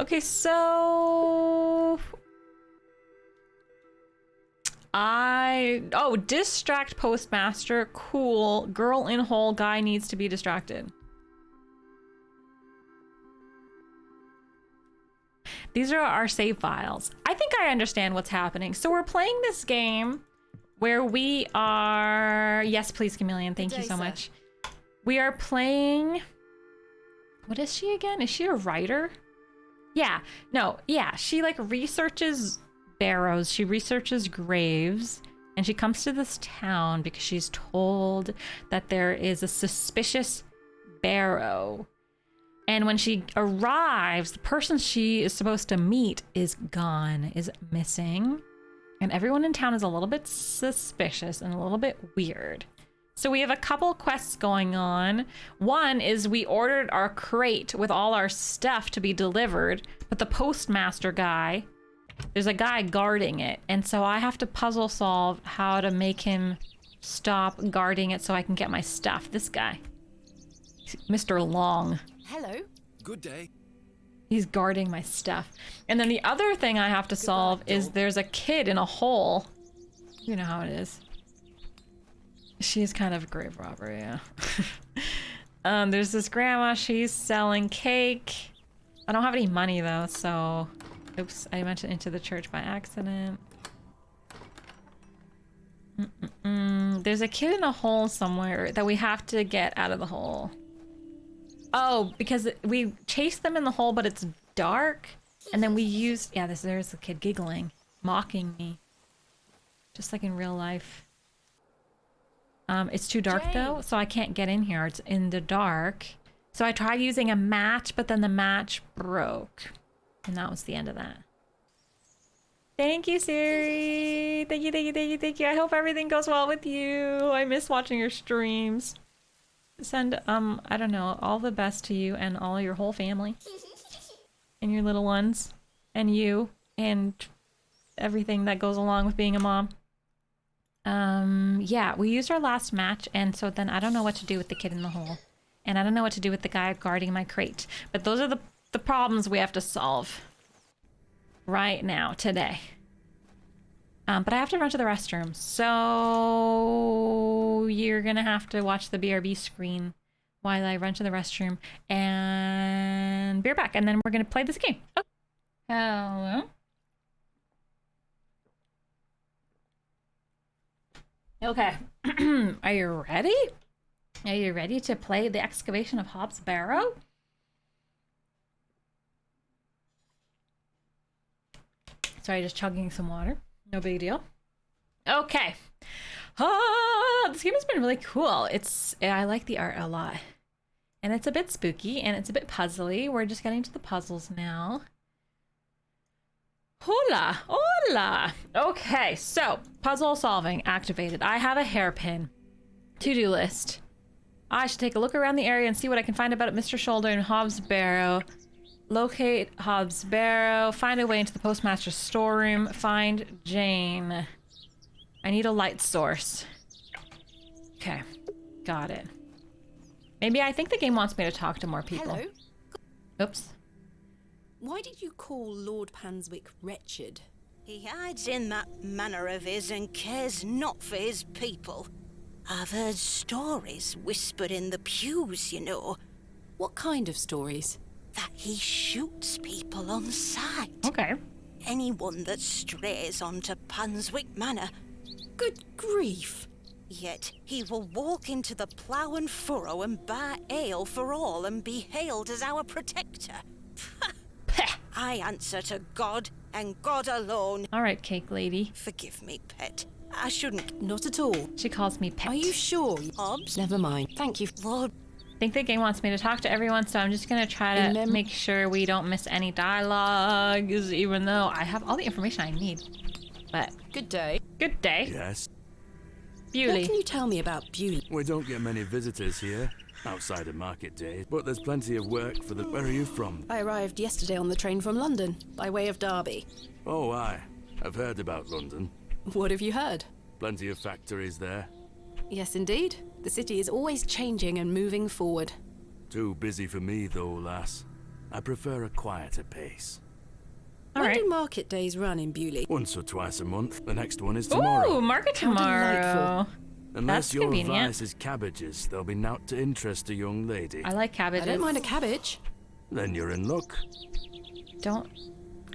Okay, so... Oh, distract postmaster. Cool. Girl in hole, guy needs to be distracted. These are our save files. I think I understand what's happening. So we're playing this game where we are... Yes, please, Chameleon. Thank you so much. We are playing... What is she again? Is she a writer? Yeah. No, yeah. She like researches barrows. She researches graves. And she comes to this town because she's told that there is a suspicious barrow. And when she arrives, the person she is supposed to meet is gone, is missing. And everyone in town is a little bit suspicious and a little bit weird. So we have a couple quests going on. One is we ordered our crate with all our stuff to be delivered, but the postmaster guy, there's a guy guarding it. And so I have to puzzle solve how to make him stop guarding it so I can get my stuff. This guy, Mr. Long. Hello. Good day. He's guarding my stuff. And then the other thing I have to solve is there's a kid in a hole. You know how it is. She's kind of a grave robber, yeah. There's this grandma, she's selling cake. I don't have any money though, so... Oops, I went into the church by accident. There's a kid in a hole somewhere that we have to get out of the hole. Oh, because we chased them in the hole, but it's dark. And then we used... Yeah, there's the kid giggling, mocking me. Just like in real life. It's too dark though, so I can't get in here. It's in the dark. So I tried using a match, but then the match broke. And that was the end of that. Thank you, Siri. Thank you, thank you, thank you, thank you. I hope everything goes well with you. I miss watching your streams. Send, I don't know, all the best to you and all your whole family. And your little ones. And you. And everything that goes along with being a mom. Yeah, we used our last match, and so then I don't know what to do with the kid in the hole. And I don't know what to do with the guy guarding my crate. But those are the problems we have to solve. Right now, today. But I have to run to the restroom, so you're gonna have to watch the BRB screen while I run to the restroom and be right back, and then we're gonna play this game. Oh. Hello? Okay. Are you ready? Are you ready to play the Excavation of Hob's Barrow? Sorry, just chugging some water. No big deal. Okay. This game has been really cool. I like the art a lot. And it's a bit spooky and it's a bit puzzly. We're just getting to the puzzles now. Hola, hola. Okay, so puzzle solving activated. I have a hairpin. To-do list. I should take a look around the area and see what I can find about Mr. Shoulder and Hobbs Barrow. Locate Hobbs Barrow. Find a way into the postmaster's storeroom. Find Jane. I need a light source. Okay, got it. Maybe I think the game wants me to talk to more people. Hello. Oops. Why did you call Lord Panswick wretched? He hides in that manner of his and cares not for his people. I've heard stories whispered in the pews, you know. What kind of stories? That he shoots people on sight. Okay. Anyone that strays onto Panswick Manor. Good grief. Yet he will walk into the plough and furrow and bar ale for all and be hailed as our protector. I answer to God and God alone. All right, cake lady. Forgive me, pet. I shouldn't. Not at all. She calls me pet. Are you sure? Hobbs? Never mind. Thank you. Lord. I think the game wants me to talk to everyone, so I'm just gonna try to make sure we don't miss any dialogues, even though I have all the information I need. But good day. Good day. Yes. Bewley. What can you tell me about Bewley? We don't get many visitors here, outside of market days, but there's plenty of work for the... Where are you from? I arrived yesterday on the train from London, by way of Derby. Oh, aye. I've heard about London. What have you heard? Plenty of factories there. Yes, indeed. The city is always changing and moving forward. Too busy for me, though, lass. I prefer a quieter pace. All When right. do market days run in Bewley? Once or twice a month. The next one is tomorrow. Ooh, market How tomorrow. Unless that's your convenient. vice is cabbages, there'll be nought to interest a young lady. I like cabbages. I don't mind a cabbage. Then you're in luck. Don't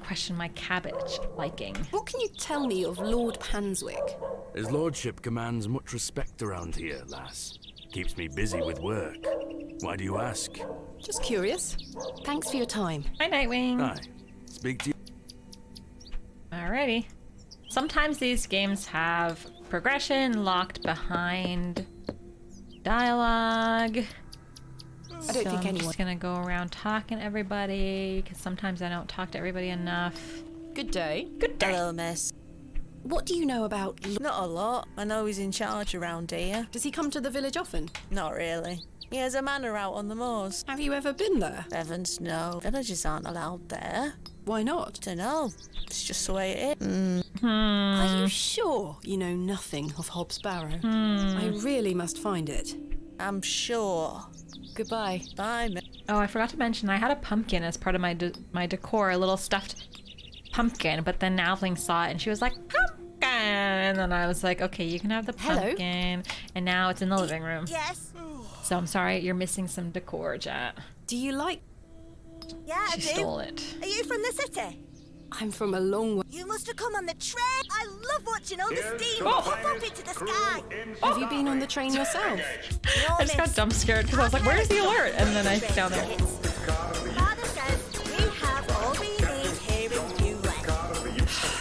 question my cabbage liking. What can you tell me of Lord Panswick? His lordship commands much respect around here, lass. Keeps me busy with work. Why do you ask? Just curious. Thanks for your time. Hi, Nightwing. Aye. Speak to you. Alrighty. Sometimes these games have progression locked behind dialogue. I don't think I'm anyone. just gonna go around talking to everybody because sometimes I don't talk to everybody enough. Good day. Good day. Hello, miss. What do you know about? Not a lot. I know he's in charge around here. Does he come to the village often? Not really. He has a manor out on the moors. Have you ever been there? Heavens, no. Villagers aren't allowed there. Why not? Dunno. It's just the way it is. Are you sure you know nothing of Hobbs Barrow? I really must find it. I'm sure. Goodbye. Bye, miss. Oh, I forgot to mention I had a pumpkin as part of my my decor, a little stuffed pumpkin. But then Navling saw it and she was like, "Pumpkin!" And then I was like, "Okay, you can have the Hello? pumpkin." And now it's in the living room. Yes. So I'm sorry, you're missing some decor, Jet. Do you like? Yeah, She stole it. Are you from the city? I'm from a long way. You must have come on the train. I love watching all the steam Oh. pop up into the sky. Have you been on the train yourself? No, I just got miss. dumb scared because I was like, "Where's the alert?" And then I found it. Father says we have all we need here in Bewley.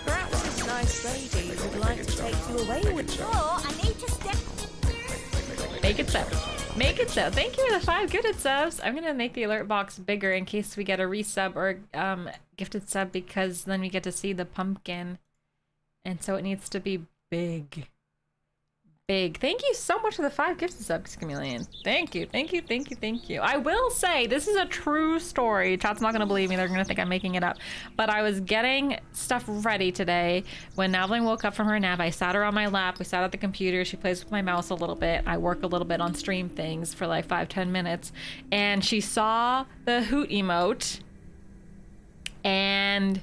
Perhaps this nice lady would like to take you away with her. Oh, I need to step. Make it so. Make it so. Thank you for the 5 gifted subs. I'm gonna make the alert box bigger in case we get a resub or gifted sub because then we get to see the pumpkin, and so it needs to be big. Big. Thank you so much for the 5 gifted subs, Chameleon. Thank you. Thank you. Thank you. Thank you. I will say this is a true story. Chat's not gonna believe me. They're gonna think I'm making it up. But I was getting stuff ready today when Navling woke up from her nap. I sat her on my lap. We sat at the computer. She plays with my mouse a little bit. I work a little bit on stream things for like 5-10 minutes. And she saw the hoot emote and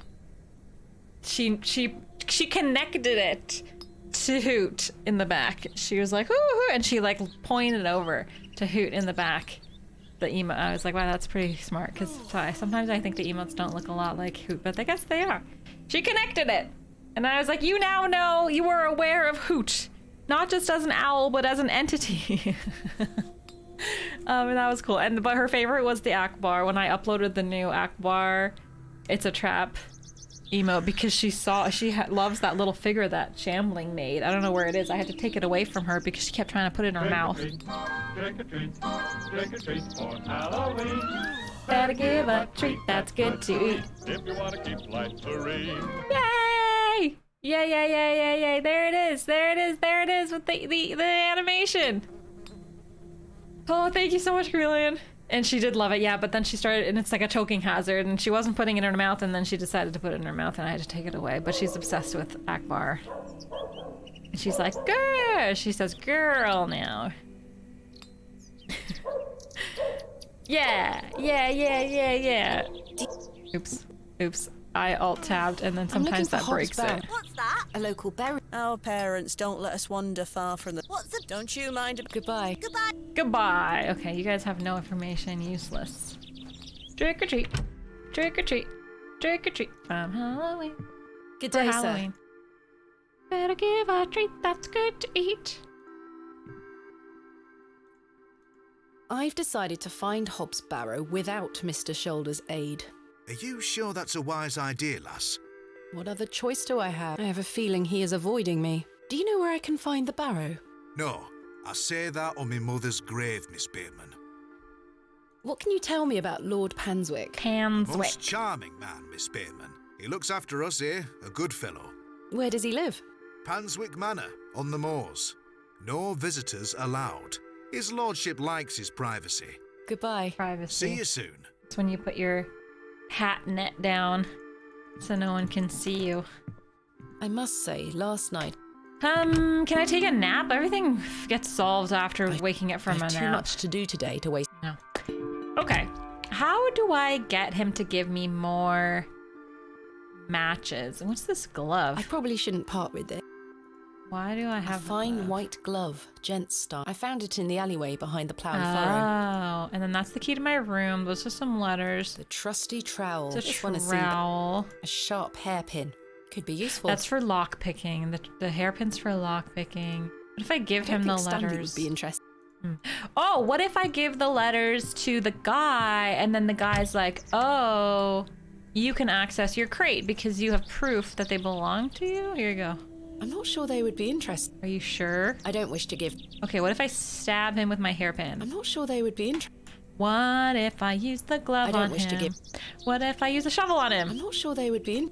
she connected it to Hoot in the back. She was like, "Ooh," and she like pointed over to Hoot in the back. The emote. I was like, wow, that's pretty smart because sometimes I think the emotes don't look a lot like Hoot, but I guess they are. She connected it, and I was like, you now know you were aware of Hoot, not just as an owl, but as an entity. And that was cool. But her favorite was the Akbar. When I uploaded the new Akbar, it's a trap emote because she loves that little figure that Shambling made. I don't know where it is. I had to take it away from her because she kept trying to put it in her mouth. Trick or treat for Halloween. Better give a treat that's good to eat. If you want to keep life serene. Yay! Yay, yay, yay, yay, yay. There it is. There it is. There it is with the animation. Oh, thank you so much, Chameleon. And she did love it, yeah, but then she started, and it's like a choking hazard, and she wasn't putting it in her mouth, and then she decided to put it in her mouth, and I had to take it away. But she's obsessed with Akbar. And she's like, girl! She says, girl now. Yeah, yeah, yeah, yeah, yeah. Oops, oops. I alt-tabbed, and then I'm looking sometimes for that Hobbs breaks Barrow. it. What's that? A local berry. Our parents don't let us wander far from the. What's the? Don't you mind? Goodbye. Goodbye. Goodbye. Okay, you guys have no information. Useless. Trick or treat. Trick or treat. Trick or treat from Halloween. Good For day, Halloween. Better give a treat that's good to eat. I've decided to find Hobbs Barrow without Mr. Shoulder's aid. Are you sure that's a wise idea, lass? What other choice do I have? I have a feeling he is avoiding me. Do you know where I can find the barrow? No, I say that on my mother's grave, Miss Bateman. What can you tell me about Lord Panswick? Panswick. Most charming man, Miss Bateman. He looks after us here, a good fellow. Where does he live? Panswick Manor, on the moors. No visitors allowed. His lordship likes his privacy. Goodbye. Privacy. See you soon. It's when you put your hat net down so no one can see you. I must say, last night Can I take a nap? Everything gets solved after waking up I from have a too nap. much to do today to waste. No. Okay. How do I get him to give me more matches? And what's this glove? I probably shouldn't part with it. Why do I A have fine glove? white glove, gents style. I found it in the alleyway behind the plough and furrow. Oh, and then that's the key to my room. Those are some letters. The trusty trowel. It's a Just want to see trowel. a sharp hairpin. Could be useful. That's for lock picking. The hairpin's for lock picking. What if I give I don't him the think Stanley letters? would be interested. Oh, what if I give the letters to the guy and then the guy's like, oh, you can access your crate because you have proof that they belong to you? Here you go. I'm not sure they would be interested. Are you sure? I don't wish to give. Okay, what if I stab him with my hairpin? I'm not sure they would be interested. What if I use the glove I don't on wish him? to give. What if I use a shovel on I'm him? not sure they would be in.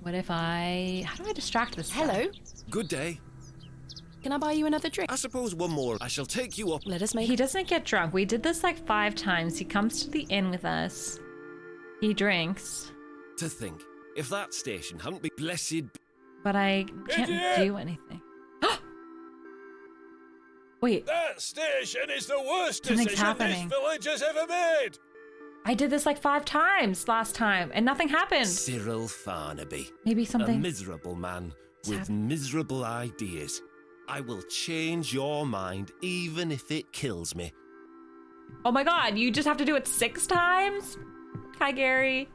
What if I... How do I distract this guy? Hello? Good day. Can I buy you another drink? I suppose one more. I shall take you up. Let us make He doesn't get drunk. We did this like 5 times. He comes to the inn with us. He drinks. To think, if that station hadn't been blessed. But I can't Idiot! do anything. Wait, That station is the worst Something's decision happening. this village has ever made. I did this like 5 times last time and nothing happened. Cyril Farnaby. Maybe A something... miserable man with happened? miserable ideas. I will change your mind even if it kills me. Oh my god, you just have to do it 6 times? Hi, Gary.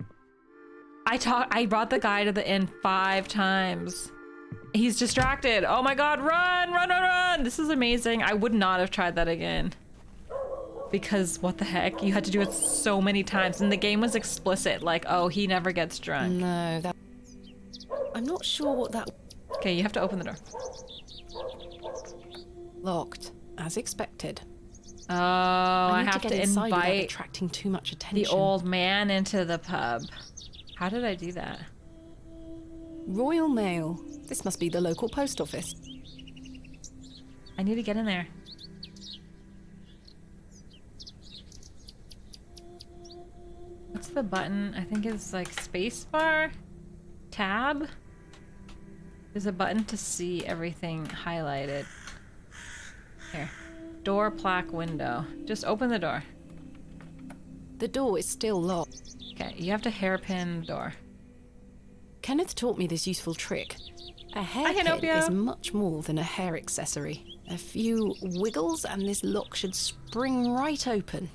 I brought the guy to the inn 5 times. He's distracted. Oh my god, run, run, run, run! This is amazing. I would not have tried that again. Because what the heck? You had to do it so many times and the game was explicit. Like, oh, he never gets drunk. No, that. I'm not sure what that. Okay, you have to open the door. Locked, as expected. Oh, I need have to to get inside without invite attracting too much attention. the old man into the pub. How did I do that? Royal Mail. This must be the local post office. I need to get in there. What's the button? I think it's like spacebar? Tab? There's a button to see everything highlighted. Here. Door, plaque, window. Just open the door. The door is still locked. Okay, you have to hairpin the door. Kenneth taught me this useful trick. A can help hairpin you. is much more than a hair accessory. A few wiggles and this lock should spring right open.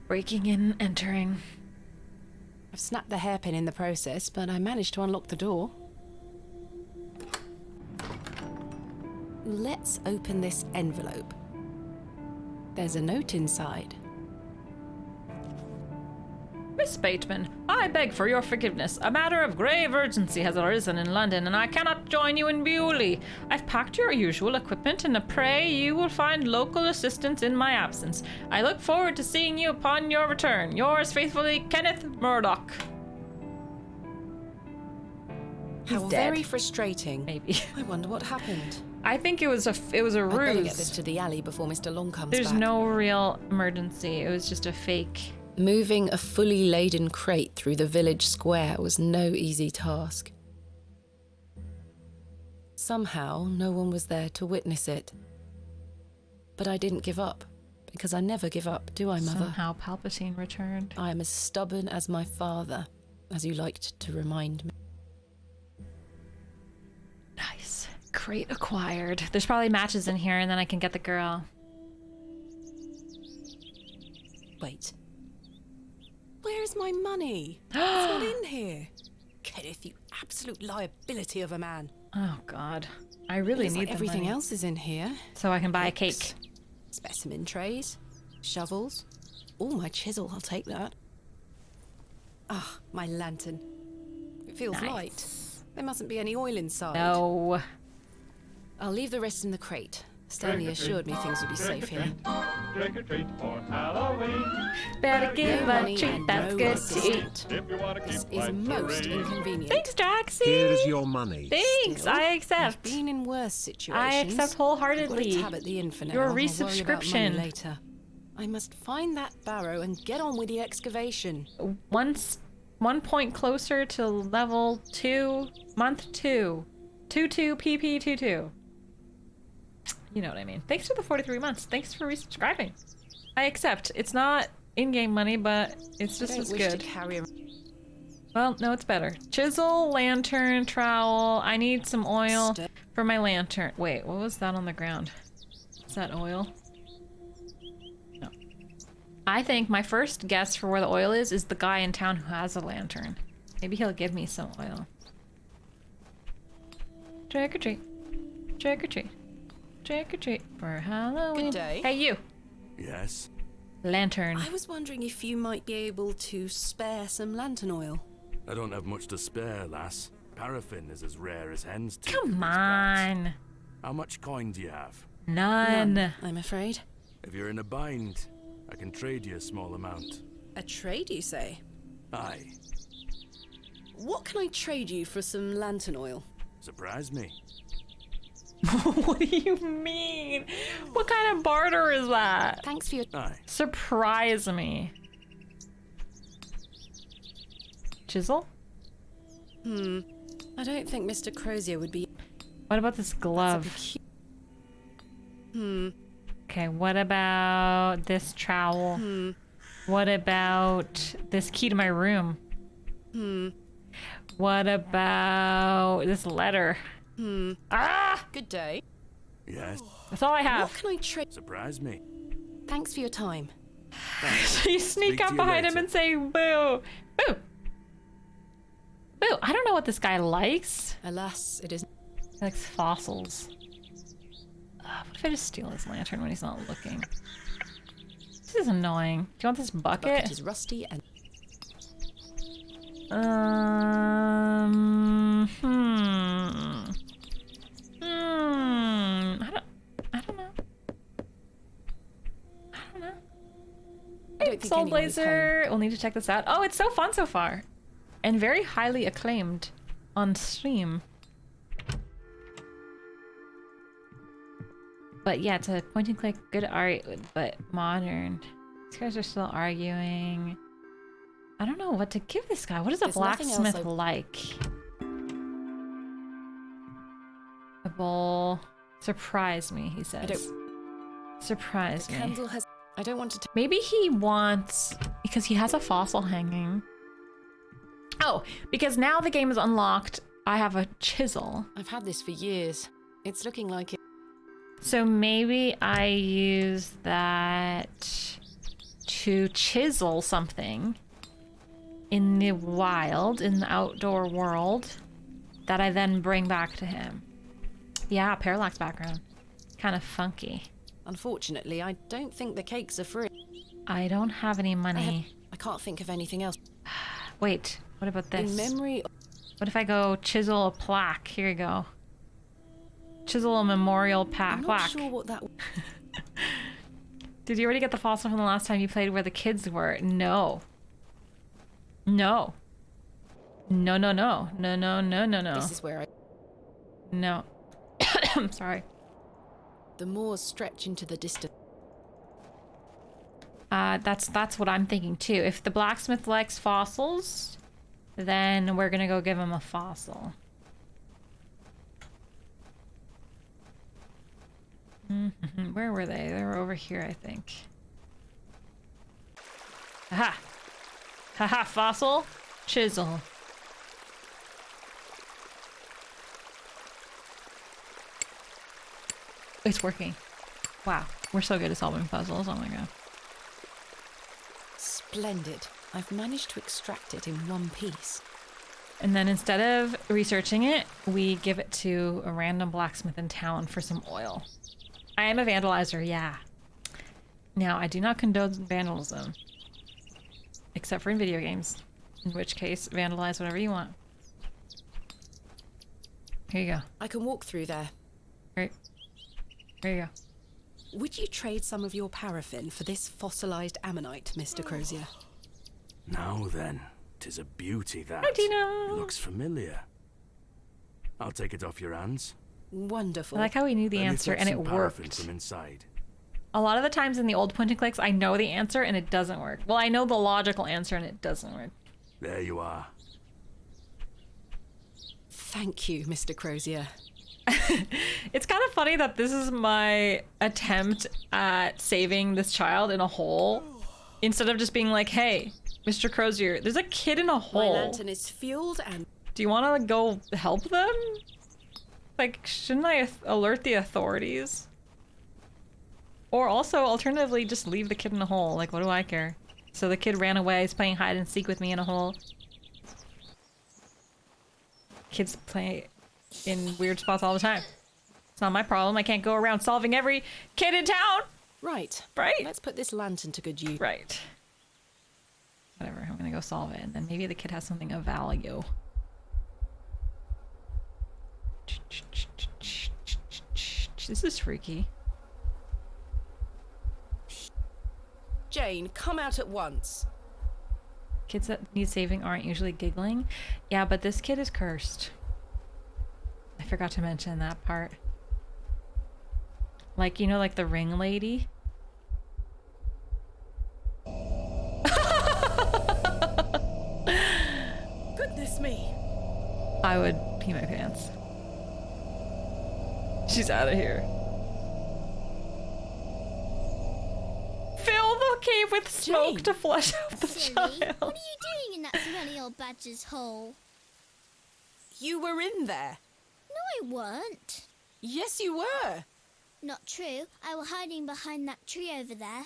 Breaking in, entering. I've snapped the hairpin in the process, but I managed to unlock the door. Let's open this envelope. There's a note inside. Miss Bateman, I beg for your forgiveness. A matter of grave urgency has arisen in London, and I cannot join you in Bewley. I've packed your usual equipment, and I pray you will find local assistance in my absence. I look forward to seeing you upon your return. Yours faithfully, Kenneth Murdoch. He's How dead. very frustrating. Maybe. I wonder what happened. I think it was a I'd better get this ruse. to the alley before Mr. Long comes There's back. no real emergency. It was just a fake. Moving a fully laden crate through the village square was no easy task. Somehow, no one was there to witness it. But I didn't give up, because I never give up, do I, Mother? Somehow Palpatine returned. I am as stubborn as my father, as you liked to remind me. Nice. Crate acquired. There's probably matches in here, and then I can get the girl. Wait. Where's my money? It's not in here. Kenneth, you absolute liability of a man. Oh God, I really Looks need like the everything money. else is in here. So I can buy a Hooks, cake. Specimen trays, shovels. Oh, my chisel, I'll take that. Ah, my lantern. It feels Nice. light. There mustn't be any oil inside. No. I'll leave the rest in the crate. Stanley assured me things would be safe here. Trick or treat for Halloween. Better give No a money treat and that's no good to assistant. eat. If you want to This keep is life most serene. inconvenient. Thanks, Draxie. Here's your money. Thanks, Still, I I've accept. been in worse situations. I accept I've got wholeheartedly. a tab at the inn for now. Your I'll worry about resubscription. money later. I must find that Barrow and get on with the excavation. One point closer to level 2, month 2. 22PP22. You know what I mean. Thanks for the 43 months. Thanks for resubscribing. I accept. It's not in-game money, but it's just as good. To carry a... Well, no, it's better. Chisel, lantern, trowel. I need some oil for my lantern. Wait, what was that on the ground? Is that oil? No. I think my first guess for where the oil is the guy in town who has a lantern. Maybe he'll give me some oil. Trick or treat. Trick or treat. Trick or treat for Halloween. Good day. Hey, you. Yes? Lantern. I was wondering if you might be able to spare some lantern oil. I don't have much to spare, lass. Paraffin is as rare as hen's teeth. Come in these parts. on. How much coin do you have? None. I'm afraid. If you're in a bind, I can trade you a small amount. A trade, you say? Aye. What can I trade you for some lantern oil? Surprise me. What do you mean? What kind of barter is that? Thanks for your... Aye. Surprise me. Chisel? I don't think Mr. Crozier would be... What about this glove? Okay, what about this trowel? What about this key to my room? What about this letter? Ah! Good day. Yes. That's all I have. What can I trade... Surprise me. Thanks for your time. So you sneak Speak to up you behind him later. and say, boo! Boo! Boo! I don't know what this guy likes. Alas, it is... He likes fossils. What if I just steal his lantern when he's not looking? This is annoying. Do you want this bucket? Bucket is rusty and... I don't know. I don't think Soul anyone is home. Blazer. We'll need to check this out. Oh, it's so fun so far. And very highly acclaimed on stream. But yeah, it's a point and click, good art, but modern. These guys are still arguing. I don't know what to give this guy. What is a There's nothing else blacksmith like? A bowl. Surprise me, he says. Surprise me. Candle has... I don't want to... Maybe he wants... Because he has a fossil hanging. Oh, because now the game is unlocked, I have a chisel. I've had this for years. It's looking like it... So maybe I use that to chisel something in the wild, in the outdoor world, that I then bring back to him. Yeah, parallax background. Kind of funky. Unfortunately, I don't think the cakes are free. I don't have any money. I can't think of anything else. Wait, what about this? In memory... What if I go chisel a plaque? Here you go. Chisel a memorial I'm not plaque. sure what that... Did you already get the fossil from the last time you played where the kids were? No. No. No, no, no. No, no, no, no, no. This is where I... No. I'm sorry. The moors stretch into the distance. That's what I'm thinking too. If the blacksmith likes fossils, then we're gonna go give him a fossil. Where were they? They were over here, I think. Aha! Haha, fossil, chisel. It's working. Wow, we're so good at solving puzzles. Oh my god. Splendid. I've managed to extract it in one piece. And then instead of researching it, we give it to a random blacksmith in town for some oil. I am a vandalizer, yeah. Now, I do not condone vandalism. Except for in video games. In which case, vandalize whatever you want. Here you go. I can walk through there. Right. Here you go. Would you trade some of your paraffin for this fossilized ammonite, Mr. Crozier? Now then, 'tis a beauty that. Hi, Dino. It looks familiar. I'll take it off your hands. Wonderful. I like how we knew the Let me answer fetch and some it paraffin worked. from inside. A lot of the times in the old point and clicks, I know the answer and it doesn't work. Well, I know the logical answer and it doesn't work. There you are. Thank you, Mr. Crozier. It's kind of funny that this is my attempt at saving this child in a hole instead of just being like, hey, Mr. Crozier, there's a kid in a My hole. lantern is fueled and... Do you want to go help them? Like, shouldn't I alert the authorities? Or also, alternatively, just leave the kid in a hole. Like, what do I care? So the kid ran away, he's playing hide and seek with me in a hole. Kids play in weird spots all the time. It's not my problem. I can't go around solving every kid in town. Right. Right. Let's put this lantern to good use. Right. Whatever, I'm gonna go solve it, and then maybe the kid has something of value. This is freaky. Jane, come out at once. Kids that need saving aren't usually giggling. Yeah, but this kid is cursed. I forgot to mention that part. Like, you know, like the ring lady? Goodness me. I would pee my pants. She's out of here. Fill the cave with smoke Jane. to flush out the Silly, child. what are you doing in that smelly old badger's hole? You were in there. No, I weren't. Yes, you were. Not true. I was hiding behind that tree over there.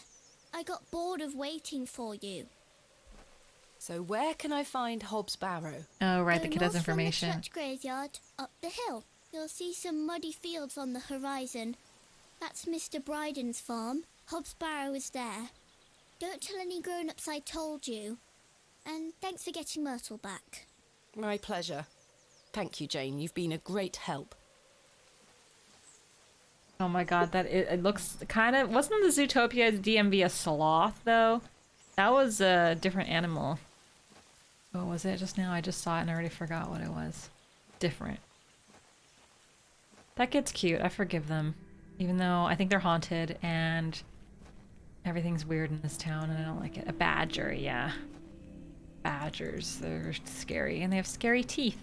I got bored of waiting for you. So where can I find Hobbs Barrow? Oh, right, the Go kid has north from the information. church graveyard, up the hill. You'll see some muddy fields on the horizon. That's Mr. Bryden's farm. Hobbs Barrow is there. Don't tell any grown-ups I told you. And thanks for getting Myrtle back. My pleasure. Thank you, Jane. You've been a great help. Oh my god, it looks kind of... Wasn't the Zootopia DMV a sloth, though? That was a different animal. What was it just now? I just saw it and I already forgot what it was. Different. That kid's cute. I forgive them. Even though I think they're haunted and everything's weird in this town and I don't like it. A badger, yeah. Badgers, they're scary. And they have scary teeth.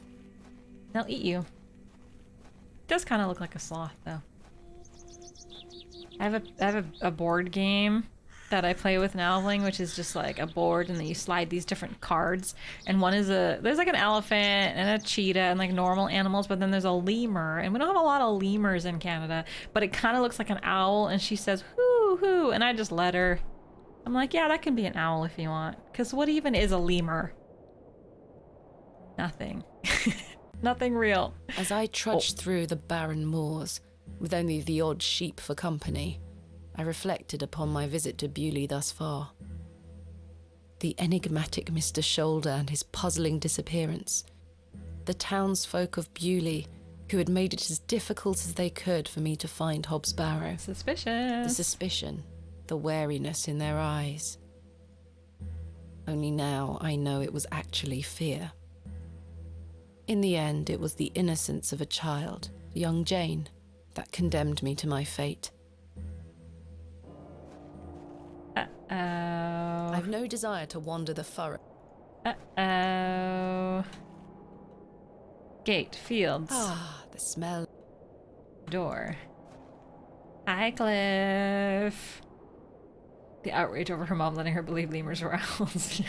They'll eat you. It does kind of look like a sloth, though. I have a board game that I play with Nalvling, which is just like a board and then you slide these different cards. And one is there's like an elephant and a cheetah and like normal animals, but then there's a lemur. And we don't have a lot of lemurs in Canada, but it kind of looks like an owl. And she says, hoo hoo. And I just let her. I'm like, yeah, that can be an owl if you want. Because what even is a lemur? Nothing. Nothing real. As I trudged through the barren moors, with only the odd sheep for company, I reflected upon my visit to Bewley thus far. The enigmatic Mr. Shoulder and his puzzling disappearance. The townsfolk of Bewley, who had made it as difficult as they could for me to find Hobbs Barrow. Suspicious. The suspicion, the wariness in their eyes. Only now I know it was actually fear. In the end, it was the innocence of a child, young Jane, that condemned me to my fate. Uh-oh. I've no desire to wander the furrow. Uh-oh. Gate, fields, Ah, the smell. door. Hi, Cliff. The outrage over her mom letting her believe lemurs were owls.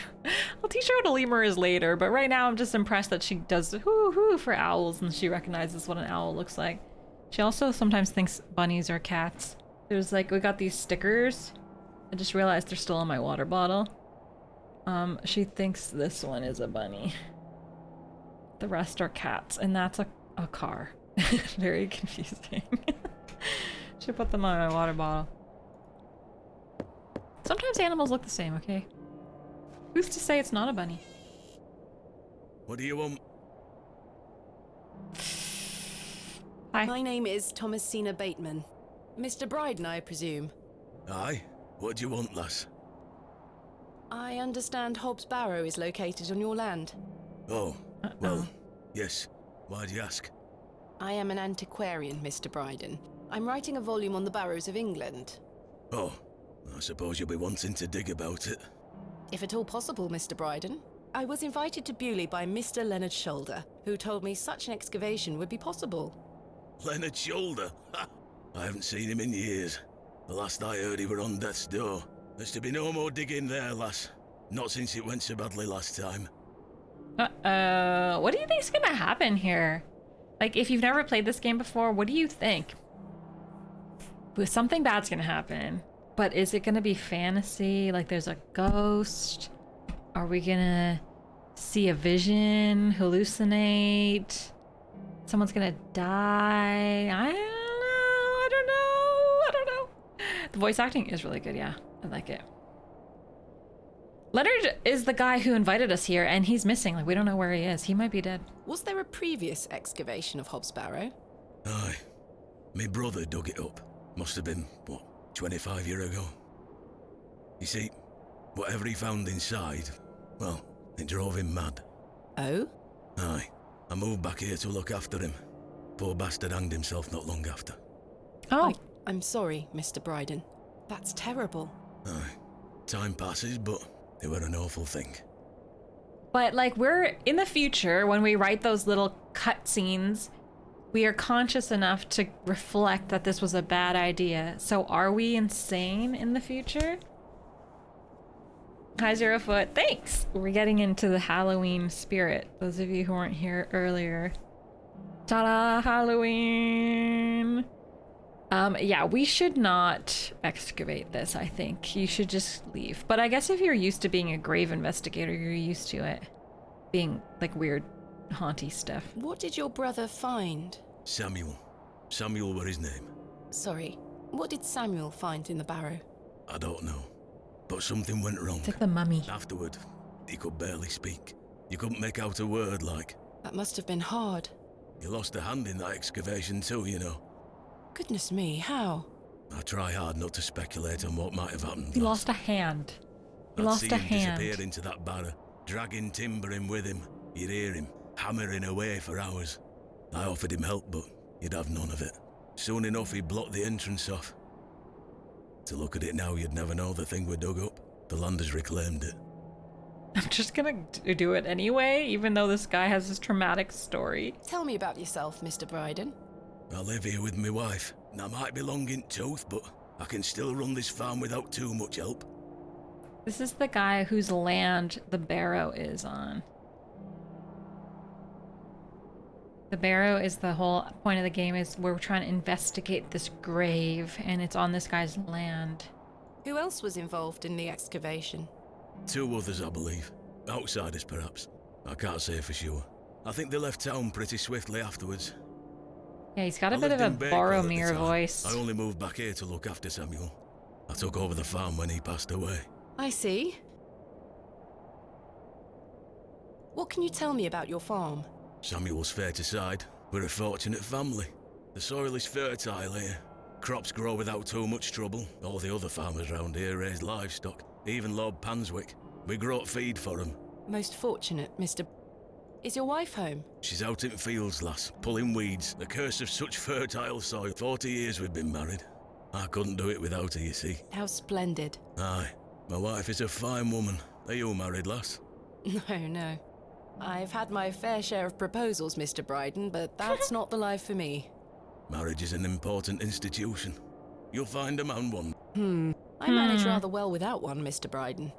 I'll teach her what a lemur is later, but right now I'm just impressed that she does hoo-hoo for owls and she recognizes what an owl looks like. She also sometimes thinks bunnies are cats. There's like, we got these stickers. I just realized they're still in my water bottle. She thinks this one is a bunny. The rest are cats, and that's a car. Very confusing. Should put them on my water bottle. Sometimes animals look the same, okay? Who's to say it's not a bunny? What do you want? Hi. My name is Thomasina Bateman. Mr. Bryden, I presume. Aye? What do you want, lass? I understand Hobbs Barrow is located on your land. Oh, well, yes. Why do you ask? I am an antiquarian, Mr. Bryden. I'm writing a volume on the Barrows of England. Oh, I suppose you'll be wanting to dig about it. If at all possible, Mr. Bryden. I was invited to Bewley by Mr. Leonard Shoulder, who told me such an excavation would be possible. Leonard Shoulder? Ha! I haven't seen him in years. The last I heard he were on death's door. There's to be no more digging there, lass. Not since it went so badly last time. Uh-oh. What do you think's gonna happen here? Like, if you've never played this game before, what do you think? Something bad's gonna happen. But is it gonna be fantasy? Like, there's a ghost? Are we gonna see a vision? Hallucinate? Someone's gonna die? I don't know. The voice acting is really good, yeah. I like it. Leonard is the guy who invited us here, and he's missing. Like, we don't know where he is. He might be dead. Was there a previous excavation of Hob's Barrow? Aye. Me brother dug it up. Must have been, 25 years ago. You see, whatever he found inside, well, it drove him mad. Oh? Aye. I moved back here to look after him. Poor bastard hanged himself not long after. Oh. I'm sorry, Mr. Bryden. That's terrible. Aye. Time passes, but it were an awful thing. But, like, we're in the future, when we write those little cutscenes, we are conscious enough to reflect that this was a bad idea. So are we insane in the future? Hi, 0 Foot. Thanks! We're getting into the Halloween spirit. Those of you who weren't here earlier. Ta-da! Halloween! Yeah, we should not excavate this, I think. You should just leave. But I guess if you're used to being a grave investigator, you're used to it. Being, like, weird, haunty stuff. What did your brother find? Samuel. Samuel were his name. Sorry, what did Samuel find in the barrow? I don't know. But something went wrong. It's like the mummy. Afterward, he could barely speak. You couldn't make out a word, like. That must have been hard. He lost a hand in that excavation too, you know. Goodness me, how? I try hard not to speculate on what might have happened. He lost a hand. He lost a hand. I'd see him disappear into that barrow, dragging timber in with him. You'd hear him hammering away for hours. I offered him help, but he'd have none of it. Soon enough, he blocked the entrance off. To look at it now, you'd never know the thing we dug up. The land has reclaimed it. I'm just gonna do it anyway, even though this guy has this traumatic story. Tell me about yourself, Mr. Bryden. I live here with my wife, and I might be long in tooth, but I can still run this farm without too much help. This is the guy whose land the Barrow is on. The Barrow is the whole point of the game, is we're trying to investigate this grave, and it's on this guy's land. Who else was involved in the excavation? 2 others, I believe. Outsiders, perhaps. I can't say for sure. I think they left town pretty swiftly afterwards. Yeah, he's got a I bit of lived a in Bakewell at the Boromir time. voice. I only moved back here to look after Samuel. I took over the farm when he passed away. I see. What can you tell me about your farm? Samuel's fair to side. We're a fortunate family. The soil is fertile here. Crops grow without too much trouble. All the other farmers round here raise livestock. Even Lord Panswick. We grow feed for him. Most fortunate, Mr. Is your wife home? She's out in fields, lass, pulling weeds. The curse of such fertile soil. 40 years we've been married. I couldn't do it without her, you see. How splendid. Aye. My wife is a fine woman. Are you married, lass? No. I've had my fair share of proposals, Mr. Bryden, but that's not the life for me. Marriage is an important institution. You'll find a man one. I manage rather well without one, Mr. Bryden.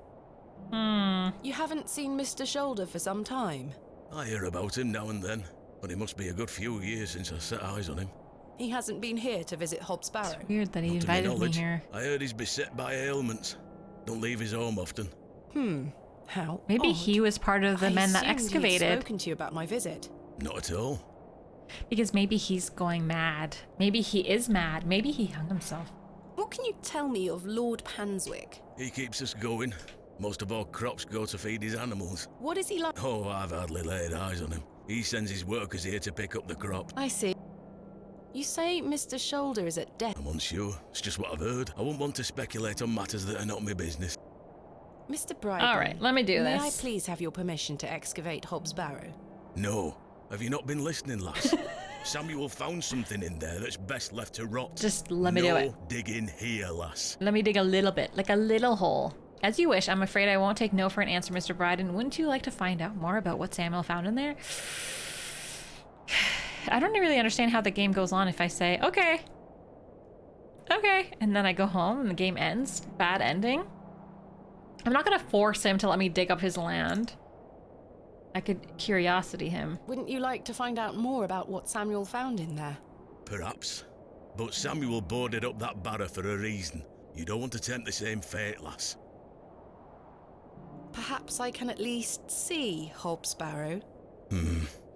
Hmm. You haven't seen Mr. Shoulder for some time? I hear about him now and then, but it must be a good few years since I set eyes on him. He hasn't been here to visit Hob's Barrow. Weird that he Not to my invited me knowledge. here. I heard he's beset by ailments. Don't leave his home often. How Maybe odd. he was part of the men that I assumed he'd excavated. spoken to you about my visit. Not at all. Because maybe he's going mad. Maybe he is mad. Maybe he hung himself. What can you tell me of Lord Panswick? He keeps us going. Most of our crops go to feed his animals. What is he like? Oh, I've hardly laid eyes on him. He sends his workers here to pick up the crop. I see. You say Mr. Shoulder is at death. I'm unsure. It's just what I've heard. I wouldn't want to speculate on matters that are not my business. Mr. Bryden. All right, let me do May this. I please have your permission to excavate Hob's Barrow? No. Have you not been listening, lass? Samuel found something in there that's best left to rot. Just let me do it. No digging here, lass. Let me dig a little bit, like a little hole. As you wish. I'm afraid I won't take no for an answer, Mr. Bryden. Wouldn't you like to find out more about what Samuel found in there? I don't really understand how the game goes on if I say, okay. Okay. And then I go home and the game ends. Bad ending. I'm not gonna force him to let me dig up his land. I could curiosity him. Wouldn't you like to find out more about what Samuel found in there? Perhaps. But Samuel boarded up that barrow for a reason. You don't want to tempt the same fate, lass. Perhaps I can at least see Hobbs Barrow.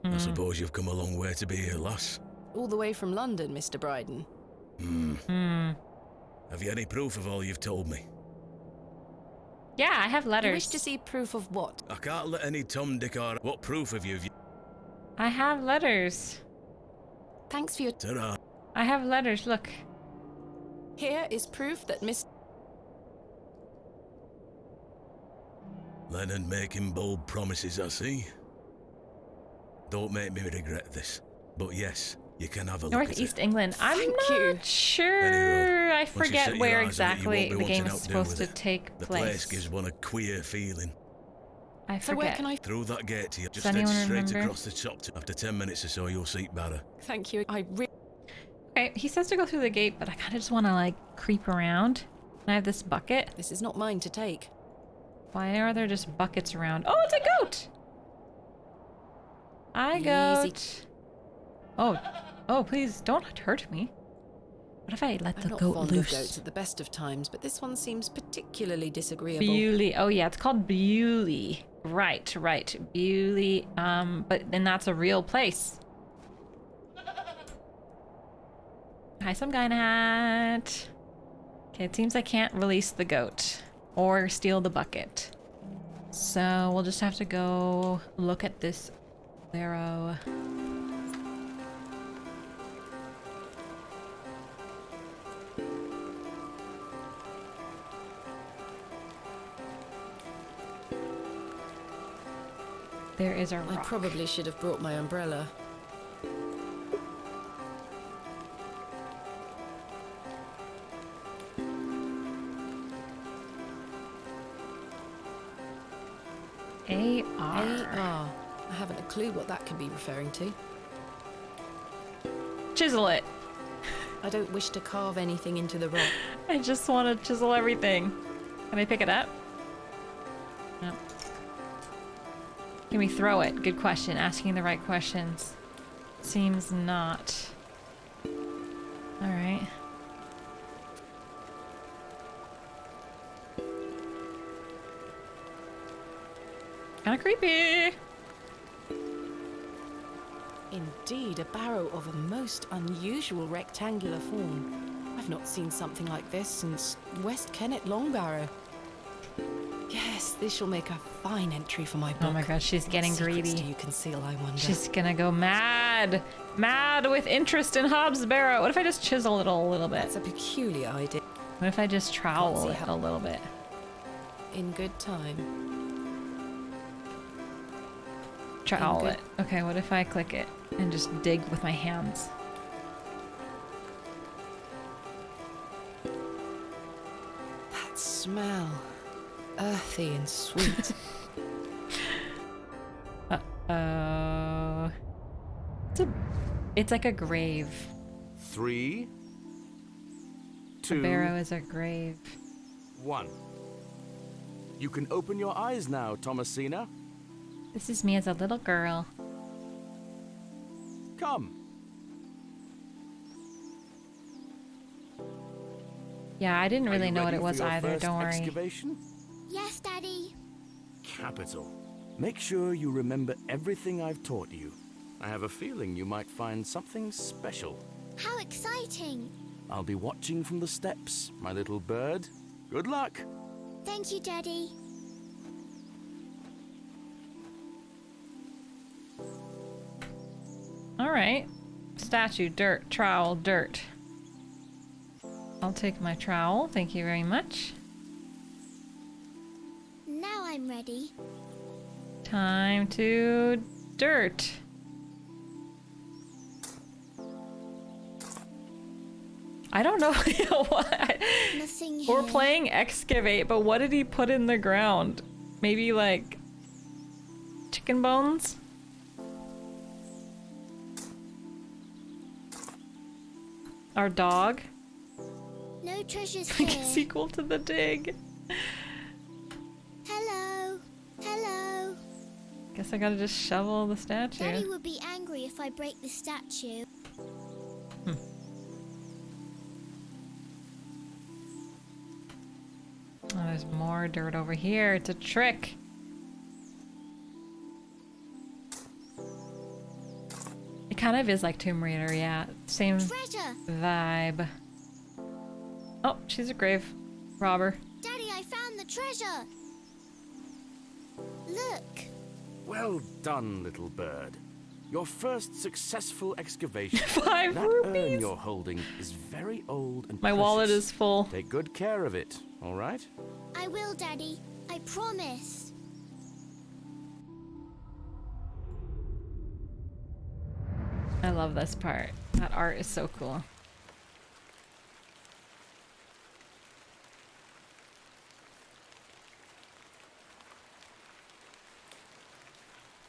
I suppose you've come a long way to be here, lass. All the way from London, Mr. Bryden. Have you any proof of all you've told me? Yeah, I have You letters. wish to see proof of what? I can't let any Tom, Dick, or... What proof have you? I have letters. Thanks for your... Ta-ra. I have letters, look. Here is proof that Miss... Leonard making bold promises, I see. Don't make me regret this. But yes, you can have a look at Northeast it. England. I'm Thank not you. sure. I Once you forget set your where eyes on it, you won't exactly be the game wanting is to outdo supposed with to it. take The place. place gives one a queer feeling. I So where forget. can I... Through that gate here, just Does head anyone straight remember? across the top. After 10 minutes or so, you'll see Barrow. Thank you. Okay, he says to go through the gate, but I kind of just want to like creep around. And I have this bucket. This is not mine to take. Why are there just buckets around? Oh, it's a goat! Hi, goat. Oh, please don't hurt me. What if I let I'm the not goat fond loose? of goats at the best of times, but this one seems particularly disagreeable. Bewley. Oh yeah, it's called Bewley. Right. Bewley. But then that's a real place. Hi, some guy in a hat. Okay, it seems I can't release the goat or steal the bucket. So we'll just have to go look at this barrow. There is a I rock. probably should have brought my umbrella. AR. AR. I haven't a clue what that could be referring to. Chisel it. I don't wish to carve anything into the rock. I just want to chisel everything. Can I pick it up? No. Can we throw it? Good question. Asking the right questions. Seems not. Alright. Kinda creepy. Indeed, a barrow of a most unusual rectangular form. I've not seen something like this since West Kennet Long Barrow. Yes, this shall make a fine entry for my book. Oh my gosh, she's What getting secrets greedy. do you conceal, I wonder? She's gonna go mad. Mad with interest in Hobbs Barrow. What if I just chisel it a little bit? That's a peculiar idea. What if I just trowel see it how- a little bit? In good time. Trowel good- it. Okay, what if I click it and just dig with my hands? That smell. Earthy and sweet. Uh-oh. It's like a grave. 3, The 2, barrow is a grave. 1. You can open your eyes now, Thomasina. This is me as a little girl. Come. Yeah, I didn't Are really you know what ready it for was your either, first don't worry. Excavation? Yes, Daddy. Capital. Make sure you remember everything I've taught you. I have a feeling you might find something special. How exciting. I'll be watching from the steps, my little bird. Good luck. Thank you, Daddy. Alright. Statue, dirt, trowel, dirt. I'll take my trowel, thank you very much. Now I'm ready. Time to dirt. I don't know what. Nothing here. We're playing Excavate, but what did he put in the ground? Maybe like chicken bones? Our dog? No treasures Like a here. sequel to the dig. Hello. Hello. Guess I gotta just shovel the Daddy statue. would be angry if I break the statue. Oh, there's more dirt over here. It's a trick. It kind of is like Tomb Raider, yeah. Same Treasure! vibe. Oh, she's a grave robber. Daddy, I found the treasure! Look! Well done, little bird. Your first successful excavation. 5 that rupees. urn you're holding is very old and My precious. wallet is full. Take good care of it, all right? I will, Daddy. I promise. I love this part. That art is so cool.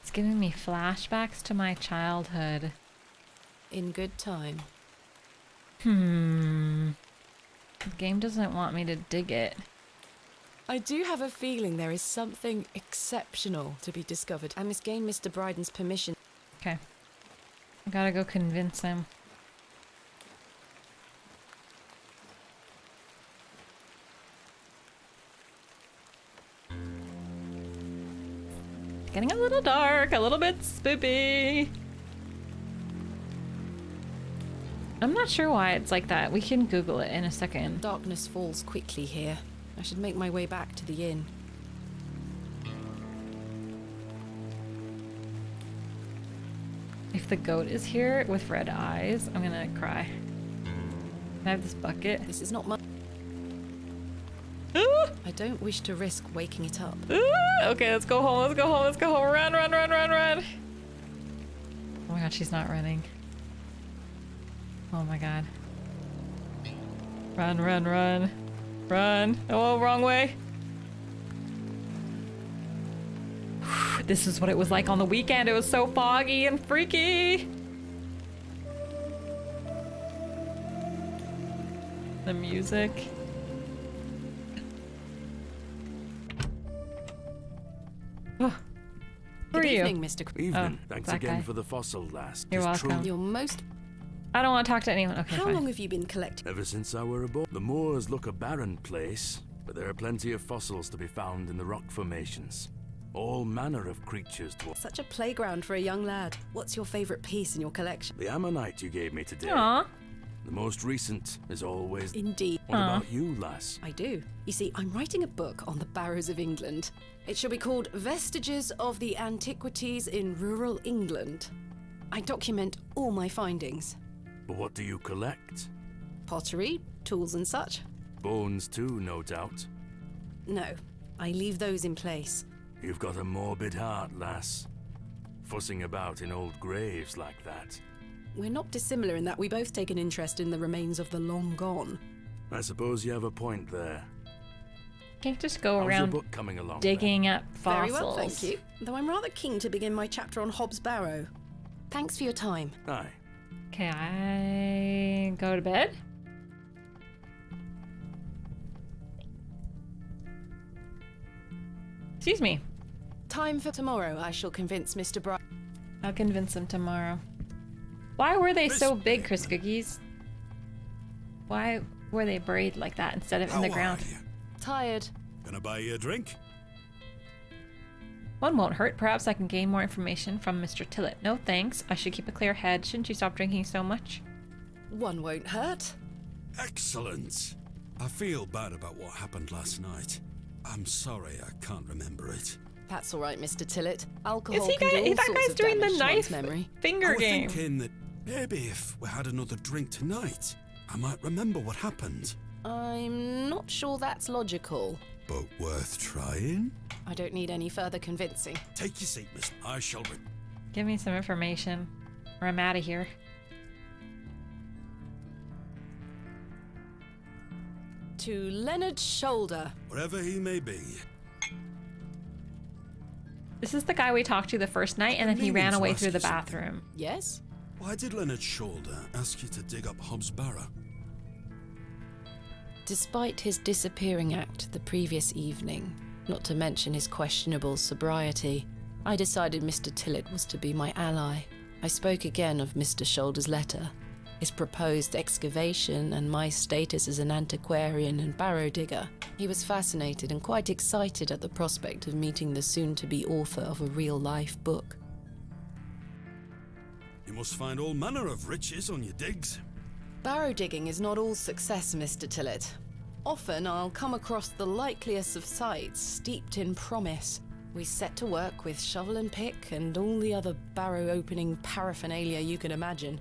It's giving me flashbacks to my childhood. In good time. The game doesn't want me to dig it. I do have a feeling there is something exceptional to be discovered. I must gain Mr. Bryden's permission. Okay. I gotta go convince him. Getting a little dark, a little bit spoopy. I'm not sure why it's like that. We can Google it in a second. Darkness falls quickly here. I should make my way back to the inn. If the goat is here with red eyes, I'm gonna cry. Can I have this bucket? This is not my... Ah! I don't wish to risk waking it up. Ah! Okay, let's go home, let's go home, let's go home. Run, run, run, run, run. Oh my god, she's not running. Oh my god. Run, run, run. Run. Oh, wrong way. This is what it was like on the weekend. It was so foggy and freaky. The music. Oh. Who are Good you? evening, Mr. Evening. Oh, Thanks that again guy. for the fossil, lass. You're 'Tis welcome. true. You're most... I don't want to talk to anyone. Okay, How fine. long have you been collecting? Ever since I were aboard. The moors look a barren place, but there are plenty of fossils to be found in the rock formations. All manner of creatures to... Such a playground for a young lad. What's your favorite piece in your collection? The ammonite you gave me today. Aw. The most recent is always... Indeed. What about you, lass? I do. You see, I'm writing a book on the Barrows of England. It shall be called Vestiges of the Antiquities in Rural England. I document all my findings. But what do you collect? Pottery, tools and such. Bones too, no doubt. No, I leave those in place. You've got a morbid heart, lass. Fussing about in old graves like that. We're not dissimilar in that we both take an interest in the remains of the long gone. I suppose you have a point there. Can't just go How's your around book coming along, digging up fossils. Very well, thank you. Though I'm rather keen to begin my chapter on Hobbs Barrow. Thanks for your time. then? Aye. Okay, I go to bed. Excuse me. Time for tomorrow. I shall convince Mr. Bryden. I'll convince him tomorrow. Why were they so big, Chris Cookies? Why were they buried like that instead of in the ground? Tired. Gonna buy you a drink? One won't hurt. Perhaps I can gain more information from Mr. Tillett. No thanks. I should keep a clear head. Shouldn't you stop drinking so much? One won't hurt. Excellent. I feel bad about what happened last night. I'm sorry I can't remember it. That's all right, Mr. Tillett. Alcohol Is he can do all that sorts guy's of doing the damage to one's knife memory. finger I was game? thinking that maybe if we had another drink tonight, I might remember what happened. I'm not sure that's logical. But worth trying? I don't need any further convincing. Take your seat, miss. I shall... Give me some information, or I'm out of here. To Leonard Shoulder. Wherever he may be. This is the guy we talked to the first night, and then he ran away through the Ask you bathroom. Yes? Why did Leonard Shoulder ask you to dig up Hobbs Barrow? Despite his disappearing act the previous evening, not to mention his questionable sobriety, I decided Mr. Tillett was to be my ally. I spoke again of Mr. Shoulder's letter, his proposed excavation, and my status as an antiquarian and barrow digger. He was fascinated and quite excited at the prospect of meeting the soon-to-be author of a real-life book. You must find all manner of riches on your digs. Barrow digging is not all success, Mr. Tillett. Often I'll come across the likeliest of sites steeped in promise. We set to work with shovel and pick and all the other barrow opening paraphernalia you can imagine.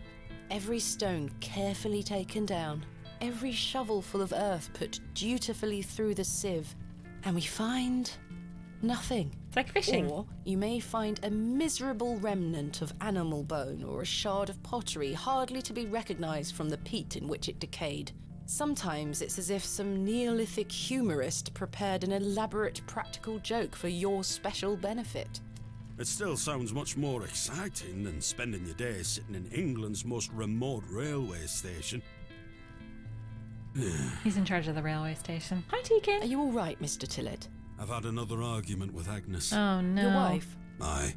Every stone carefully taken down, every shovel full of earth put dutifully through the sieve, and we find nothing. It's like fishing. Or you may find a miserable remnant of animal bone or a shard of pottery hardly to be recognized from the peat in which it decayed. Sometimes it's as if some Neolithic humorist prepared an elaborate practical joke for your special benefit. It still sounds much more exciting than spending your days sitting in England's most remote railway station. He's in charge of the railway station. Hi, Tekin. Are you all right, Mr. Tillett? I've had another argument with Agnes. Oh, no. Your wife? Aye.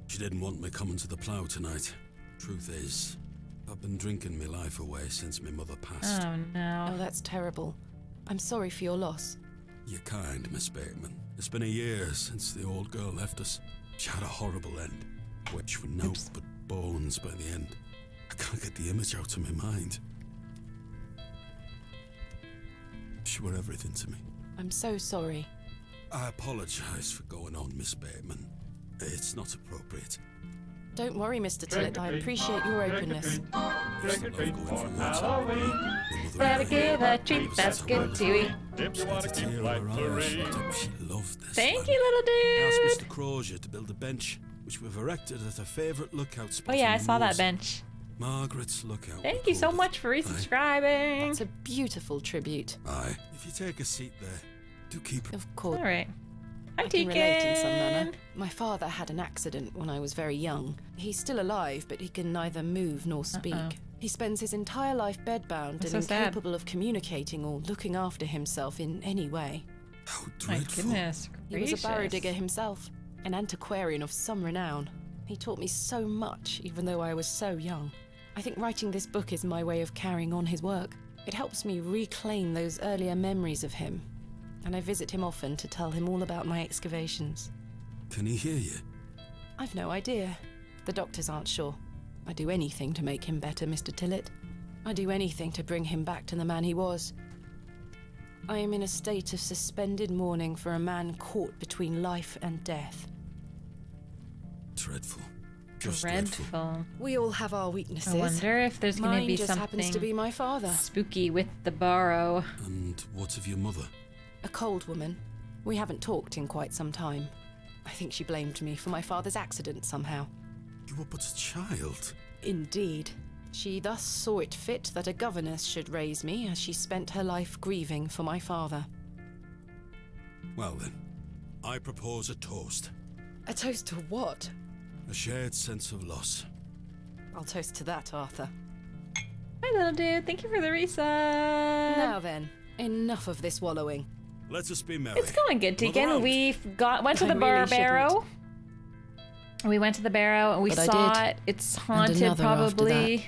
She didn't want me coming to the plough tonight. Truth is, I've been drinking my life away since my mother passed. Oh, no. Oh, that's terrible. I'm sorry for your loss. You're kind, Miss Bateman. It's been a year since the old girl left us. She had a horrible end, which were naught but bones by the end. I can't get the image out of my mind. She were everything to me. I'm so sorry. I apologise for going on, Miss Bateman. It's not appropriate. Don't worry, Mr. Tillett. I appreciate your openness. Used to love going for walks on the green. Better give a treat that's good to eat. She had a tear in her eye. She loved this. Thank land. you, little I asked dude. Mr. Crozier to build a bench, which we've erected at her favourite lookout spot. Oh, yeah, I on the saw that moors. bench. Margaret's lookout. Thank we you so called it. much for resubscribing. It's a beautiful tribute. Aye. If you take a seat there, do keep her. Of course. All right. Hi, I can relate in some manner. Tekin. My father had an accident when I was very young. He's still alive, but he can neither move nor speak. Uh-oh. He spends his entire life bedbound That's and so sad. incapable of communicating or looking after himself in any way. How My dreadful. goodness He was a barrow gracious. digger himself, an antiquarian of some renown. He taught me so much, even though I was so young. I think writing this book is my way of carrying on his work. It helps me reclaim those earlier memories of him, and I visit him often to tell him all about my excavations. Can he hear you? I've no idea. The doctors aren't sure. I'd do anything to make him better, Mr. Tillett. I'd do anything to bring him back to the man he was. I am in a state of suspended mourning for a man caught between life and death. Dreadful. Just dreadful. Dreadful. We all have our weaknesses. I wonder if there's going to Mine be just happens to be something my father. spooky with the Barrow. And what of your mother? A cold woman. We haven't talked in quite some time. I think she blamed me for my father's accident somehow. You were but a child. Indeed. She thus saw it fit that a governess should raise me as she spent her life grieving for my father. Well then, I propose a toast. A toast to what? A shared sense of loss. I'll toast to that, Arthur. Hi, little dude. Thank you for the resub. Now then, enough of this wallowing. Let us be merry. It's going good, Mother Deacon. out. We went to I the really Barrow. We went to the Barrow and we But I saw did. it. It's haunted, another after probably.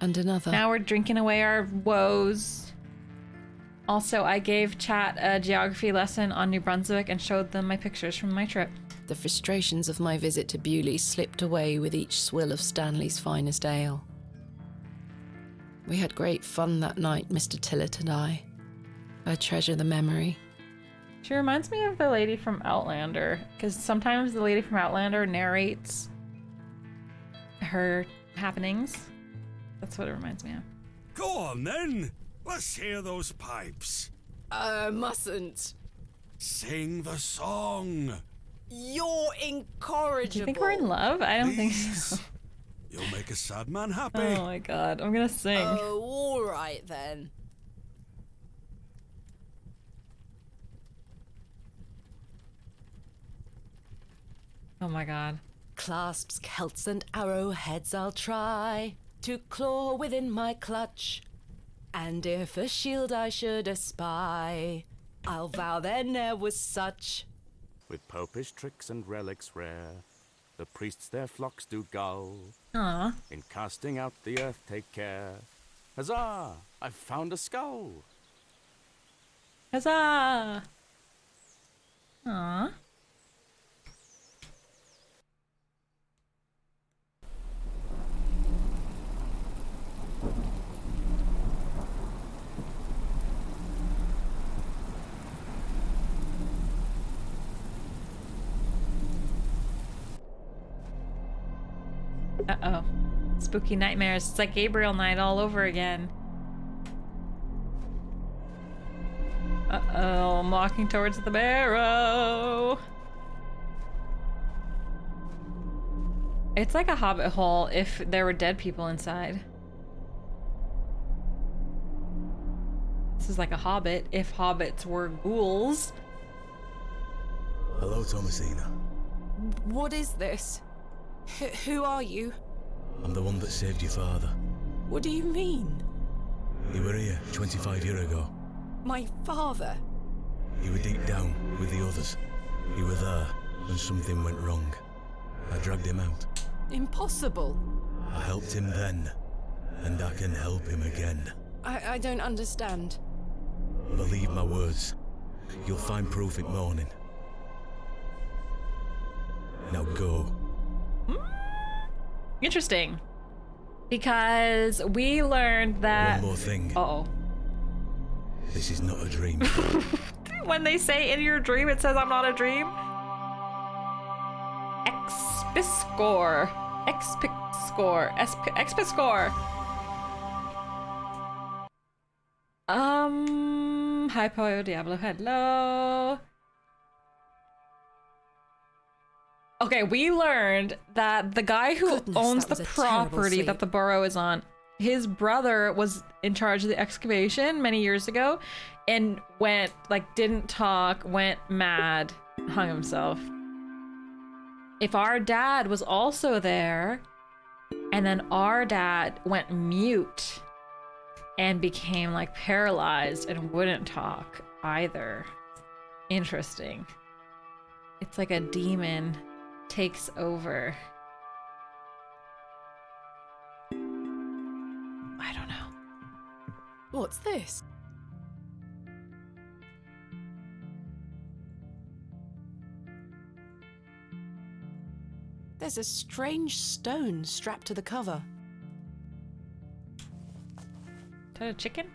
And another. Now we're drinking away our woes. Also, I gave chat a geography lesson on New Brunswick and showed them my pictures from my trip. The frustrations of my visit to Bewley slipped away with each swill of Stanley's finest ale. We had great fun that night, Mr. Tillett and I. I treasure the memory. She reminds me of the lady from Outlander, because sometimes the lady from Outlander narrates her happenings. That's what it reminds me of. Go on then. Let's hear those pipes. Mustn't. Sing the song. You're incorrigible. Do you think we're in love? I don't think so. Please. You'll make a sad man happy. Oh my god, I'm gonna sing. Oh, all right then. Oh my god. Clasps, celts, and arrowheads I'll try to claw within my clutch. And if a shield I should espy, I'll vow there ne'er was such. With popish tricks and relics rare, the priests their flocks do gull. Aw. In casting out the earth take care. Huzzah! I've found a skull! Huzzah! Aw. Uh-oh. Spooky nightmares. It's like Gabriel night all over again. Uh-oh. I'm walking towards the Barrow. It's like a hobbit hole if there were dead people inside. This is like a hobbit if hobbits were ghouls. Hello, Thomasina. What is this? Who are you? I'm the one that saved your father. What do you mean? You were here 25 years ago. My father? You were deep down with the others. You were there when something went wrong. I dragged him out. Impossible. I helped him then, and I can help him again. I don't understand. Believe my words. You'll find proof in morning. Now go. Interesting. Because we learned that... One more thing. Uh-oh. This is not a dream. When they say in your dream, it says I'm not a dream. Expiscore. Expiscore. Expiscore. Hi, Pollo Diablo. Hello. Okay, we learned that the guy who owns the property that the Barrow is on, his brother was in charge of the excavation many years ago and went, like, didn't talk, went mad, hung himself. If our dad was also there, and then our dad went mute and became, like, paralyzed and wouldn't talk either. Interesting. It's like a demon takes over. I don't know. What's this? There's a strange stone strapped to the cover. Is that a chicken?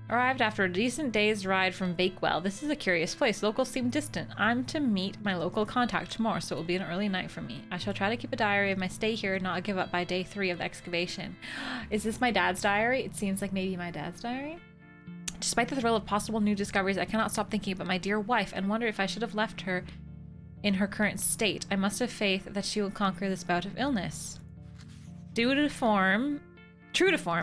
Arrived after a decent day's ride from Bakewell. This is a curious place. Locals seem distant. I'm to meet my local contact tomorrow, so it will be an early night for me. I shall try to keep a diary of my stay here and not give up by day 3 of the excavation. Is this my dad's diary? It seems like maybe my dad's diary. Despite the thrill of possible new discoveries, I cannot stop thinking about my dear wife and wonder if I should have left her in her current state. I must have faith that she will conquer this bout of illness. True to form,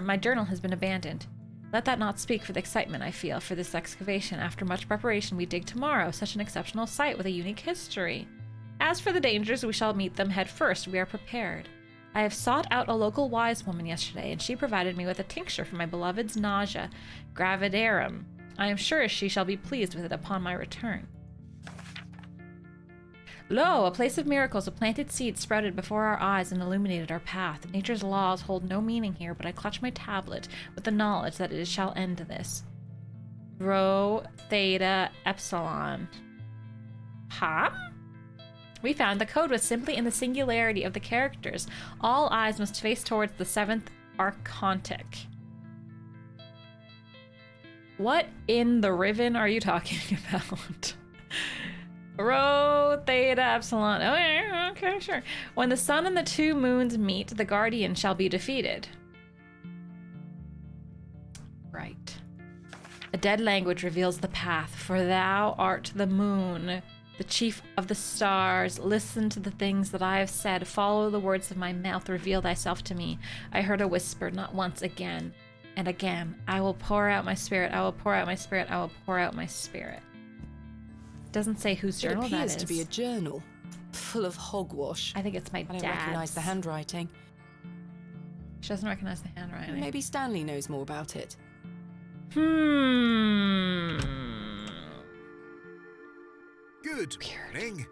my journal has been abandoned. Let that not speak for the excitement I feel for this excavation. After much preparation, we dig tomorrow, such an exceptional site with a unique history. As for the dangers, we shall meet them head first. We are prepared. I have sought out a local wise woman yesterday, and she provided me with a tincture for my beloved's nausea, gravidarum. I am sure she shall be pleased with it upon my return. Lo, a place of miracles, a planted seed sprouted before our eyes and illuminated our path. Nature's laws hold no meaning here, but I clutch my tablet with the knowledge that it shall end this. Rho, Theta, Epsilon. Huh? We found the code was simply in the singularity of the characters. All eyes must face towards the 7th Archontic. What in the Riven are you talking about? Rho, Theta, Epsilon. Oh, yeah, okay, sure. When the sun and the 2 moons meet, the Guardian shall be defeated. Right. A dead language reveals the path, for thou art the moon, the chief of the stars. Listen to the things that I have said. Follow the words of my mouth. Reveal thyself to me. I heard a whisper, not once, again and again. I will pour out my spirit. I will pour out my spirit. I will pour out my spirit. Doesn't say whose journal It that appears is. to be a journal, full of hogwash. I think it's my I dad's. don't recognize the handwriting. She doesn't recognize the handwriting. Maybe Stanley knows more about it. Good morning.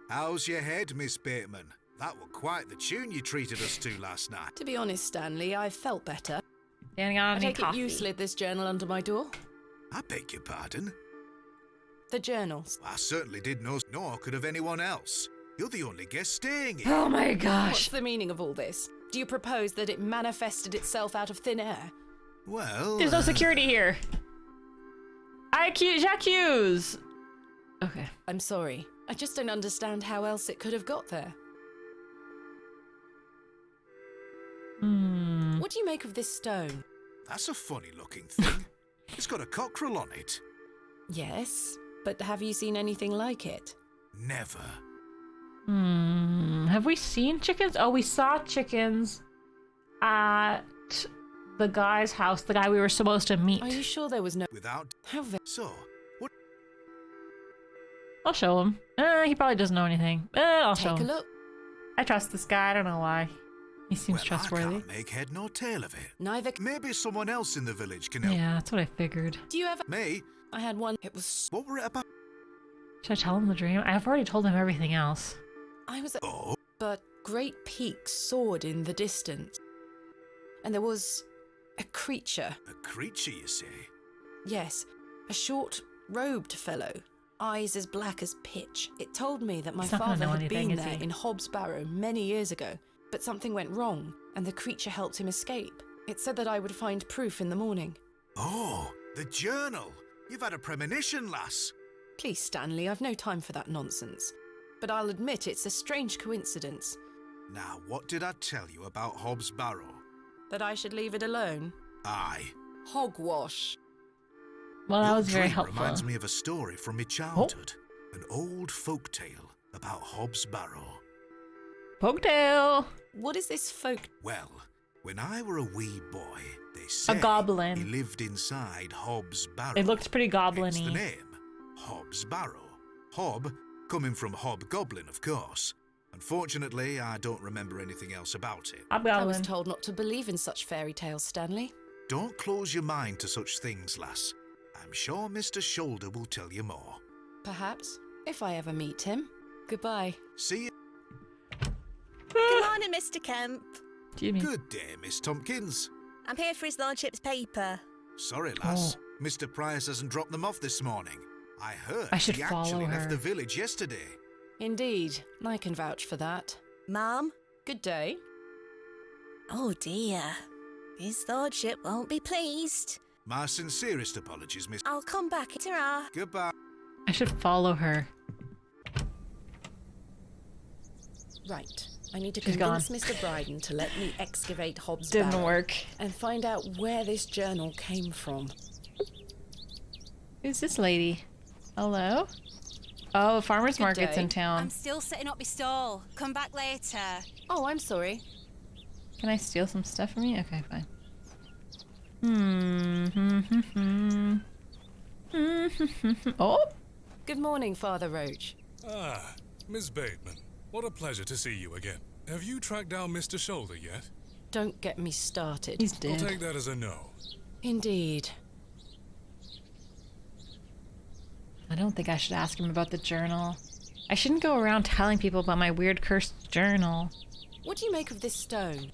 How's your head, Miss Bateman? That were quite the tune you treated us to last night. To be honest, Stanley, I felt better. Danny got I any take it coffee. you slid this journal under my door? I beg your pardon? The journals. I certainly did know, nor could have anyone else. You're the only guest staying here. Oh my What's gosh. the meaning of all this? Do you propose that it manifested itself out of thin air? Well, There's no security here. J'accuse. Okay. I'm sorry. I just don't understand how else it could have got there. What do you make of this stone? That's a funny-looking thing. It's got a cockerel on it. Yes, but have you seen anything like it? Never. Have we seen chickens? Oh, we saw chickens at the guy's house, the guy we were supposed to meet. Are you sure there was no... Without... How So, what... I'll show him. He probably doesn't know anything. I'll show Take a him. look. I trust this guy. I don't know why. He seems I trustworthy. can't make head nor tail of it. Neither... Maybe someone else in the village can help. Yeah, that's what I figured. Do you ever... Me? I had one... It was... What were it about? Should I tell him the dream? I've already told him everything else. I was... Oh? But great peaks soared in the distance. And there was... a creature. A creature, you say? Yes, a short, robed fellow. Eyes as black as pitch. It told me that my He's not gonna father know had anything, been is there he? in Hobbs Barrow many years ago, but something went wrong, and the creature helped him escape. It said that I would find proof in the morning. Oh, the journal. You've had a premonition, lass. Please, Stanley, I've no time for that nonsense. But I'll admit it's a strange coincidence. Now, what did I tell you about Hobbs Barrow? That I should leave it alone? Aye. Hogwash. Well, that Your was very dream helpful. reminds me of a story from my childhood. An old folk tale about Hobbs Barrow. Poketail. What is this folk... Well, when I were a wee boy, they say goblin. he lived inside Hobbs Barrow. It looked pretty Hence goblin-y. the name, Hobbs Barrow. Hob, coming from hobgoblin, of course. Unfortunately, I don't remember anything else about it. I was Hobgoblin. told not to believe in such fairy tales, Stanley. Don't close your mind to such things, lass. I'm sure Mr. Shoulder will tell you more. Perhaps, if I ever meet him. Goodbye. See you. Good morning, Mr. Kemp. Jimmy. Good day, Miss Tompkins. I'm here for his lordship's paper. Sorry, lass. Mr. Price hasn't dropped them off this morning. I heard I should he follow actually her. left the village yesterday. Indeed, I can vouch for that. Ma'am? Good day. Oh dear. His lordship won't be pleased. My sincerest apologies, Miss. I'll come back. Ta-ra. Goodbye. I should follow her. Right. I need to She's convince gone. Mr. Bryden to let me excavate Hobbs Didn't Barrow work. and find out where this journal came from. Who's this lady? Hello? Oh, farmer's Good market's day. in town. I'm still setting up my stall. Come back later. Oh, I'm sorry. Can I steal some stuff from you? Okay, fine. Oh, Good morning, Father Roach. Ah, Miss Bateman. What a pleasure to see you again. Have you tracked down Mr. Shoulder yet? Don't get me started. he's I'll dead. take that as a no. Indeed. I don't think I should ask him about the journal. I shouldn't go around telling people about my weird cursed journal. What do you make of this stone?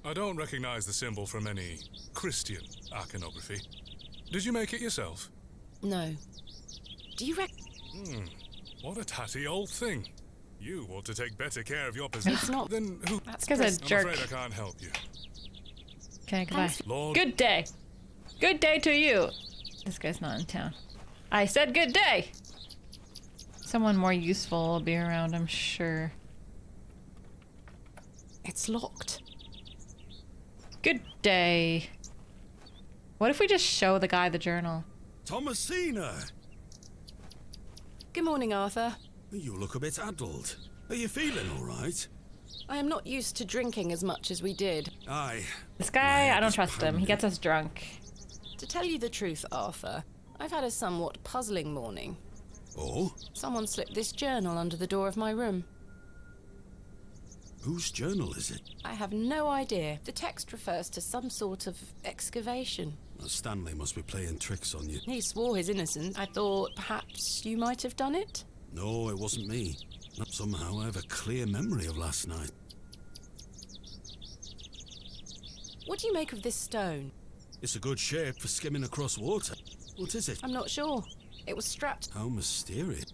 I don't recognize the symbol from any Christian iconography. Did you make it yourself? No. Do you What a tatty old thing. You ought to take better care of your possessions. It's not. Then who? That's Because a I'm jerk. afraid I can't help you. Okay, goodbye. Lord. Good day. Good day to you. This guy's not in town. I said good day. Someone more useful will be around, I'm sure. It's locked. Good day. What if we just show the guy the journal? Thomasina! Good morning, Arthur. You look a bit addled. Are you feeling all right? I am not used to drinking as much as we did. Aye. This guy, I don't He's trust him. He pounding. gets us drunk. To tell you the truth, Arthur, I've had a somewhat puzzling morning. Oh? Someone slipped this journal under the door of my room. Whose journal is it? I have no idea. The text refers to some sort of excavation. Well, Stanley must be playing tricks on you. He swore his innocence. I thought perhaps you might have done it? No, it wasn't me. Somehow I have a clear memory of last night. What do you make of this stone? It's a good shape for skimming across water. What is it? I'm not sure. It was strapped. How mysterious.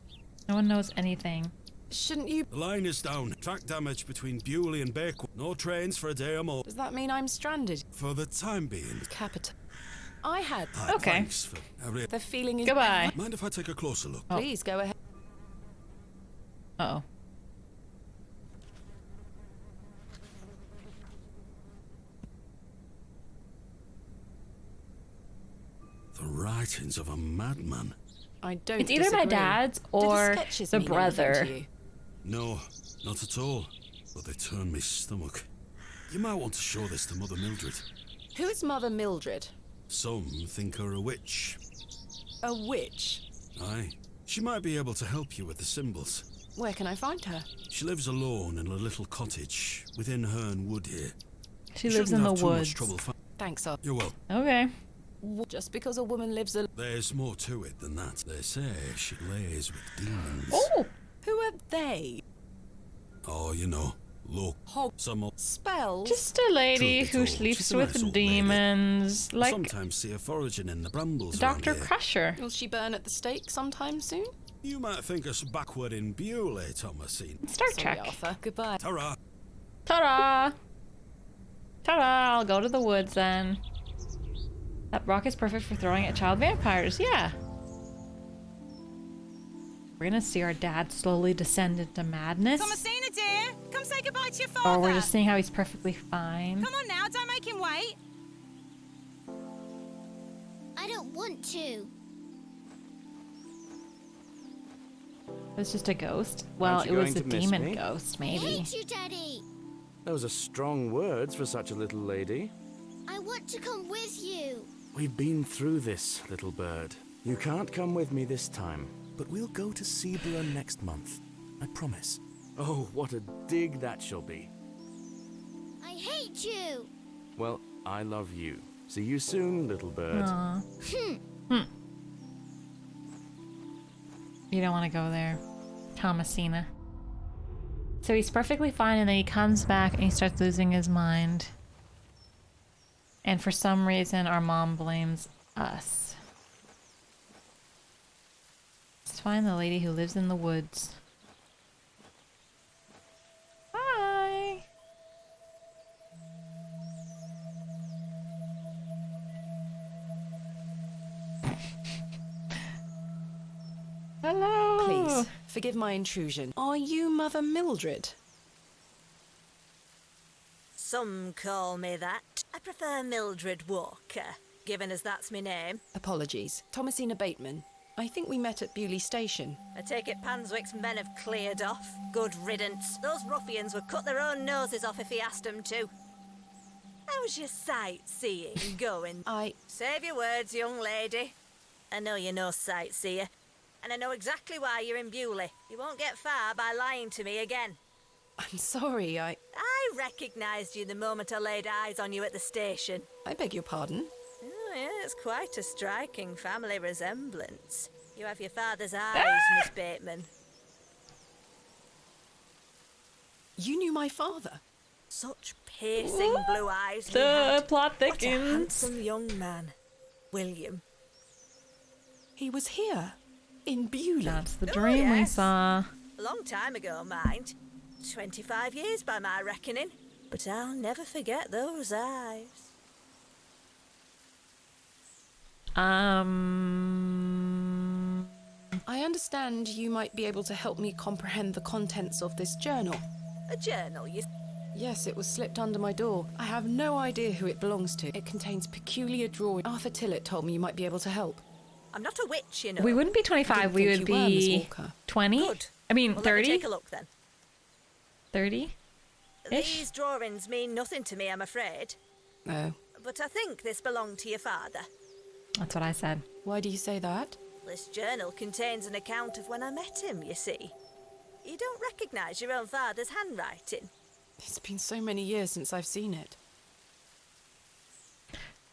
No one knows anything. Shouldn't you... The line is down. Track damage between Bewley and Bakewell. No trains for a day or more. Does that mean I'm stranded? For the time being. Capital. I had... Okay. Thanks for The feeling is... Goodbye. Mind if I take a closer look? Please, go ahead. Uh-oh. The writings of a madman. I don't It's either my disagree. dad's Do or sketches the mean anything brother. to you? No, not at all. But they turn me stomach. You might want to show this to Mother Mildred. Who is Mother Mildred? Some think her a witch. A witch? Aye. She might be able to help you with the symbols. Where can I find her? She lives alone in a little cottage within Herne Wood here. She You lives shouldn't in the have too much woods. trouble Thanks, Ar. You're welcome. Okay. Just because a woman lives alone... There's more to it than that. They say she lays with demons. Oh! Who are they? Oh, you know. Look. Hob. Some old... Spells? Just a lady Truth be who told, sleeps she's a nice with old lady. demons. I Like sometimes see her foraging in the brambles Dr. around here. Crusher. Will she burn at the stake sometime soon? You might think us backward in Bewley, Thomasine. Star Sorry, Trek. Arthur. Goodbye. Ta-ra. Ta-da! Ta-da! I'll go to the woods then. That rock is perfect for throwing at child vampires. Yeah. We're gonna see our dad slowly descend into madness. Thomasina, dear, come say goodbye to your father. Or we're just seeing how he's perfectly fine. Come on now, don't make him wait. I don't want to. It was just a ghost. Well, Aren't it you was a going to miss demon me? ghost, I maybe. hate you, Daddy. Those are strong words for such a little lady. I want to come with you. We've been through this, little bird. You can't come with me this time, but we'll go to Seaborough next month. I promise. Oh, what a dig that shall be. I hate you. Well, I love you. See you soon, little bird. Aw. You don't want to go there, Thomasina. So he's perfectly fine, and then he comes back and he starts losing his mind. And for some reason, our mom blames us. Let's find the lady who lives in the woods. Hi! Hello! Please, forgive my intrusion. Are you Mother Mildred? Some call me that. I prefer Mildred Walker, given as that's my name. Apologies. Thomasina Bateman. I think we met at Bewley Station. I take it Panswick's men have cleared off. Good riddance. Those ruffians would cut their own noses off if he asked them to. How's your sightseeing going? Save your words, young lady. I know you're no sightseer, and I know exactly why you're in Bewley. You won't get far by lying to me again. I'm sorry, I recognised you the moment I laid eyes on you at the station. I beg your pardon? Oh, yeah, it's quite a striking family resemblance. You have your father's eyes, Miss Bateman. You knew my father? Such piercing blue eyes he The had. plot What a thickens. handsome young man. William. He was here, in Bewley. That's the dream we yes. saw. A long time ago, mind. 25 years by my reckoning. But I'll never forget those eyes. I understand you might be able to help me comprehend the contents of this journal. A journal, you... Yes, it was slipped under my door. I have no idea who it belongs to. It contains peculiar drawing. Arthur Tillett told me you might be able to help. I'm not a witch, you know. We wouldn't be 25, we would be 20. Good. I mean, Well, 30. let me take a look then. 30? These drawings mean nothing to me, I'm afraid. Oh. But I think this belonged to your father. That's what I said. Why do you say that? This journal contains an account of when I met him, you see. You don't recognise your own father's handwriting. It's been so many years since I've seen it.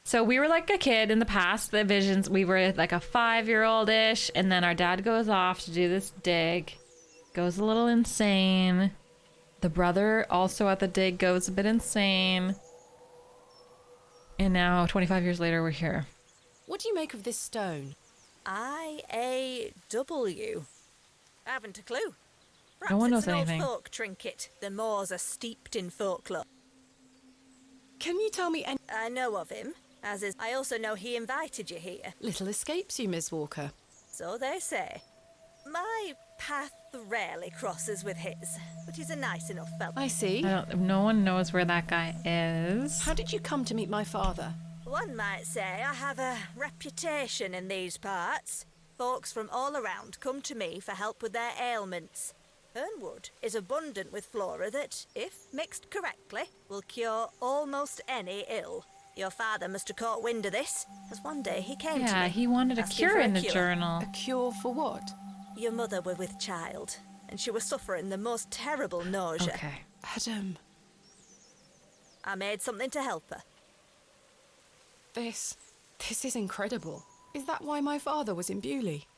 So we were like a kid in the past, the visions, we were like a 5-year-old-ish, and then our dad goes off to do this dig, goes a little insane. The brother also at the dig goes a bit insane. And now, 25 years later, we're here. What do you make of this stone? I-A-W. I haven't a clue. Perhaps No one knows it's an anything. old folk trinket. The Moors are steeped in folklore. Can you tell me any... I know of him, as is... I also know he invited you here. Little escapes you, Miss Walker. So they say. My path rarely crosses with his, but he's a nice enough fellow. I see. No one knows where that guy is. How did you come to meet my father? One might say I have a reputation in these parts. Folks from all around come to me for help with their ailments. Hernwood is abundant with flora that, if mixed correctly, will cure almost any ill. Your father must have caught wind of this, as one day he came to me. Yeah, he wanted a asking cure for in the cure. journal. A cure for what? Your mother was with child, and she was suffering the most terrible nausea. Okay. Adam. I made something to help her. This is incredible. Is that why my father was in Bewley?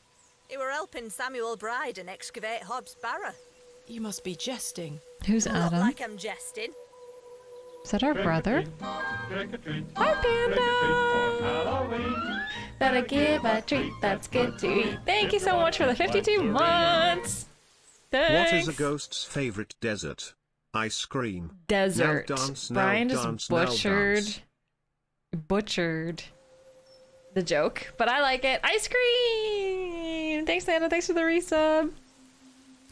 You were helping Samuel Bryden excavate Hobbs Barrow. You must be jesting. Who's Not Adam? like I'm jesting. Is that our brother? Hi, Panda! Better give a treat that's good to eat. Thank you so much for the 52 months! Thanks! What is a ghost's favorite desert? Ice cream. Desert. Now dance, Brian now just dance, now dance. butchered the joke, but I like it. Ice cream! Thanks, Anna. Thanks for the resub.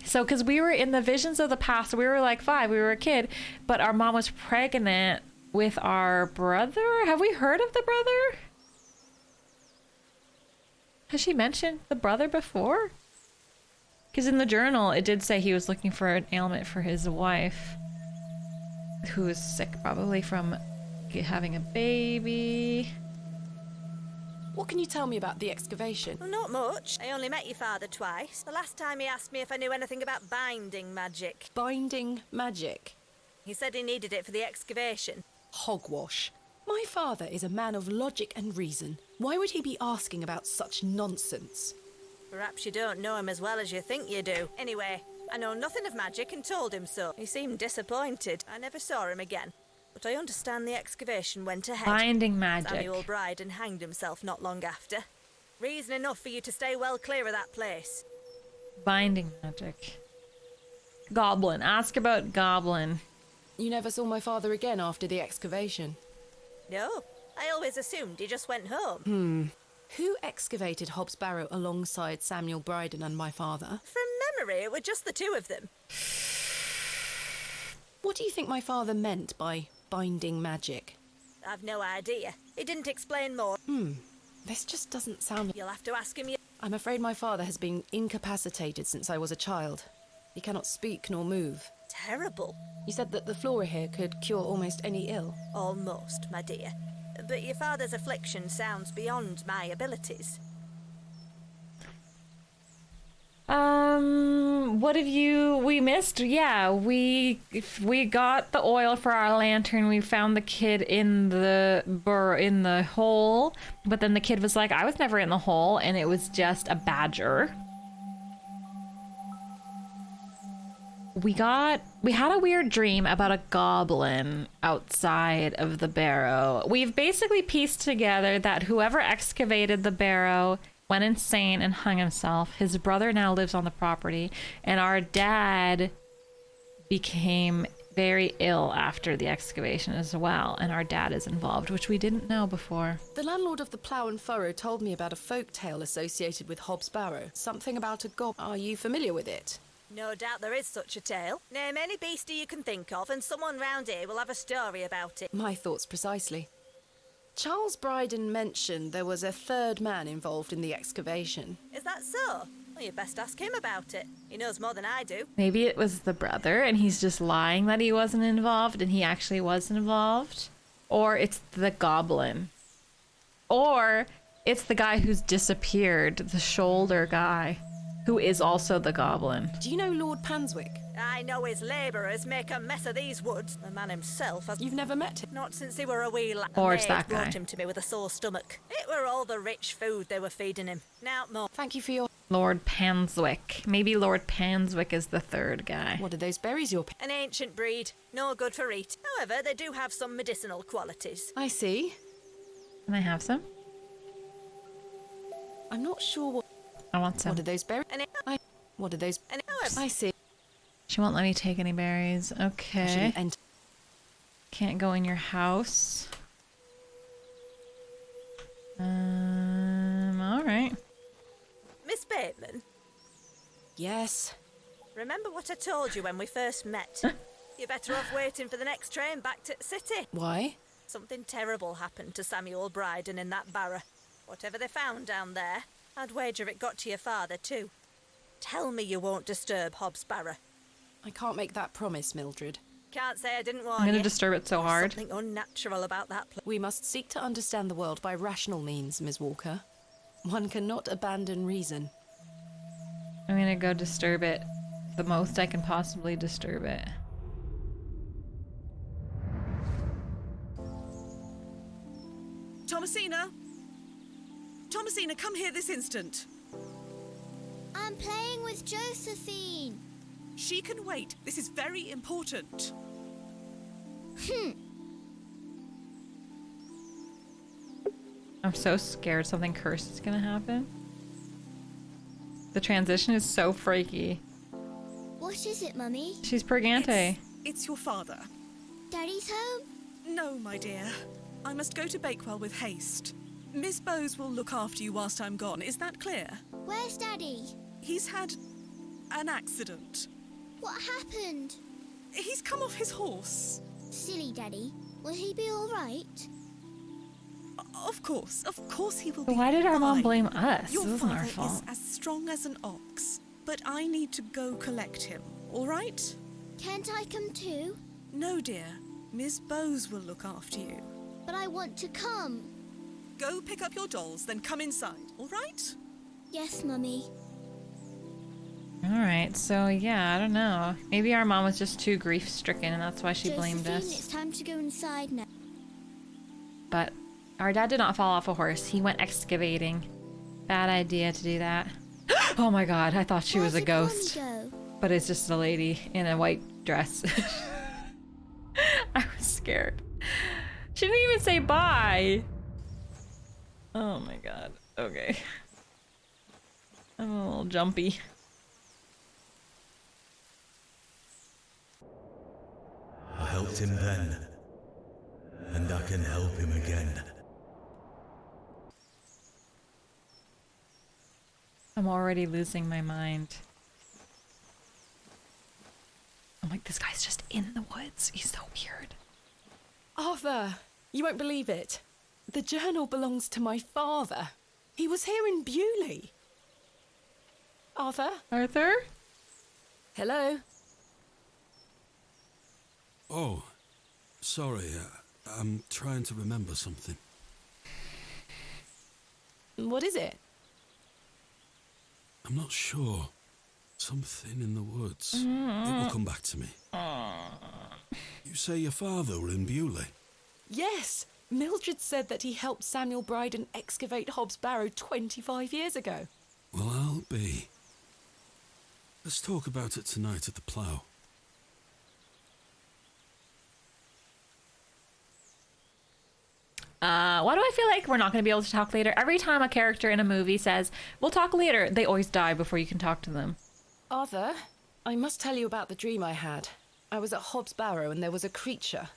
So, because we were in the visions of the past, we were like 5, we were a kid, but our mom was pregnant with our brother. Have we heard of the brother? Has she mentioned the brother before? Because in the journal, it did say he was looking for an ailment for his wife, who was sick probably from having a baby. What can you tell me about the excavation? Well, not much. I only met your father twice. The last time he asked me if I knew anything about binding magic. Binding magic? He said he needed it for the excavation. Hogwash. My father is a man of logic and reason. Why would he be asking about such nonsense? Perhaps you don't know him as well as you think you do. Anyway, I know nothing of magic and told him so. He seemed disappointed. I never saw him again. But I understand the excavation went ahead. Binding magic. Samuel Bryden hanged himself not long after. Reason enough for you to stay well clear of that place. Binding magic. Goblin. Ask about Goblin. You never saw my father again after the excavation? No, I always assumed he just went home. Who excavated Hobbs Barrow alongside Samuel Bryden and my father? From memory, it were just the two of them. What do you think my father meant by binding magic? I've no idea. He didn't explain more. This just doesn't sound... You'll have to ask him. I'm afraid my father has been incapacitated since I was a child. He cannot speak nor move. Terrible. You said that the flora here could cure almost any ill. Almost, my dear. But your father's affliction sounds beyond my abilities. What have we missed? Yeah, we got the oil for our lantern. We found the kid in the hole, but then the kid was like, I was never in the hole, and it was just a badger. We had a weird dream about a goblin outside of the barrow. We've basically pieced together that whoever excavated the barrow went insane and hung himself. His brother now lives on the property, and our dad became very ill after the excavation as well, and our dad is involved, which we didn't know before. The landlord of the Plough and Furrow told me about a folk tale associated with Hobbs Barrow. Something about a goblin. Are you familiar with it? No doubt there is such a tale. Name any beastie you can think of, and someone round here will have a story about it. My thoughts precisely. Charles Bryden mentioned there was a third man involved in the excavation. Is that so? Well, you best ask him about it. He knows more than I do. Maybe it was the brother, and he's just lying that he wasn't involved, and he actually was involved. Or it's the goblin. Or It's the guy who's disappeared, the shoulder guy, who is also the goblin. Do you know Lord Panswick? I know his labourers make a mess of these woods. The man himself has... You've never met him? Not since he were a wee lad. Or it's The maid that guy. brought him to me with a sore stomach. It were all the rich food they were feeding him. Now more. Thank you for your... Lord Panswick. Maybe Lord Panswick is the third guy. What are those berries you're... An ancient breed, no good for eat. However, they do have some medicinal qualities. I see. Can I have some? I'm not sure what... I want some. What are those berries? What are those... I see. She won't let me take any berries. Okay. Can't go in your house. Alright. Miss Bateman? Yes? Remember what I told you when we first met? You're better off waiting for the next train back to the city. Why? Something terrible happened to Samuel Bryden in that Barrow. Whatever they found down there, I'd wager it got to your father too. Tell me you won't disturb Hobbs Barrow. I can't make that promise, Mildred. Can't say I didn't warn I'm you. gonna disturb it so hard. Something unnatural about that place. We must seek to understand the world by rational means, Ms. Walker. One cannot abandon reason. I'm gonna go disturb it. The most I can possibly disturb it. Thomasina! Thomasina, come here this instant. I'm playing with Josephine. She can wait. This is very important. I'm so scared something cursed is gonna happen. The transition is so freaky. What is it, Mummy? She's Purgante. It's your father. Daddy's home? No, my dear. I must go to Bakewell with haste. Miss Bowes will look after you whilst I'm gone. Is that clear? Where's Daddy? He's had an accident. What happened? He's come off his horse. Silly Daddy. Will he be all right? Of course he will But be. why did our mom fine. blame us? Your This wasn't father our fault. is as strong as an ox, but I need to go collect him. All right? Can't I come too? No, dear. Miss Bowes will look after you. But I want to come. Go pick up your dolls, then come inside. All right? Yes, Mummy. Alright, so yeah, I don't know. Maybe our mom was just too grief-stricken and that's why she blamed Josephine, us. it's time to go inside now. But our dad did not fall off a horse. He went excavating. Bad idea to do that. Oh my god, I thought she was a ghost. But it's just a lady in a white dress. I was scared. She didn't even say bye. Oh my god. Okay. I'm a little jumpy. I helped him then, and I can help him again. I'm already losing my mind. I'm like, this guy's just in the woods. He's so weird. Arthur, you won't believe it. The journal belongs to my father. He was here in Bewley. Arthur? Arthur? Hello? Oh, sorry. I'm trying to remember something. What is it? I'm not sure. Something in the woods. It will come back to me. You say your father were in Bewley? Yes. Mildred said that he helped Samuel Bryden excavate Hobbs Barrow 25 years ago. Well, I'll be. Let's talk about it tonight at the plough. Why do I feel like we're not going to be able to talk later? Every time a character in a movie says, we'll talk later, they always die before you can talk to them. Arthur, I must tell you about the dream I had. I was at Hobbs Barrow and there was a creature.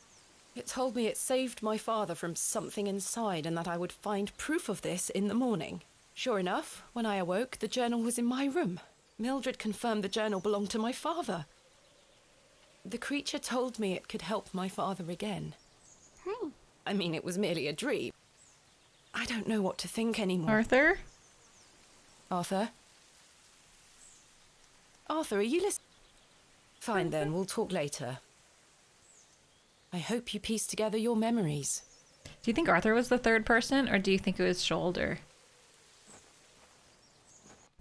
It told me it saved my father from something inside and that I would find proof of this in the morning. Sure enough, when I awoke, the journal was in my room. Mildred confirmed the journal belonged to my father. The creature told me it could help my father again. I mean, it was merely a dream. I don't know what to think anymore. Arthur? Arthur? Arthur, are you listening? Fine then, we'll talk later. I hope you piece together your memories. Do you think Arthur was the third person, or do you think it was Shoulder?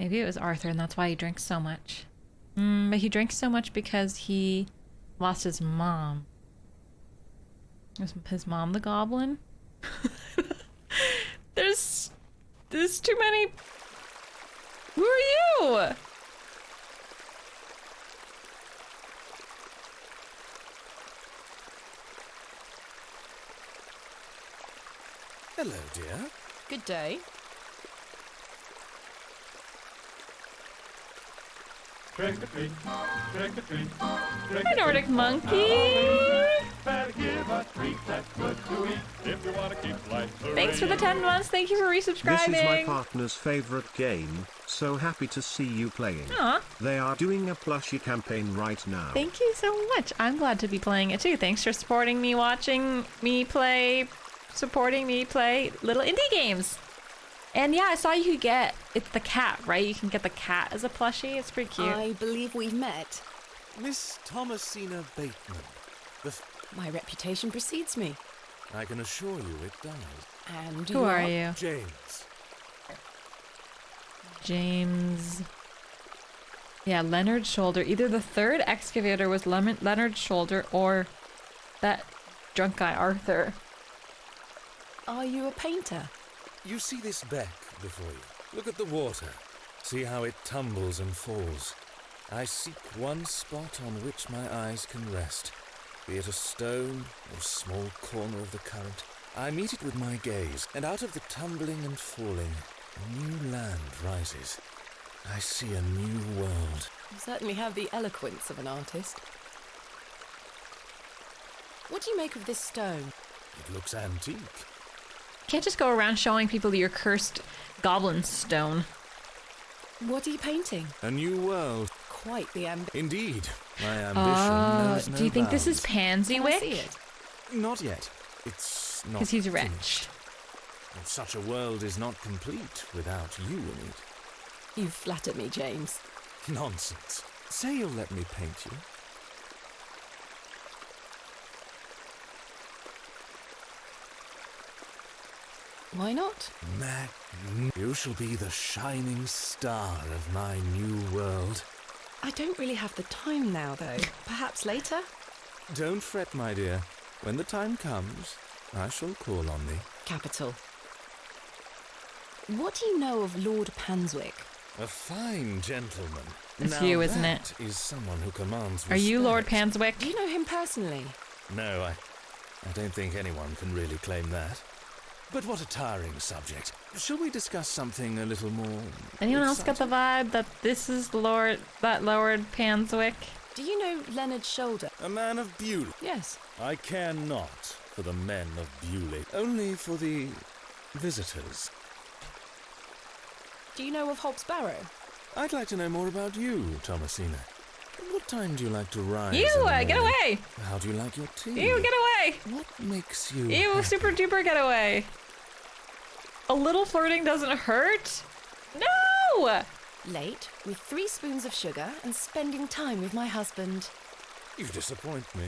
Maybe it was Arthur, and that's why he drinks so much. But he drinks so much because he lost his mom. Was his mom the goblin? There's too many. Who are you? Hello, dear. Good day. Hi, Nordic monkey. Thanks for the 10 months. Thank you for resubscribing. This is my partner's favorite game. So happy to see you playing. Aw. They are doing a plushie campaign right now. Thank you so much. I'm glad to be playing it too. Thanks for supporting me, watching me play, supporting me play little indie games. And yeah, I saw you could get, it's the cat, right? You can get the cat as a plushie. It's pretty cute. I believe we've met. Miss Thomasina Bateman. My reputation precedes me. I can assure you it does. And Who are you? James. James. Yeah, Leonard Shoulder. Either the third excavator was Leonard Shoulder or that drunk guy, Arthur. Are you a painter? You see this beck before you. Look at the water. See how it tumbles and falls. I seek one spot on which my eyes can rest, be it a stone or a small corner of the current. I meet it with my gaze, and out of the tumbling and falling, a new land rises. I see a new world. You certainly have the eloquence of an artist. What do you make of this stone? It looks antique. You can't just go around showing people your cursed goblin stone. What are you painting? A new world. Quite the ambition. Indeed. My ambition knows no do you think this is bounds. Pansy Can I Wick? see it? Not yet. It's not. Because he's rich. finished. And such a world is not complete without you in it. You flatter me, James. Nonsense. Say you'll let me paint you. Why not? You shall be the shining star of my new world. I don't really have the time now, though. Perhaps later? Don't fret, my dear. When the time comes, I shall call on thee. Capital. What do you know of Lord Panswick? A fine gentleman. It's Now you, isn't that it? is someone who commands Are you Lord respect. Panswick? Do you know him personally? No, I don't think anyone can really claim that. But what a tiring subject. Shall we discuss something a little more Anyone else got the vibe that this is Lord Panswick? Do you know Leonard Shoulder? A man of Bewley? Yes. I care not for the men of Bewley, only for the visitors. Do you know of Hobbs Barrow? I'd like to know more about you, Thomasina. What time do you like to rise? You, in the get morning? away! How do you like your tea? You, get away! What makes you You, happy? super duper get away! A little flirting doesn't hurt? No! Late, with 3 spoons of sugar and spending time with my husband. You disappoint me.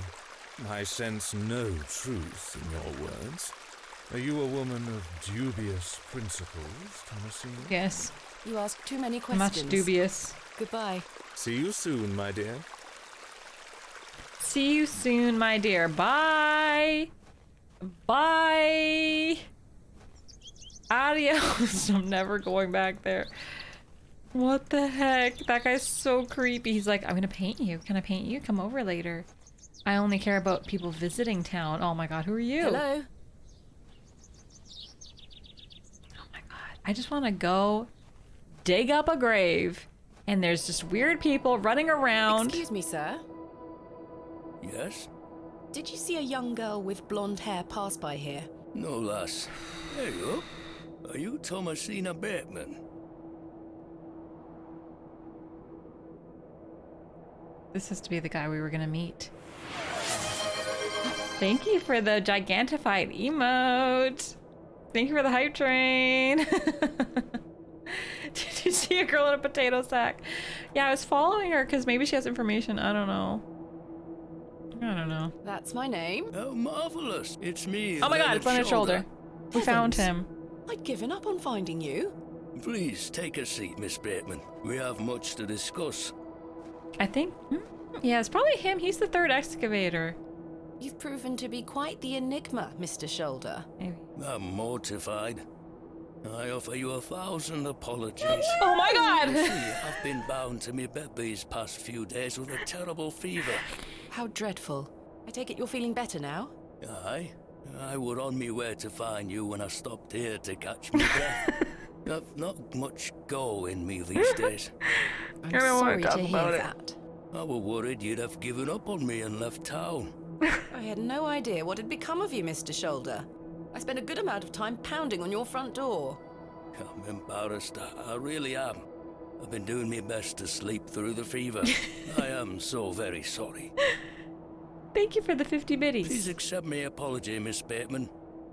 I sense no truth in your words. Are you a woman of dubious principles, Thomasina? Yes. You ask too many questions. Much dubious. Goodbye. See you soon, my dear. See you soon, my dear. Bye! Bye! Adios! I'm never going back there. What the heck? That guy's so creepy. He's like, I'm gonna paint you. Can I paint you? Come over later. I only care about people visiting town. Oh my god, who are you? Hello? Oh my god. I just want to go dig up a grave. And there's just weird people running around. Excuse me, sir. Yes? Did you see a young girl with blonde hair pass by here? No, lass. There you are. Are you Thomasina Bateman? This has to be the guy we were gonna meet. Thank you for the gigantified emote. Thank you for the hype train. Did you see a girl in a potato sack? Yeah, I was following her because maybe she has information. I don't know. I don't know. That's my name. How marvelous. It's me. Oh my god, it's on his shoulder. We found him. I'd given up on finding you. Please take a seat, Miss Bateman. We have much to discuss. I think, yeah, it's probably him. He's the third excavator. You've proven to be quite the enigma, Mr. Shoulder. Maybe. I'm mortified. I offer you 1,000 apologies. Oh my God! You see, I've been bound to me bed these past few days with a terrible fever. How dreadful. I take it you're feeling better now? Aye. I were on me way to find you when I stopped here to catch me breath. I've not much go in me these days. I'm sorry to hear that. I were worried you'd have given up on me and left town. I had no idea what had become of you, Mr. Shoulder. I spent a good amount of time pounding on your front door. I'm embarrassed. I really am. I've been doing my best to sleep through the fever. I am so very sorry. Thank you for the 50 biddies. Please accept my apology, Miss Bateman.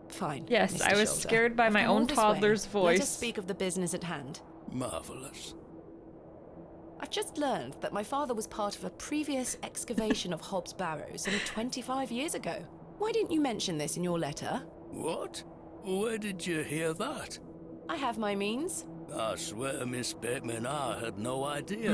Fine. Yes, Mr. I was Shoulder. scared by my Come all own this toddler's way. voice. Let us speak of the business at hand. Marvelous. I've just learned that my father was part of a previous excavation of Hobb's Barrow some 25 years ago. Why didn't you mention this in your letter? What? Where did you hear that? I have my means. I swear, Miss Bateman, I had no idea.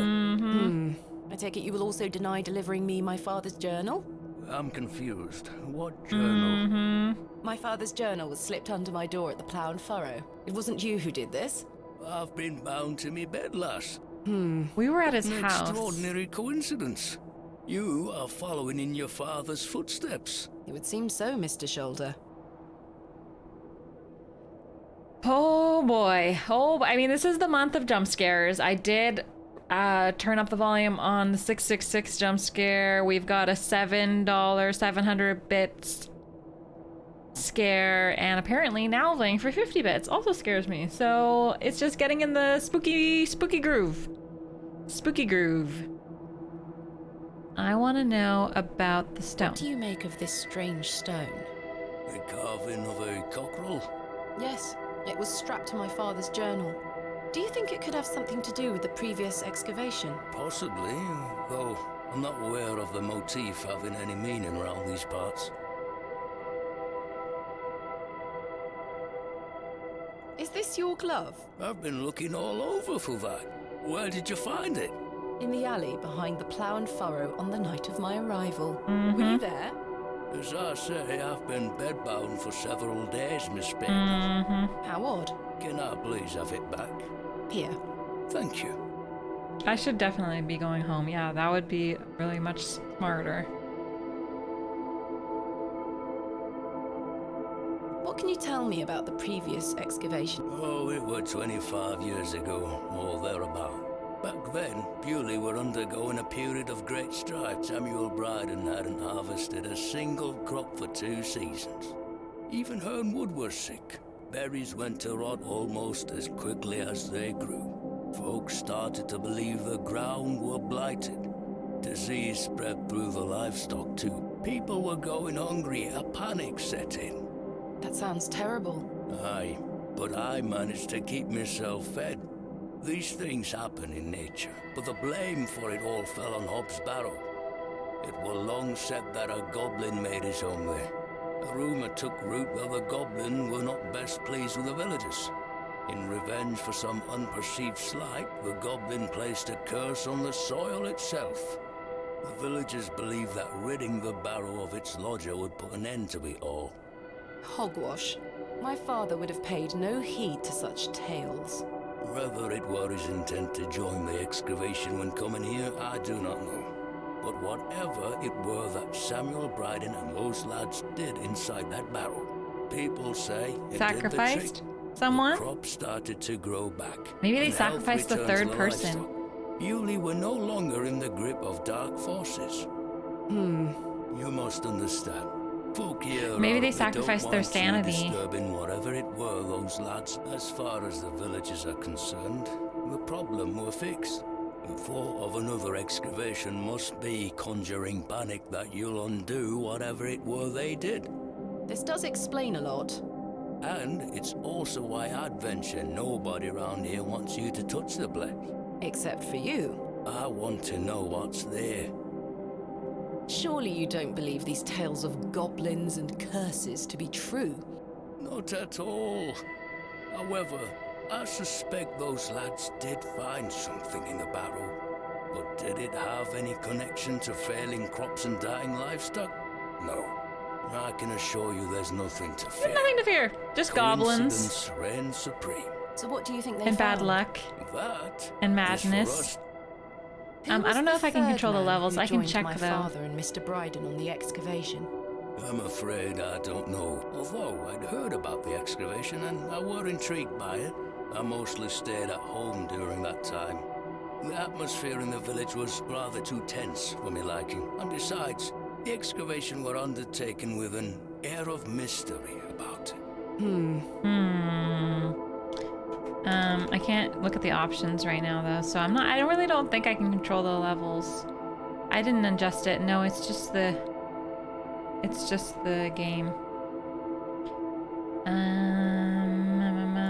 I take it you will also deny delivering me my father's journal? I'm confused. What journal? My father's journal was slipped under my door at the Plough and Furrow. It wasn't you who did this. I've been bound to me bed, lass. We were at his An house. extraordinary coincidence. You are following in your father's footsteps. It would seem so, Mr. Shoulder. Oh boy. Oh, I mean, this is the month of jump scares. I did turn up the volume on the 666 jump scare. We've got a $7, 700 bits scare, and apparently nalving for 50 bits also scares me. So it's just getting in the spooky groove. Spooky groove. I want to know about the stone. What do you make of this strange stone? The carving of a cockerel? Yes, it was strapped to my father's journal. Do you think it could have something to do with the previous excavation? Possibly, though I'm not aware of the motif having any meaning around these parts. Is this your glove? I've been looking all over for that. Where did you find it? In the alley behind the Plough and Furrow on the night of my arrival. Were you there? As I say, I've been bedbound for several days, Miss Bateman. How odd. Can I please have it back? Here. Thank you. I should definitely be going home. Yeah, that would be really much smarter. What can you tell me about the previous excavation? Oh, it were 25 years ago, or thereabout. Back then, Bewley were undergoing a period of great strife. Samuel Bryden hadn't harvested a single crop for 2 seasons. Even Hernwood was sick. Berries went to rot almost as quickly as they grew. Folks started to believe the ground were blighted. Disease spread through the livestock too. People were going hungry, a panic set in. That sounds terrible. Aye, but I managed to keep myself fed. These things happen in nature, but the blame for it all fell on Hobb's Barrow. It were long said that a goblin made his home there. A rumour took root that the goblin were not best pleased with the villagers. In revenge for some unperceived slight, the goblin placed a curse on the soil itself. The villagers believed that ridding the barrow of its lodger would put an end to it all. Hogwash. My father would have paid no heed to such tales. Whether it were his intent to join the excavation when coming here, I do not know. But whatever it were that Samuel Bryden and those lads did inside that barrow, people say it Sacrificed did the trick. someone? The crop started to grow back. Maybe they and health sacrificed the returned to third person. livestock. Bewley were no longer in the grip of dark forces. You must understand. Folk here Maybe are- they don't sacrificed their want you sanity. disturbing whatever it were those lads. As far as the villagers are concerned, the problem were fixed. The thought of another excavation must be conjuring panic that you'll undo whatever it were they did. This does explain a lot. And it's also why I'd venture nobody around here wants you to touch the place. Except for you. I want to know what's there. Surely you don't believe these tales of goblins and curses to be true? Not at all. However, I suspect those lads did find something in the barrow. But did it have any connection to failing crops and dying livestock? No. I can assure you there's nothing to fear. Nothing to fear. Just goblins. Coincidence reigns supreme. So what do you think they And found? bad luck. That and is madness. for us. I don't know if I can control the levels. I can check my though. father and Mr. Bryden on the excavation. I'm afraid I don't know. Although I'd heard about the excavation and I were intrigued by it. I mostly stayed at home during that time. The atmosphere in the village was rather too tense for me liking. And besides, the excavation were undertaken with an air of mystery about it. I can't look at the options right now though, so I really don't think I can control the levels. I didn't adjust it. No, it's just the game.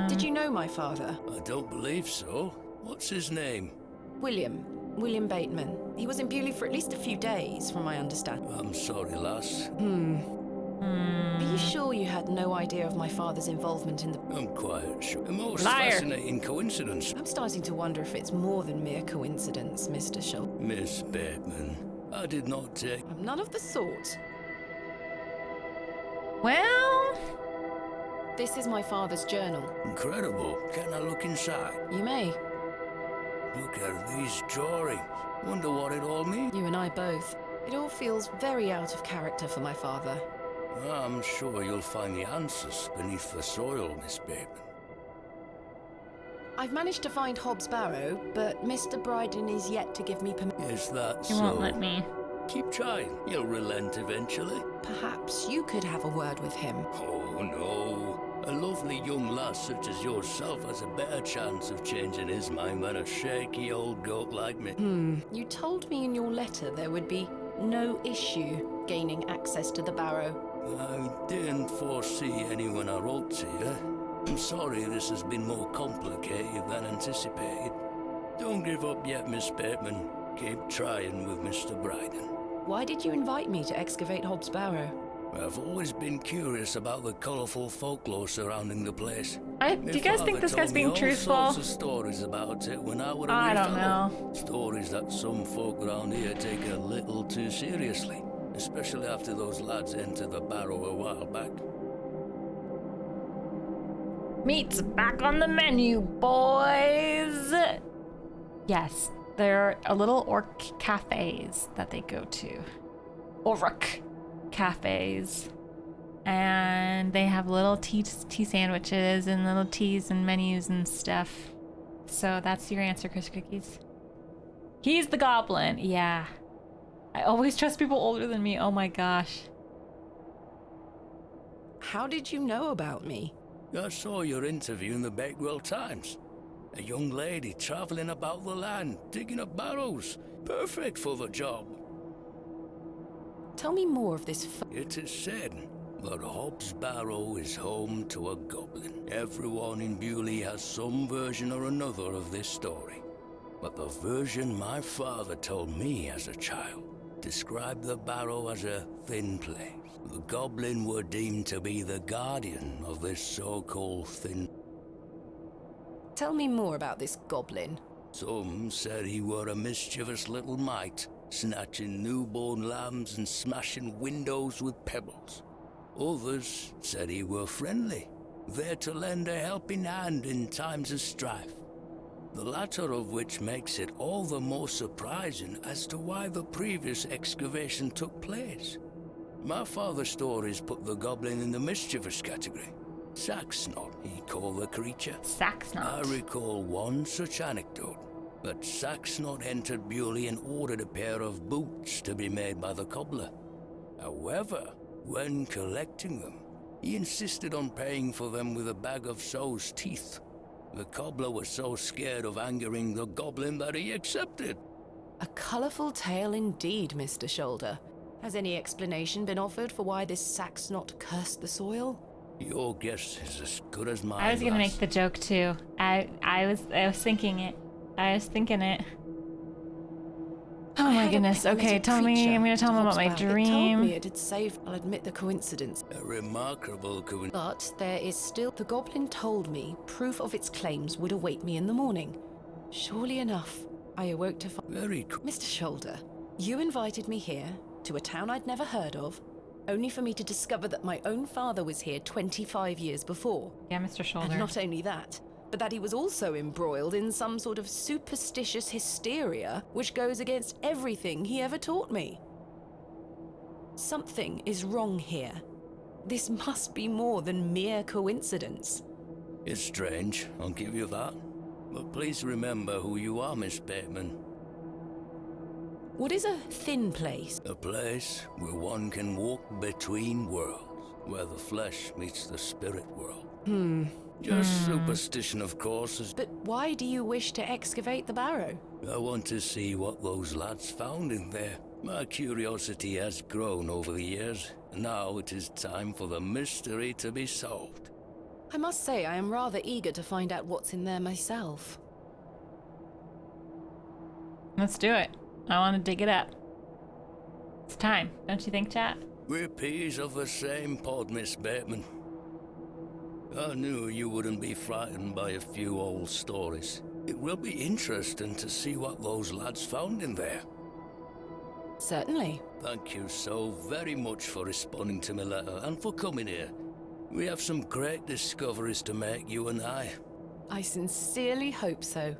Did you know my father? I don't believe so. What's his name? William Bateman. He was in Bewley for at least a few days, from my understanding. I'm sorry, lass. Are you sure you had no idea of my father's involvement in the... I'm quite sure. A most Liar. fascinating coincidence. I'm starting to wonder if it's more than mere coincidence, Mr. Schultz. Miss Bateman, I did not take... I'm none of the sort. Well, this is my father's journal. Incredible. Can I look inside? You may. Look at these drawings. Wonder what it all means. You and I both. It all feels very out of character for my father. I'm sure you'll find the answers beneath the soil, Miss Bateman. I've managed to find Hobbs Barrow, but Mr. Bryden is yet to give me permission. Is that he so? won't let me. Keep trying. You'll relent eventually. Perhaps you could have a word with him. Oh, no. A lovely young lass such as yourself has a better chance of changing his mind than a shaky old goat like me. You told me in your letter there would be no issue gaining access to the Barrow. I didn't foresee any when I wrote to you. I'm sorry this has been more complicated than anticipated. Don't give up yet, Miss Bateman. Keep trying with Mr. Bryden. Why did you invite me to excavate Hobbs Barrow? I've always been curious about the colourful folklore surrounding the place. Do you guys think this guy's being truthful? All sorts of stories about it when I was a I wee don't fellow. know. Stories that some folk around here take a little too seriously, especially after those lads entered the Barrow a while back. Meat's back on the menu, boys. Yes, there are little orc cafes that they go to. Orc cafes. And they have little tea sandwiches and little teas and menus and stuff. So that's your answer, Chris Cookies. He's the goblin. Yeah. I always trust people older than me. Oh my gosh. How did you know about me? I saw your interview in the Bakewell Times. A young lady travelling about the land, digging up barrows. Perfect for the job. Tell me more of this. It is said that Hobbs Barrow is home to a goblin. Everyone in Bewley has some version or another of this story. But the version my father told me as a child described the barrow as a thin place. The goblin were deemed to be the guardian of this so-called thin... Tell me more about this goblin. Some said he were a mischievous little mite, snatching newborn lambs and smashing windows with pebbles. Others said he were friendly, there to lend a helping hand in times of strife. The latter of which makes it all the more surprising as to why the previous excavation took place. My father's stories put the goblin in the mischievous category. Saxnot, he called the creature. Saxnot. I recall one such anecdote, that Saxnot entered Bewley and ordered a pair of boots to be made by the cobbler. However, when collecting them, he insisted on paying for them with a bag of sow's teeth. The cobbler was so scared of angering the goblin that he accepted. A colourful tale indeed, Mr. Shoulder. Has any explanation been offered for why this Saxnot cursed the soil? Your guess is as good as mine. I was gonna make the joke too. I was thinking it. I was thinking it. I my goodness. Okay, tell me. I'm gonna tell him about my dream. It told me it had saved. I'll admit the coincidence. A remarkable coincidence. But there is still. The goblin told me proof of its claims would await me in the morning. Surely enough, I awoke to find. Very cool. Mr. Shoulder, you invited me here to a town I'd never heard of, only for me to discover that my own father was here 25 years before. Yeah, Mr. Shoulder. And not only that, but that he was also embroiled in some sort of superstitious hysteria which goes against everything he ever taught me. Something is wrong here. This must be more than mere coincidence. It's strange, I'll give you that. But please remember who you are, Miss Bateman. What is a thin place? A place where one can walk between worlds, where the flesh meets the spirit world. Just superstition, of course. But why do you wish to excavate the barrow? I want to see what those lads found in there. My curiosity has grown over the years. Now it is time for the mystery to be solved. I must say I am rather eager to find out what's in there myself. Let's do it. I want to dig it up. It's time, don't you think, chat? We're peas of the same pod, Miss Bateman. I knew you wouldn't be frightened by a few old stories. It will be interesting to see what those lads found in there. Certainly. Thank you so very much for responding to my letter and for coming here. We have some great discoveries to make, you and I. I sincerely hope so.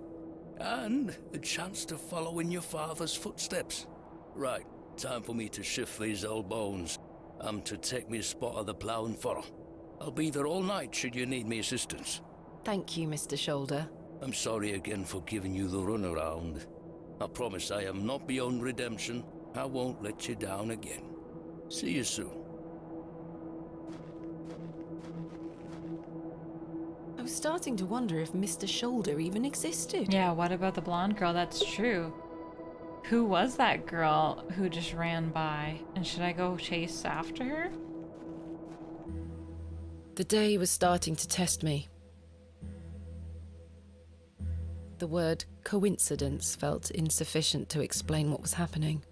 And a chance to follow in your father's footsteps. Right, time for me to shift these old bones. I'm to take me a spot of the plough and furrow. I'll be there all night should you need me assistance. Thank you, Mr. Shoulder. I'm sorry again for giving you the runaround. I promise I am not beyond redemption. I won't let you down again. See you soon. I was starting to wonder if Mr. Shoulder even existed. Yeah, what about the blonde girl? That's true. Who was that girl who just ran by? And should I go chase after her? The day was starting to test me. The word coincidence felt insufficient to explain what was happening.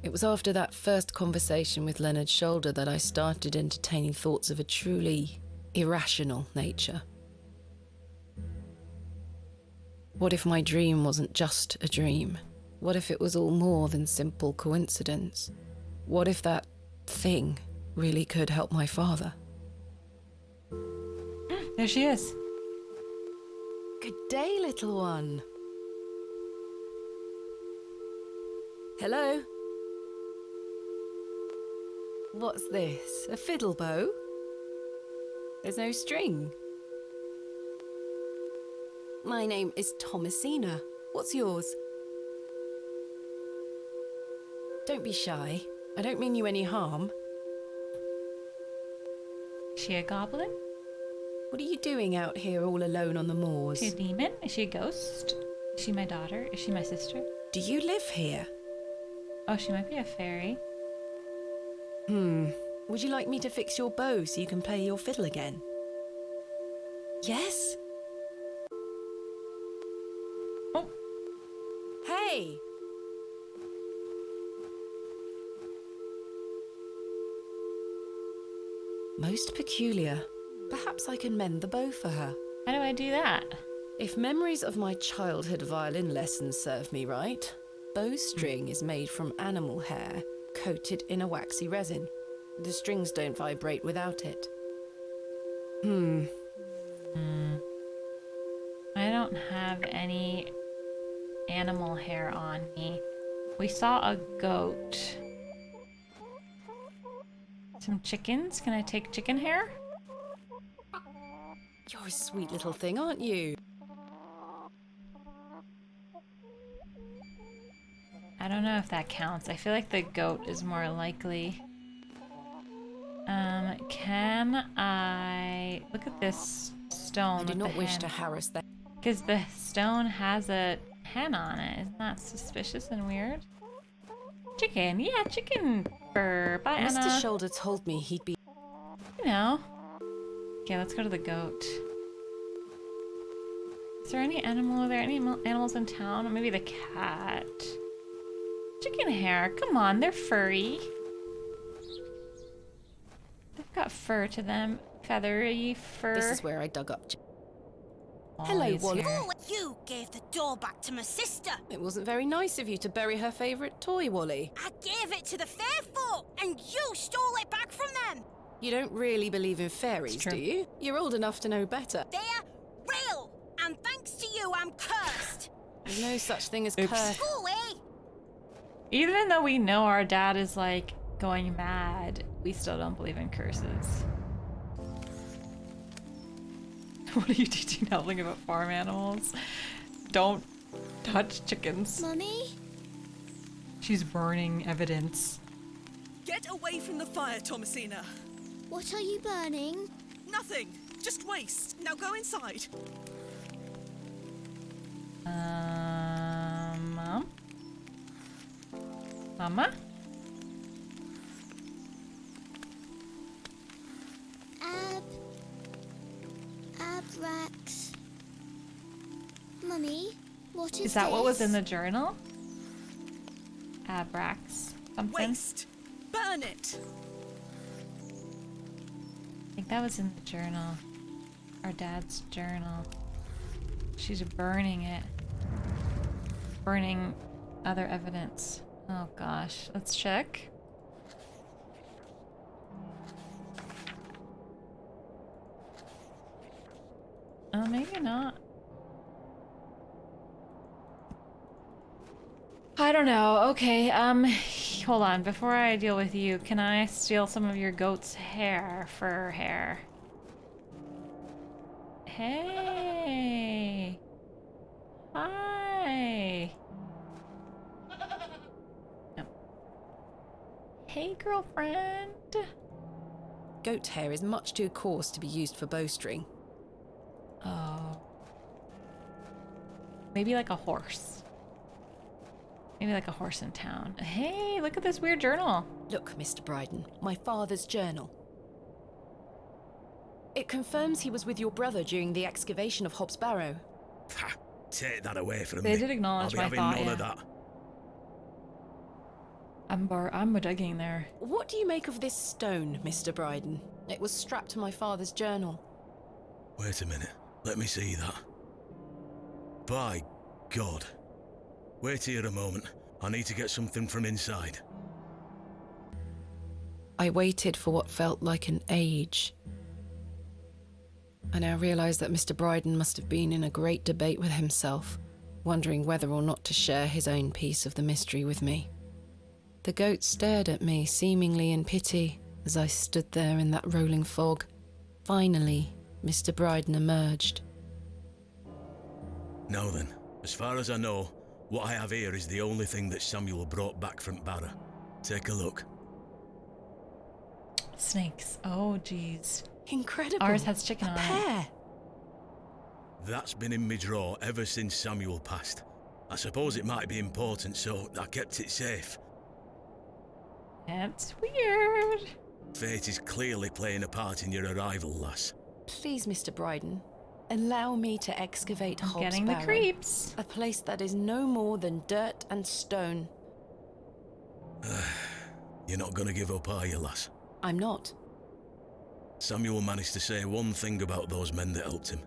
It was after that first conversation with Leonard Shoulder that I started entertaining thoughts of a truly irrational nature. What if my dream wasn't just a dream? What if it was all more than simple coincidence? What if that thing really could help my father? There she is. Good day, little one. Hello? What's this? A fiddle bow? There's no string. My name is Thomasina. What's yours? Don't be shy. I don't mean you any harm. Is she a goblin? What are you doing out here all alone on the moors? Is she a demon? Is she a ghost? Is she my daughter? Is she my sister? Do you live here? Oh, she might be a fairy. Would you like me to fix your bow so you can play your fiddle again? Yes? Oh. Hey! Most peculiar. Perhaps I can mend the bow for her. How do I do that? If memories of my childhood violin lessons serve me right, bowstring is made from animal hair coated in a waxy resin. The strings don't vibrate without it. I don't have any animal hair on me. We saw a goat. Some chickens. Can I take chicken hair? You're a sweet little thing, aren't you? I don't know if that counts. I feel like the goat is more likely. Can I look at this stone? I do not wish to harass that. Because the stone has a hen on it. Isn't that suspicious and weird? Chicken. Yeah, chicken fur. Bye, Anna. Mr. Shoulder told me he'd be... You know. Okay, let's go to the goat. Is there any animal? Are there any animals in town? Maybe the cat. Chicken hair. Come on, they're furry. They've got fur to them. Feathery fur. This is where I dug up. Oh, Hello, Wally. Oh, you gave the door back to my sister. It wasn't very nice of you to bury her favourite toy, Wally. I gave it to the fair folk, and you stole it back from them. You don't really believe in fairies, do you? You're old enough to know better. They're real, and thanks to you, I'm cursed. There's no such thing as Oops. curse. Go away. Even though we know our dad is like going mad, we still don't believe in curses. What are you teaching Helping about farm animals? Don't touch chickens. Mummy? She's burning evidence. Get away from the fire, Thomasina. What are you burning? Nothing. Just waste. Now go inside. Mom? Mama? Abrax. Mummy, what is Is that this? what was in the journal? Abrax. Something? Waste. Burn it. I think that was in the journal. Our dad's journal. She's burning it. Burning other evidence. Oh gosh. Let's check. Oh, maybe not. I don't know. Okay, hold on. Before I deal with you, can I steal some of your goat's hair, fur hair? Hey. Hi. No. Hey, girlfriend. Goat hair is much too coarse to be used for bowstring. Oh. Maybe like a horse. Maybe like a horse in town. Hey, look at this weird journal. Look, Mr. Bryden, my father's journal. It confirms he was with your brother during the excavation of Hob's Barrow. Ha! Take that away from They me. did acknowledge I'll be my having thought, none yeah. of that. I'm digging there. What do you make of this stone, Mr. Bryden? It was strapped to my father's journal. Wait a minute. Let me see that. By God. Wait here a moment. I need to get something from inside. I waited for what felt like an age. I now realise that Mr. Bryden must have been in a great debate with himself, wondering whether or not to share his own piece of the mystery with me. The goat stared at me, seemingly in pity, as I stood there in that rolling fog. Finally, Mr. Bryden emerged. Now then, as far as I know, what I have here is the only thing that Samuel brought back from Barrow. Take a look. Snakes. Oh, jeez. Incredible. Ours has chicken on it. That's been in my drawer ever since Samuel passed. I suppose it might be important, so I kept it safe. That's weird. Fate is clearly playing a part in your arrival, lass. Please, Mr. Bryden, allow me to excavate Hob's Getting the Barrow, creeps. a place that is no more than dirt and stone. You're not gonna give up, are you, lass? I'm not. Samuel managed to say one thing about those men that helped him.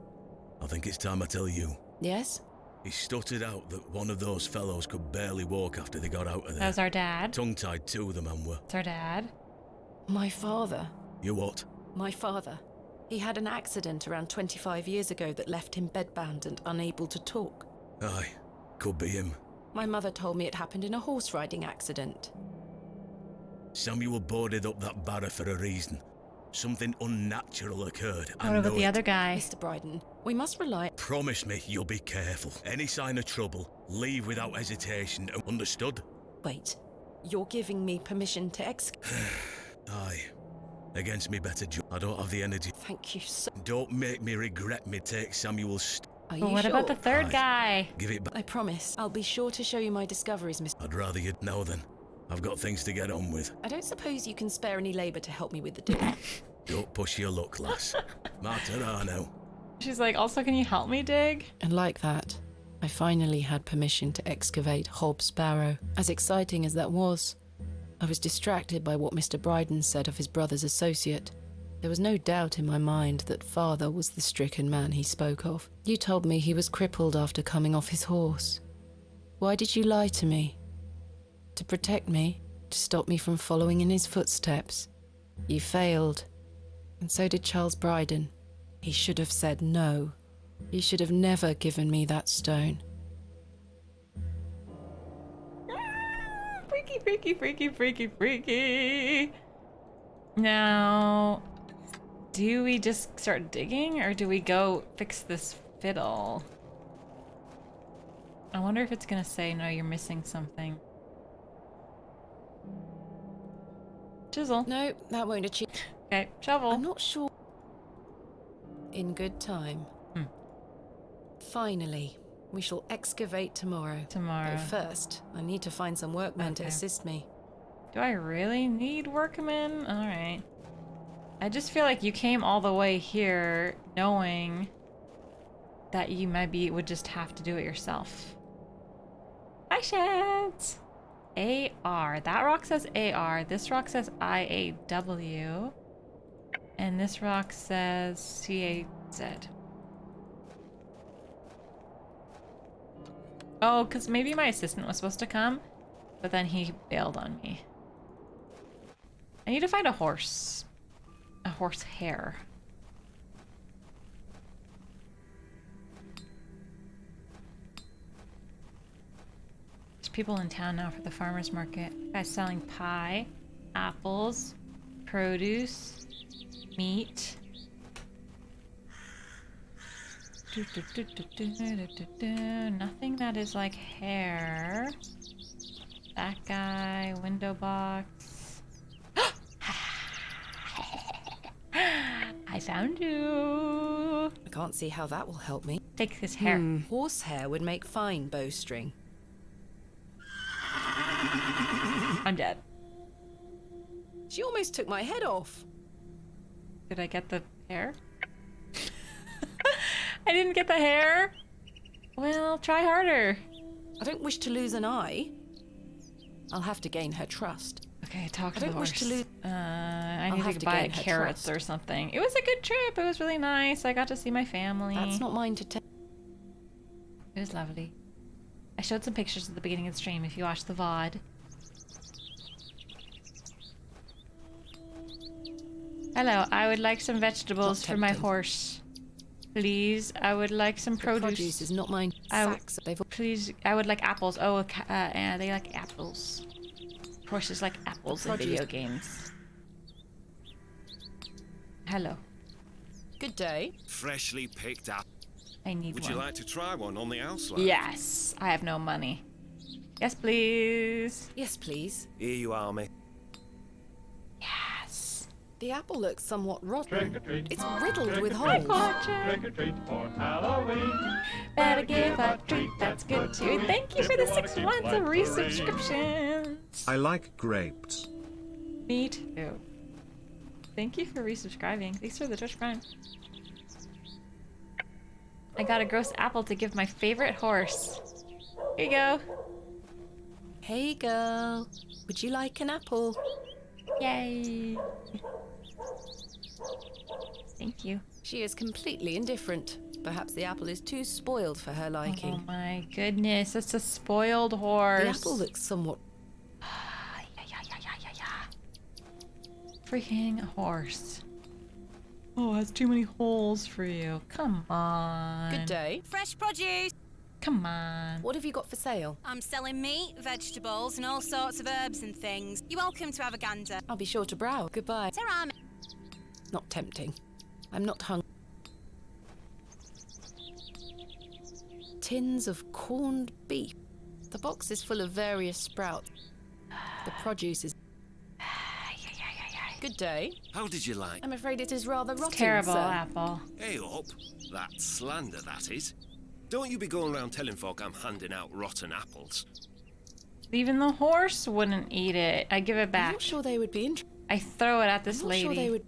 I think it's time I tell you. Yes? He stuttered out that one of those fellows could barely walk after they got out of there. That was our dad. Tongue-tied too, the man were. It's our dad. My father. You what? My father. He had an accident around 25 years ago that left him bedbound and unable to talk. Aye, could be him. My mother told me it happened in a horse riding accident. Samuel boarded up that barrow for a reason. Something unnatural occurred. What about the other guy? Mr. Bryden, we must rely... Promise me you'll be careful. Any sign of trouble, leave without hesitation. Understood? Wait, you're giving me permission to Aye. Against me better, I don't have the energy. Thank you so... Don't make me regret me take Samuel's... Are But you what sure? about the third guy? Give it back. I promise. I'll be sure to show you my discoveries, Mr. I'd rather you'd know then. I've got things to get on with. I don't suppose you can spare any labour to help me with the dig. Don't push your luck, lass. Ma ta-ra now. She's like, also, can you help me dig? And like that, I finally had permission to excavate Hob's Barrow. As exciting as that was, I was distracted by what Mr. Bryden said of his brother's associate. There was no doubt in my mind that father was the stricken man he spoke of. You told me he was crippled after coming off his horse. Why did you lie to me? To protect me? To stop me from following in his footsteps? You failed. And so did Charles Bryden. He should have said no. You should have never given me that stone. Freaky, freaky, freaky, freaky, freaky. Now, do we just start digging or do we go fix this fiddle? I wonder if it's gonna say, no, you're missing something. Chisel. No, that won't achieve. Okay, shovel. I'm not sure. In good time. Finally, we shall excavate tomorrow. Tomorrow. But first, I need to find some workmen to assist me. Do I really need workmen? Alright. I just feel like you came all the way here knowing that you maybe would just have to do it yourself. Hi, Sheds! AR. That rock says AR. This rock says IAW. And this rock says CAZ. Oh, because maybe my assistant was supposed to come, but then he bailed on me. I need to find a horse. A horse hair. There's people in town now for the farmer's market. Guys selling pie, apples, produce, meat. Nothing that is like hair. That guy, window box. I found you. I can't see how that will help me. Take this hair. Horsehair would make fine bowstring. I'm dead. She almost took my head off. Did I get the hair? I didn't get the hair? Well, try harder. I don't wish to lose an eye. I'll have to gain her trust. Okay, talk to I the don't horse. wish to lose. I need to buy carrots or something. It was a good trip. It was really nice. I got to see my family. That's not mine to take. It was lovely. I showed some pictures at the beginning of the stream if you watched the VOD. Hello, I would like some vegetables for my horse. Please, I would like some produce. Produce is not mine. Please, I would like apples. Oh, they like apples. Horses like apples in video games. Hello. Good day. Freshly picked up. I need Would one. you like to try one on the outside? Yes. I have no money. Yes, please. Yes, please. Here you are, mate. Yes. The apple looks somewhat rotten. Trick or treat. It's riddled with I holes. caught you. Trick or treat for Halloween. Better give a treat that's good too. Thank you for the 6 months of resubscriptions. I like grapes. Me too. Thank you for resubscribing. Thanks for the Twitch Prime. I got a gross apple to give my favorite horse. Here you go. Hey girl, would you like an apple? Yay. Thank you. She is completely indifferent. Perhaps the apple is too spoiled for her liking. Oh my goodness, it's a spoiled horse. The apple looks somewhat... Freaking horse. Oh, that's too many holes for you. Come on. Good day. Fresh produce. Come on. What have you got for sale? I'm selling meat, vegetables, and all sorts of herbs and things. You're welcome to have a gander. I'll be sure to browse. Goodbye. Ta-ra. Not tempting. I'm not hungry. Tins of corned beef. The box is full of various sprouts. The produce is... Good day. How did you like? I'm afraid it is rather rotten, Terrible sir. apple. Hey up. That's slander, that is. Don't you be going around telling folk I'm handing out rotten apples. Even the horse wouldn't eat it. I give it back. I'm not sure they would be interested. I throw it at this I'm not lady. sure they would...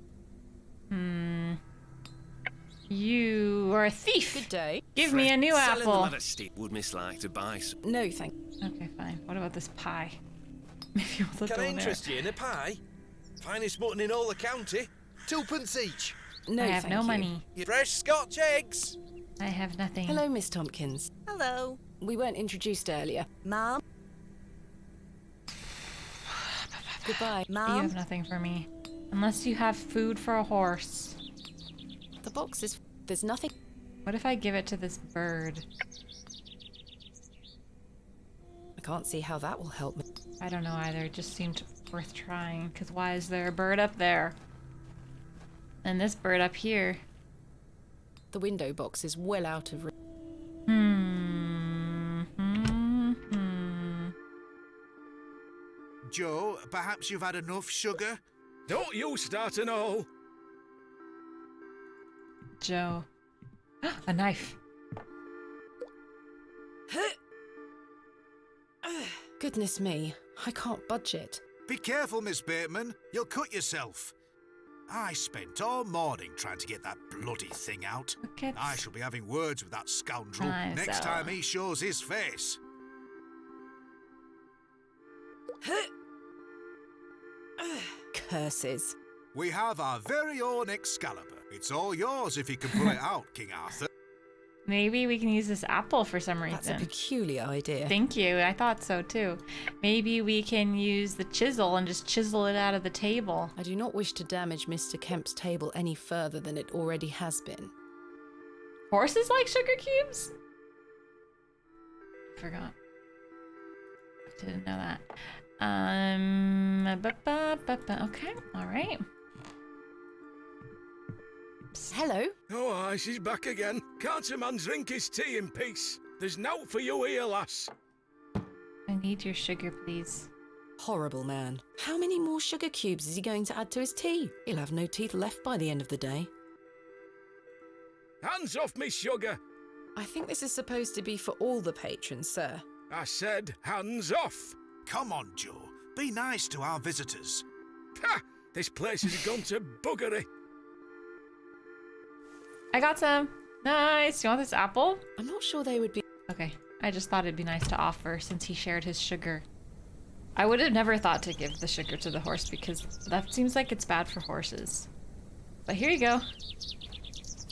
You are a thief. Good day. Give me a new Selling apple. them at a steep. Would Miss like to buy some? No, thank. Okay, fine. What about this pie? Maybe we'll Can go I there. interest you in a pie? Finest mutton in all the county. 2p each. No, I have thank no you. money. Fresh Scotch eggs. I have nothing. Hello, Miss Tompkins. Hello. We weren't introduced earlier. Mom? Goodbye. You Mom? have nothing for me. Unless you have food for a horse. The box is... There's nothing... What if I give it to this bird? I can't see how that will help me. I don't know either. It just seemed worth trying. Because why is there a bird up there? And this bird up here. The window box is well out of reach. Joe, perhaps you've had enough sugar? Don't you start an all. Joe. A knife. Goodness me, I can't budge it. Be careful, Miss Bateman. You'll cut yourself. I spent all morning trying to get that bloody thing out. I shall be having words with that scoundrel next time he shows his face. Curses. We have our very own Excalibur. It's all yours if you can pull it out, King Arthur. Maybe we can use this apple for some reason. That's a peculiar idea. Thank you. I thought so too. Maybe we can use the chisel and just chisel it out of the table. I do not wish to damage Mr. Kemp's table any further than it already has been. Horses like sugar cubes? Forgot. Didn't know that. Okay, all right. Hello? Oh, aye, she's back again. Can't a man drink his tea in peace? There's nought for you here, lass. I need your sugar, please. Horrible man. How many more sugar cubes is he going to add to his tea? He'll have no teeth left by the end of the day. Hands off me sugar. I think this is supposed to be for all the patrons, sir. I said hands off. Come on, Joe. Be nice to our visitors. Ha! This place has gone to buggery. I got some. Nice. You want this apple? I'm not sure they would be... Okay. I just thought it'd be nice to offer since he shared his sugar. I would have never thought to give the sugar to the horse because that seems like it's bad for horses. But here you go.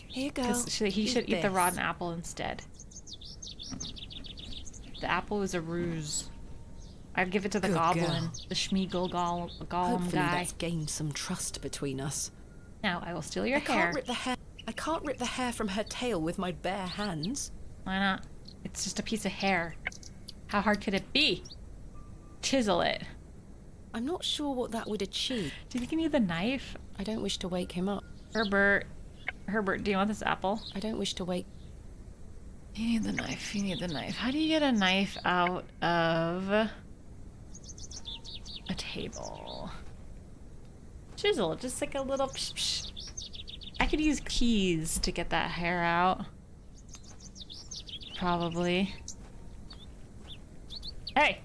Here you go. Because he should eat the rotten apple instead. The apple is a ruse. I'd give it to the Good goblin, girl. the Schmeagol Golem Hopefully guy. that's gained some trust between us. Now I will steal your I hair. can't rip the hair from her tail with my bare hands. Why not? It's just a piece of hair. How hard could it be? Chisel it. I'm not sure what that would achieve. Do you think you need the knife? I don't wish to wake him up. Herbert, do you want this apple? I don't wish to wake... You need the knife. You need the knife. How do you get a knife out of a table? Chisel, just like a little psh psh. I could use keys to get that hair out. Probably. Hey!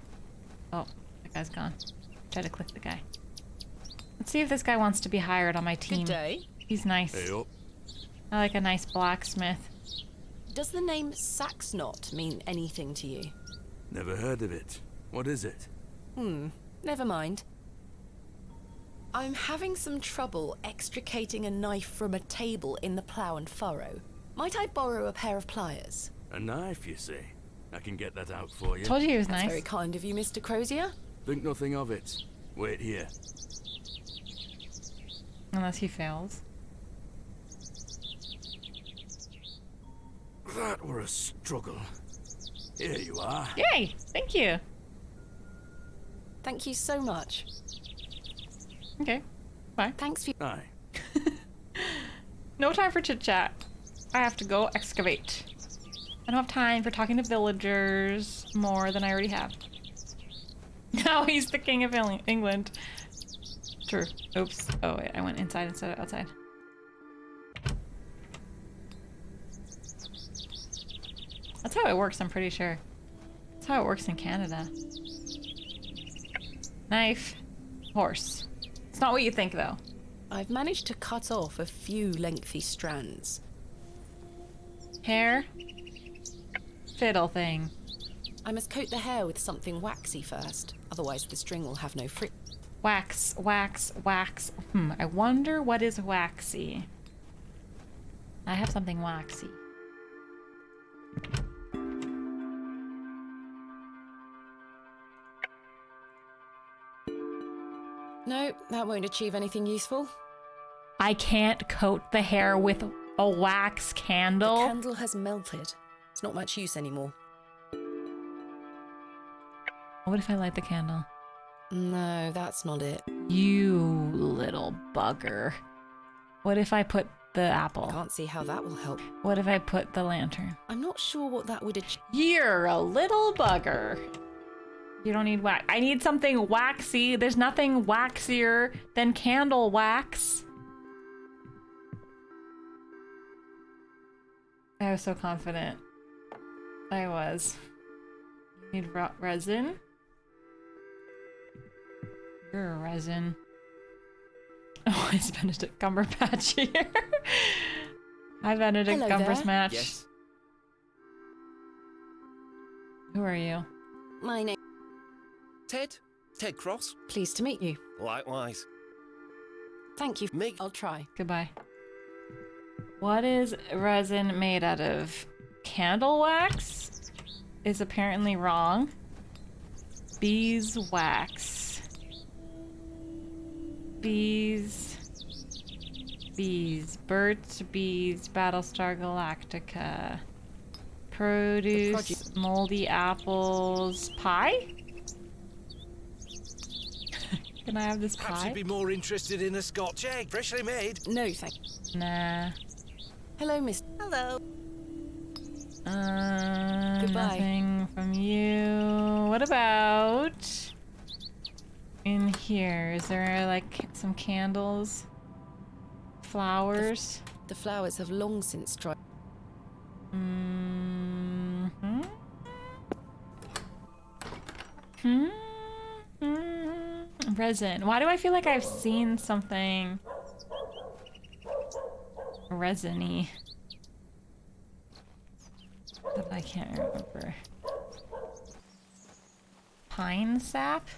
Oh, that guy's gone. Try to click the guy. Let's see if this guy wants to be hired on my team. Good day. He's nice. Hey up. I like a nice blacksmith. Does the name Saxnot mean anything to you? Never heard of it. What is it? Never mind. I'm having some trouble extricating a knife from a table in the Plough and Furrow. Might I borrow a pair of pliers? A knife, you say? I can get that out for you. Told you he was That's nice. very kind of you, Mr. Crozier. Think nothing of it. Wait here. Unless he fails. That were a struggle. Here you are. Yay! Thank you. Thank you so much. Okay. Bye. Thanks for... Aye. No time for chit chat. I have to go excavate. I don't have time for talking to villagers more than I already have. Now he's the king of England. True. Oops. Oh wait, I went inside instead of outside. That's how it works, I'm pretty sure. That's how it works in Canada. Knife. Horse. It's not what you think, though. I've managed to cut off a few lengthy strands. hair? Fiddle thing. I must coat the hair with something waxy first, otherwise the string will have no friction. Wax, wax, wax. I wonder what is waxy. I have something waxy. No, that won't achieve anything useful. I can't coat the hair with a wax candle. The candle has melted. It's not much use anymore. What if I light the candle? No, that's not it. You little bugger. What if I put the apple? I can't see how that will help. What if I put the lantern? I'm not sure what that would achieve. You're a little bugger. You don't need wax. I need something waxy. There's nothing waxier than candle wax. I was so confident. I was. You need resin? You're a resin. Oh, it's Benedict Cumberbatch here. Hi, Benedict Cumberbatch. Yes. Who are you? My name. Ted? Ted Cross? Pleased to meet you. Likewise. Thank you. I'll try. Goodbye. What is resin made out of? Candle wax is apparently wrong. Beeswax. Bees. Burt's Bees. Battlestar Galactica. Produce. Moldy apples. Pie? Can I have this pie? Perhaps you'd be more interested in a Scotch egg, freshly made. No, thanks. Nah. Hello, Miss. Hello. Goodbye. Nothing from you. What about in here? Is there like some candles? Flowers? The flowers have long since dried. Resin. Why do I feel like I've seen something resin-y? But I can't remember. Pine sap?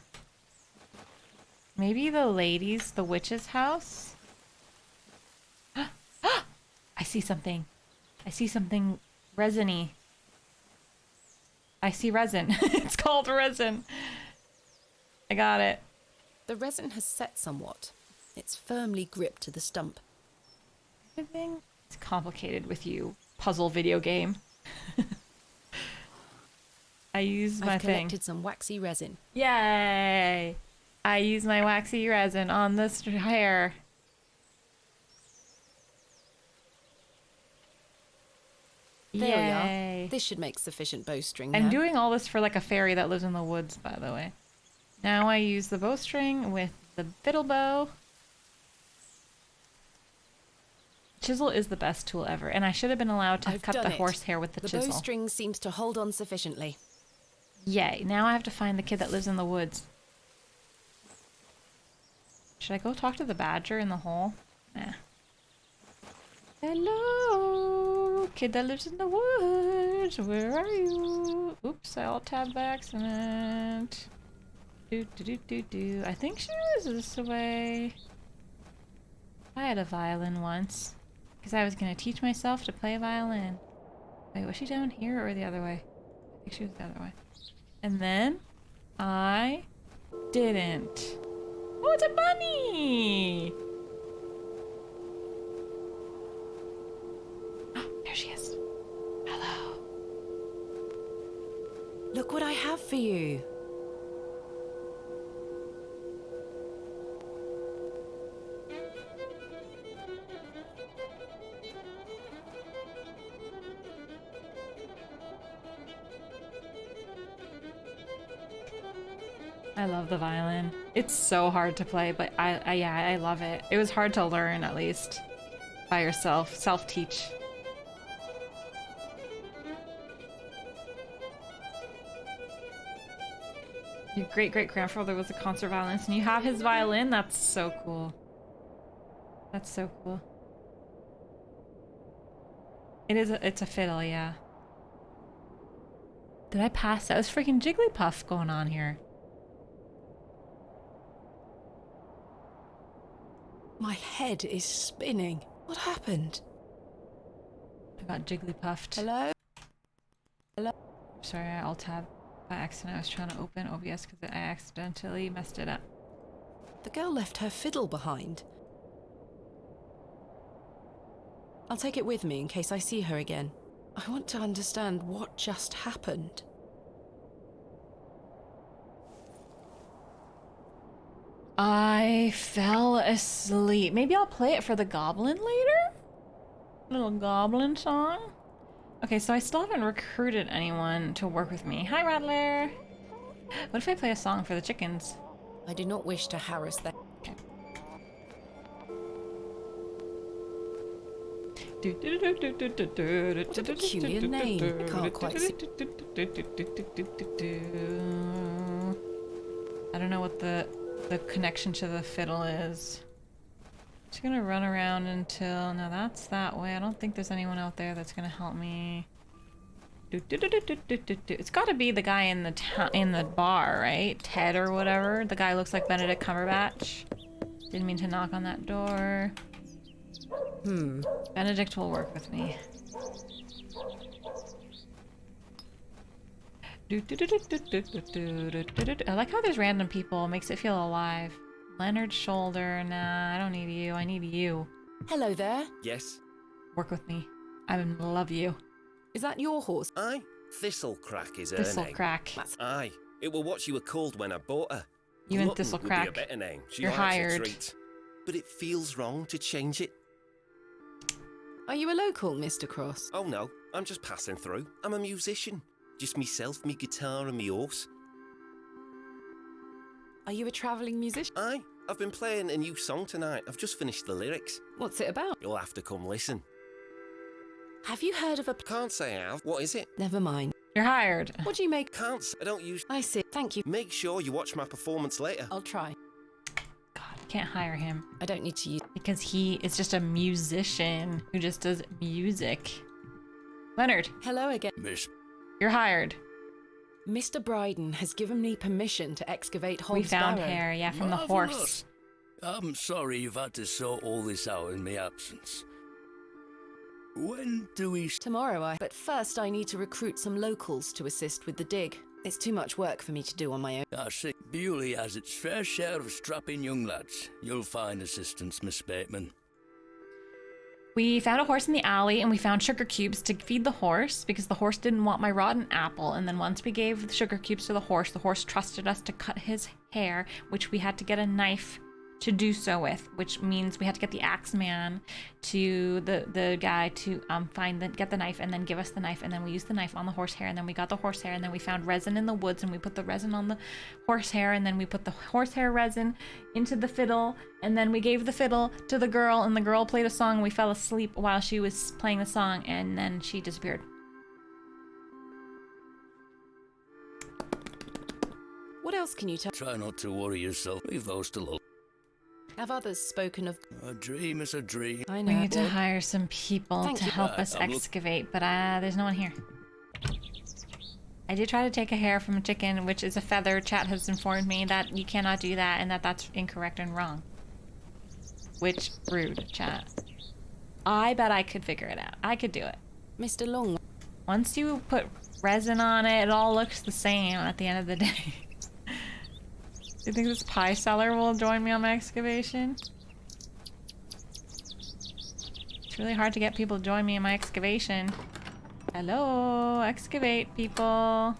Maybe the witch's house? I see something. I see something resin-y. I see resin. It's called resin. I got it. The resin has set somewhat. It's firmly gripped to the stump. Everything is complicated with you, puzzle video game. I use my I've thing. collected some waxy resin. Yay! I use my waxy resin on this hair. There Yay. we are. This should make sufficient bowstring. I'm doing all this for like a fairy that lives in the woods, by the way. Now I use the bowstring with the fiddle bow. Chisel is the best tool ever, and I should have been allowed to cut the horsehair with the chisel. The bowstring seems to hold on sufficiently. Yay, now I have to find the kid that lives in the woods. Should I go talk to the badger in the hole? Nah. Hello, kid that lives in the woods, where are you? Oops, I alt-tabbed by accident. I think she was this way. I had a violin once, because I was going to teach myself to play violin. Wait, was she down here or the other way? I think she was the other way. And then I didn't. Oh, it's a bunny! Oh, there she is. Hello. Look what I have for you. I love the violin. It's so hard to play, but I love it. It was hard to learn, at least, by yourself. Self-teach. Your great-great-grandfather was a concert violinist, and you have his violin? That's so cool. That's so cool. It's a fiddle, yeah. Did I pass that? It was freaking Jigglypuff going on here. My head is spinning. What happened? I got Jigglypuffed. Hello? Hello? Sorry, I alt-tab by accident. I was trying to open OBS because I accidentally messed it up. The girl left her fiddle behind. I'll take it with me in case I see her again. I want to understand what just happened. I fell asleep. Maybe I'll play it for the goblin later? Little goblin song? Okay, so I still haven't recruited anyone to work with me. Hi, Rattler! What if I play a song for the chickens? I do not wish to harass them. Okay. What a peculiar name. I can't quite see. I don't know what the connection to the fiddle is. Just gonna run around until... No, that's that way. I don't think there's anyone out there that's gonna help me. It's gotta be the guy in the bar, right? Ted or whatever. The guy looks like Benedict Cumberbatch. Didn't mean to knock on that door. Benedict will work with me. I like how there's random people. Makes it feel alive. Leonard's shoulder. Nah, I don't need you. I need you. Hello there. Yes? Work with me. I love you. Is that your horse? Aye. Thistlecrack is her name. Thistlecrack. Aye. It was what you were called when I bought her. You and Glutton would be Thistlecrack. a better name. She You're likes a hired. treat. But it feels wrong to change it. Are you a local, Mr. Cross? Oh no, I'm just passing through. I'm a musician. Just myself, me guitar and me horse. Are you a travelling musician? Aye. I've been playing a new song tonight. I've just finished the lyrics. What's it about? You'll have to come listen. Have you heard of a... Can't say I have. What is it? Never mind. You're hired. What do you make? Can't. I don't use... I see. Thank you. Make sure you watch my performance later. I'll try. God, can't hire him. I don't need to use... Because he is just a musician who just does music. Leonard. Hello again. Miss... You're hired. Mr. Bryden has given me permission to excavate Hob's We found Barrow. hair, yeah, from the horse. I'm sorry you've had to sort all this out in my absence. When do we... Tomorrow, But first I need to recruit some locals to assist with the dig. It's too much work for me to do on my own. I see. Bewley has its fair share of strapping young lads. You'll find assistance, Miss Bateman. We found a horse in the alley and we found sugar cubes to feed the horse because the horse didn't want my rotten apple. And then once we gave the sugar cubes to the horse trusted us to cut his hair, which we had to get a knife to do so with, which means we had to get the axe man to the guy to get the knife and then give us the knife, and then we used the knife on the horsehair, and then we got the horsehair, and then we found resin in the woods and we put the resin on the horsehair, and then we put the horsehair resin into the fiddle, and then we gave the fiddle to the girl, and the girl played a song, and we fell asleep while she was playing the song, and then she disappeared. What else can you tell? Try not to worry yourself. Leave those to look. Have others spoken of... A dream is a dream. I know. We need to hire some people to help us I'm excavate, but there's no one here. I did try to take a hair from a chicken, which is a feather. Chat has informed me that you cannot do that and that's incorrect and wrong. Which, rude, chat. I bet I could figure it out. I could do it. Mr. Long. Once you put resin on it, it all looks the same at the end of the day. Do you think this pie seller will join me on my excavation? It's really hard to get people to join me in my excavation. Hello, excavate people.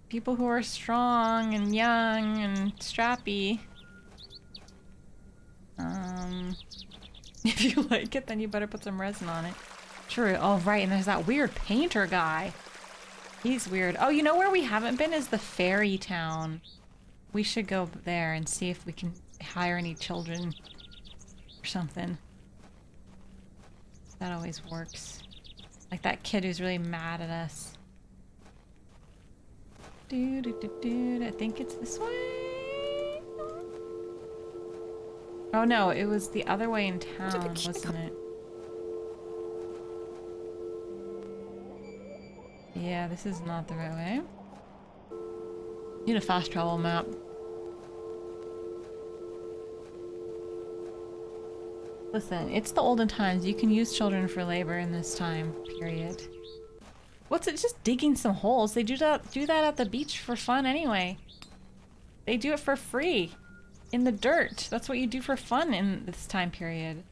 People who are strong and young and strappy. If you like it, then you better put some resin on it. True. Oh, right, and there's that weird painter guy. He's weird. Oh, you know where we haven't been is the fairy town. We should go there and see if we can hire any children or something. That always works. Like that kid who's really mad at us. I think it's this way. Oh no, it was the other way in town, wasn't it? Yeah, this is not the right way. Need a fast travel map. Listen, it's the olden times. You can use children for labor in this time period. What's it? Just digging some holes. They do that at the beach for fun anyway. They do it for free. In the dirt. That's what you do for fun in this time period.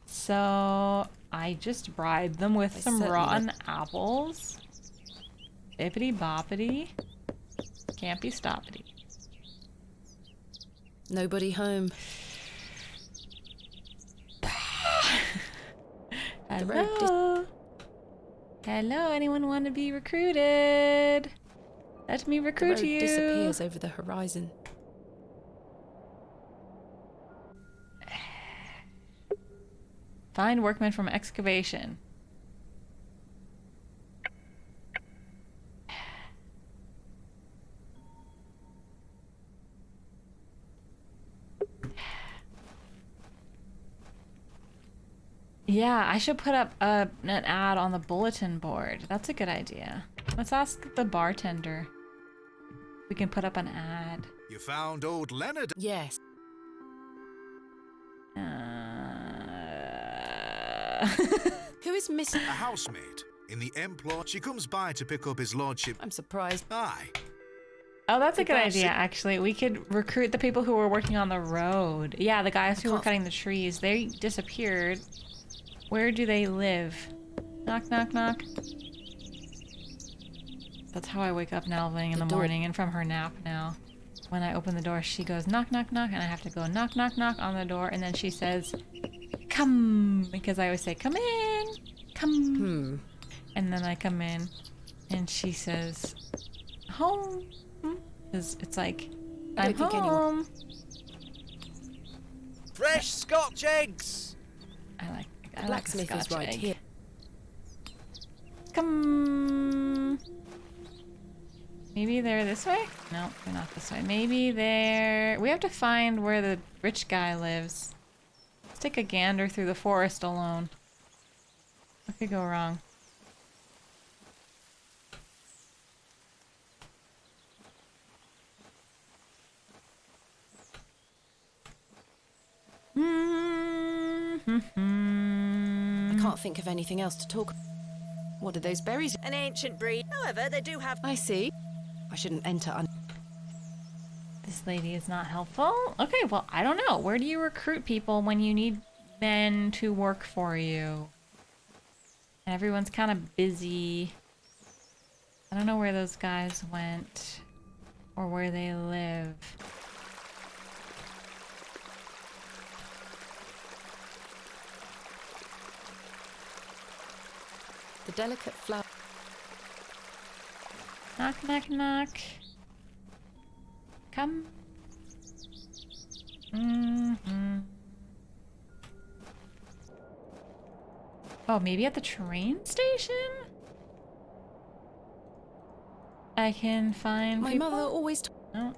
So I just bribed them with some rotten apples. Bippity boppity. Can't be stoppity. Nobody home. Hello. Hello, anyone want to be recruited? Let me recruit the road you. Disappears over the horizon. Find workmen from excavation. Yeah, I should put up an ad on the bulletin board. That's a good idea. Let's ask the bartender. We can put up an ad. You found old Leonard? Yes. Who is Miss... A housemaid. In the employ, she comes by to pick up his lordship. I'm surprised. Aye. Oh, that's a good idea, actually. We could recruit the people who were working on the road. Yeah, the guys who were cutting the trees. They disappeared. Where do they live? Knock, knock, knock. That's how I wake up Nalving in the morning and from her nap now. When I open the door, she goes knock, knock, knock, and I have to go knock, knock, knock on the door, and then she says, come, because I always say, come in, come. And then I come in, and she says, home. It's like, I'm home. Fresh Scotch eggs. I like Blacksmith a is Scotch right egg. here. Come. Maybe they're this way? No, they're not this way. Maybe they're... We have to find where the rich guy lives. Let's take a gander through the forest alone. What could go wrong? I can't think of anything else to talk. What are those berries? An ancient breed. However, they do have... I see. I shouldn't enter This lady is not helpful? Okay, well, I don't know. Where do you recruit people when you need men to work for you? And everyone's kind of busy. I don't know where those guys went or where they live. the delicate flower. Knock, knock, knock. Come. Oh, maybe at the train station? I can find My people? mother always... No.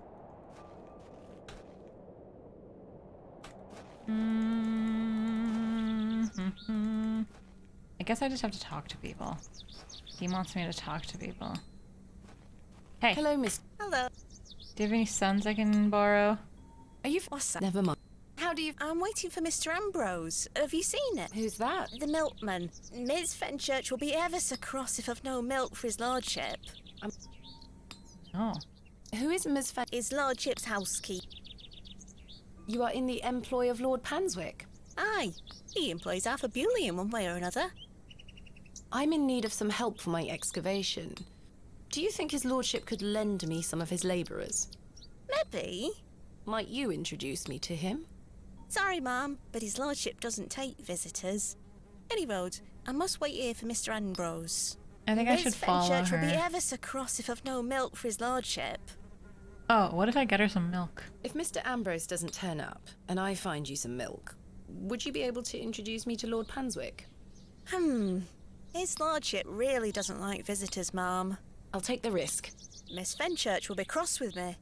I guess I just have to talk to people. He wants me to talk to people. Hey. Hello, Miss. Hello. Do you have any sons I can borrow? Are you... What's that? Never mind. How do you... I'm waiting for Mr. Ambrose. Have you seen it? Who's that? The milkman. Miss Fenchurch will be ever so cross if I've no milk for his lordship. Oh. Who is Miss Fen... His lordship's housekeeper. You are in the employ of Lord Panswick? Aye. He employs Arthur Bewley in one way or another. I'm in need of some help for my excavation. Do you think his lordship could lend me some of his labourers? Maybe. Might you introduce me to him? Sorry, ma'am, but his lordship doesn't take visitors. Any road, I must wait here for Mr. Ambrose. I think I should follow Fenchurch her. will be ever so cross if I've no milk for his lordship. Oh, what if I get her some milk? If Mr. Ambrose doesn't turn up, and I find you some milk, would you be able to introduce me to Lord Panswick? His lordship really doesn't like visitors, ma'am. I'll take the risk. Miss Fenchurch will be cross with me.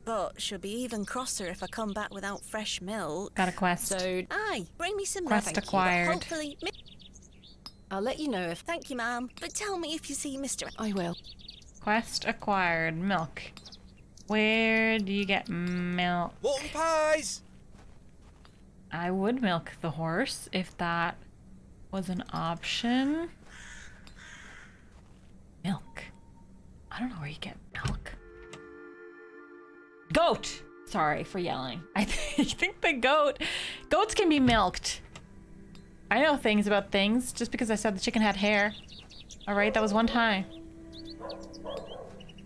But she'll be even crosser if I come back without fresh milk. Got a quest. So, aye, bring me some Quest milk. acquired. Hopefully... I'll let you know if... Thank you, ma'am. But tell me if you see Mr... I will. Quest acquired. Milk. Where do you get milk? Walton pies! I would milk the horse if that was an option. Milk. I don't know where you get milk. Goat! Sorry for yelling. I think the goats can be milked. I know things about things just because I said the chicken had hair. Alright, that was one time.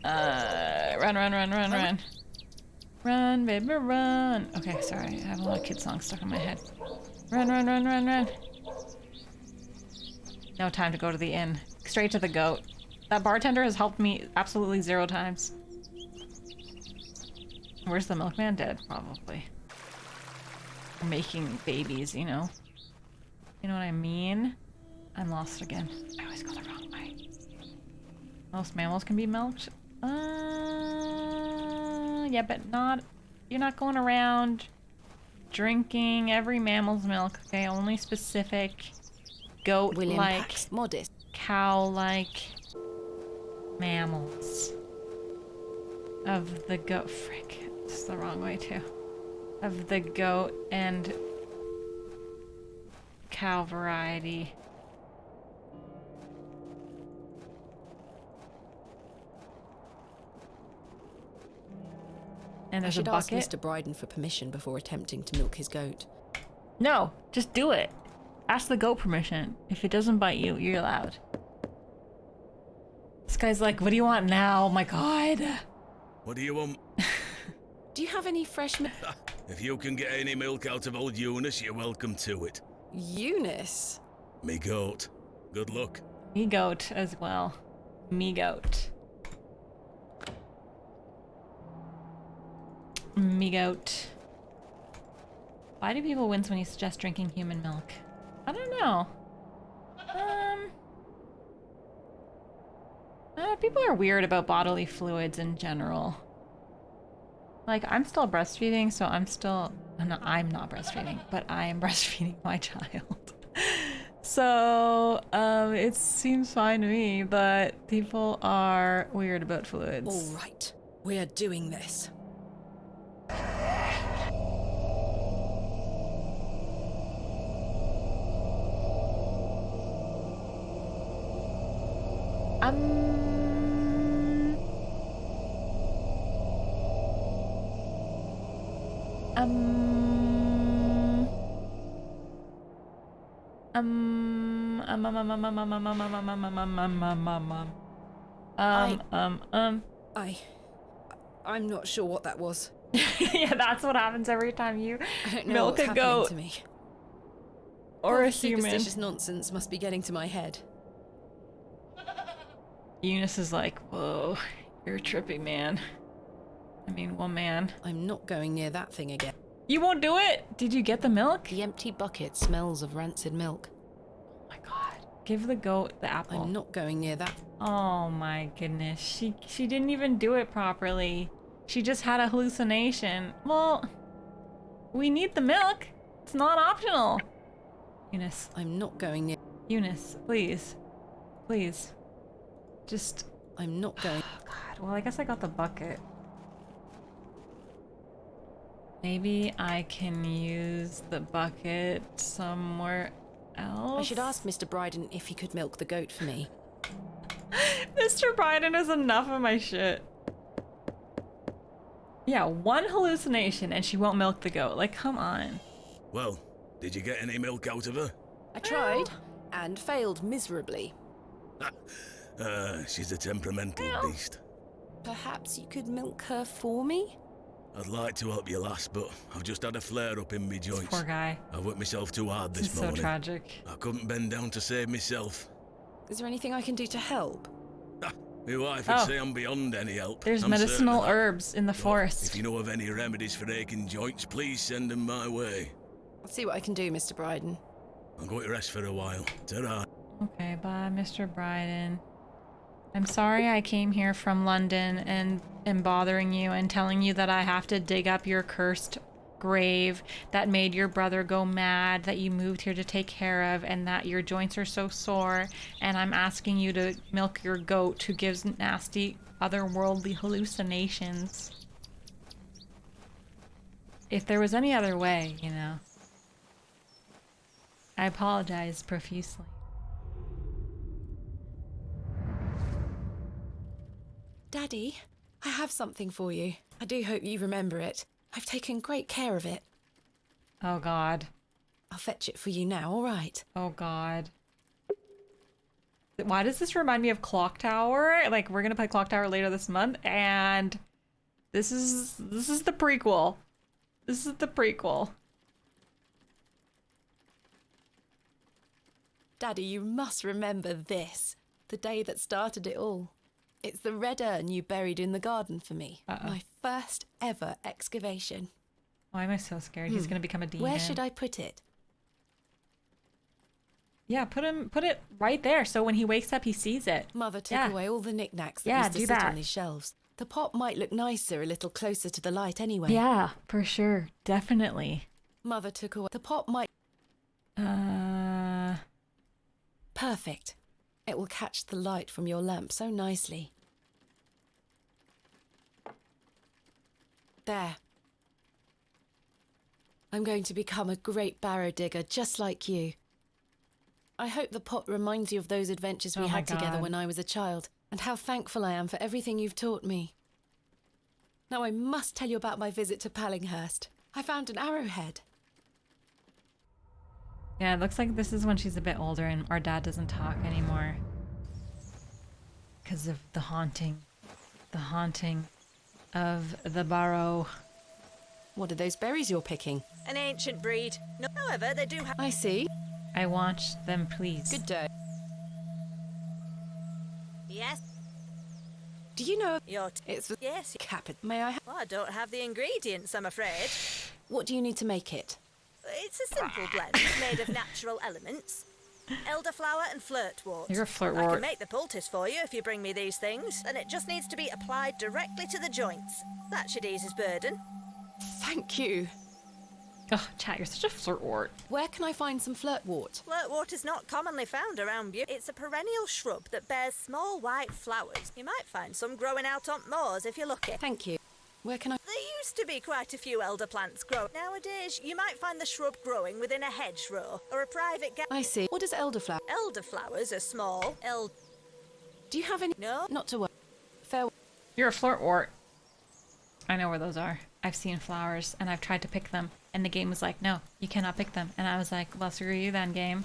Run. Run, baby, run. Okay, sorry. I have a lot of kid songs stuck in my head. Run. No time to go to the inn. Straight to the goat. That bartender has helped me absolutely 0 times. Where's the milkman? Dead, probably. Making babies, you know? You know what I mean? I'm lost again. I always go the wrong way. Most mammals can be milked? Yeah, but not... You're not going around drinking every mammal's milk, okay? Only specific goat-like, modest, cow-like mammals. Of the goat... Frick. It's the wrong way, too. Of the goat and cow variety. And there's a bucket. I should ask Mr. Bryden for permission before attempting to milk his goat. No, just do it. Ask the goat permission. If it doesn't bite you, you're allowed. This guy's like, what do you want now? Oh my god. What do you want? Do you have any fresh milk? If you can get any milk out of old Eunice, you're welcome to it. Eunice? Me goat. Good luck. Me goat as well. Me goat. Me goat. Why do people wince when you suggest drinking human milk? I don't know. People are weird about bodily fluids in general. Like, I'm still breastfeeding, so I'm not breastfeeding, but I am breastfeeding my child. So, it seems fine to me, but people are weird about fluids. All right, we're doing this. I'm not sure what that was. Yeah, that's what happens every time you milk a goat. goat. To me. Or a human. Superstitious nonsense must be getting to my head. Eunice is like, whoa, you're trippy, man. I mean, woman. I'm not going near that thing again. You won't do it? Did you get the milk? The empty bucket smells of rancid milk. Oh my god. Give the goat the apple. I'm not going near that. Oh my goodness. She didn't even do it properly. She just had a hallucination. Well, we need the milk. It's not optional. Eunice. I'm not going near... Eunice, please. Please. Just... I'm not going... Oh god. Well, I guess I got the bucket. Maybe I can use the bucket somewhere else? I should ask Mr. Bryden if he could milk the goat for me. Mr. Bryden is enough of my shit. Yeah, one hallucination and she won't milk the goat. Like, come on. Well, did you get any milk out of her? I tried and failed miserably. She's a temperamental beast. Perhaps you could milk her for me? I'd like to help you, lass, but I've just had a flare-up in me joints. Poor guy. I worked myself too hard this morning. So tragic. I couldn't bend down to save myself. Is there anything I can do to help? My wife would say I'm beyond any help. There's medicinal herbs in the forest. If you know of any remedies for aching joints, please send them my way. I'll see what I can do, Mr. Bryden. I'm going to rest for a while. Ta-ra. Okay, bye, Mr. Bryden. I'm sorry I came here from London and am bothering you and telling you that I have to dig up your cursed grave that made your brother go mad, that you moved here to take care of, and that your joints are so sore, and I'm asking you to milk your goat who gives nasty otherworldly hallucinations. If there was any other way, you know. I apologize profusely. Daddy, I have something for you. I do hope you remember it. I've taken great care of it. Oh, God. I'll fetch it for you now, all right? Oh, God. Why does this remind me of Clock Tower? Like, we're gonna play Clock Tower later this month, and this is the prequel. This is the prequel. Daddy, you must remember this. The day that started it all. It's the red urn you buried in the garden for me. My first ever excavation. Why am I so scared? He's gonna become a demon. Where should I put it? Yeah, put it right there so when he wakes up he sees it. Mother took away all the knickknacks that used to sit on these shelves. The pot might look nicer a little closer to the light anyway. Yeah, for sure. Definitely. Mother took away... The pot might... Perfect. It will catch the light from your lamp so nicely. There. I'm going to become a great barrow digger just like you. I hope the pot reminds you of those adventures we had together when I was a child, and how thankful I am for everything you've taught me. Now I must tell you about my visit to Pallinghurst. I found an arrowhead. Yeah, it looks like this is when she's a bit older and our dad doesn't talk anymore. Because of the haunting. The haunting of the Barrow. What are those berries you're picking? An ancient breed. No, however, they do have... I see. I want them, please. Good day. Yes. Do you know... It's... Yes. Capit. May I... Well, I don't have the ingredients, I'm afraid. What do you need to make it? It's a simple blend made of natural elements. Elderflower and flirtwort. You're a flirtwort. I can make the poultice for you if you bring me these things, and it just needs to be applied directly to the joints. That should ease his burden. Thank you. Oh, chat, you're such a flirtwort. Where can I find some flirtwort? Flirtwort is not commonly found around you. It's a perennial shrub that bears small white flowers. You might find some growing out on moors if you're lucky. Thank you. Where can I... There used to be quite a few elder plants growing. Nowadays, you might find the shrub growing within a hedgerow or a private I see. What is elderflower? Elderflowers are small. Do you have any... No. Not to worry. Fair... You're a flirtwort. I know where those are. I've seen flowers and I've tried to pick them. And the game was like, no, you cannot pick them. And I was like, well, screw you then, game.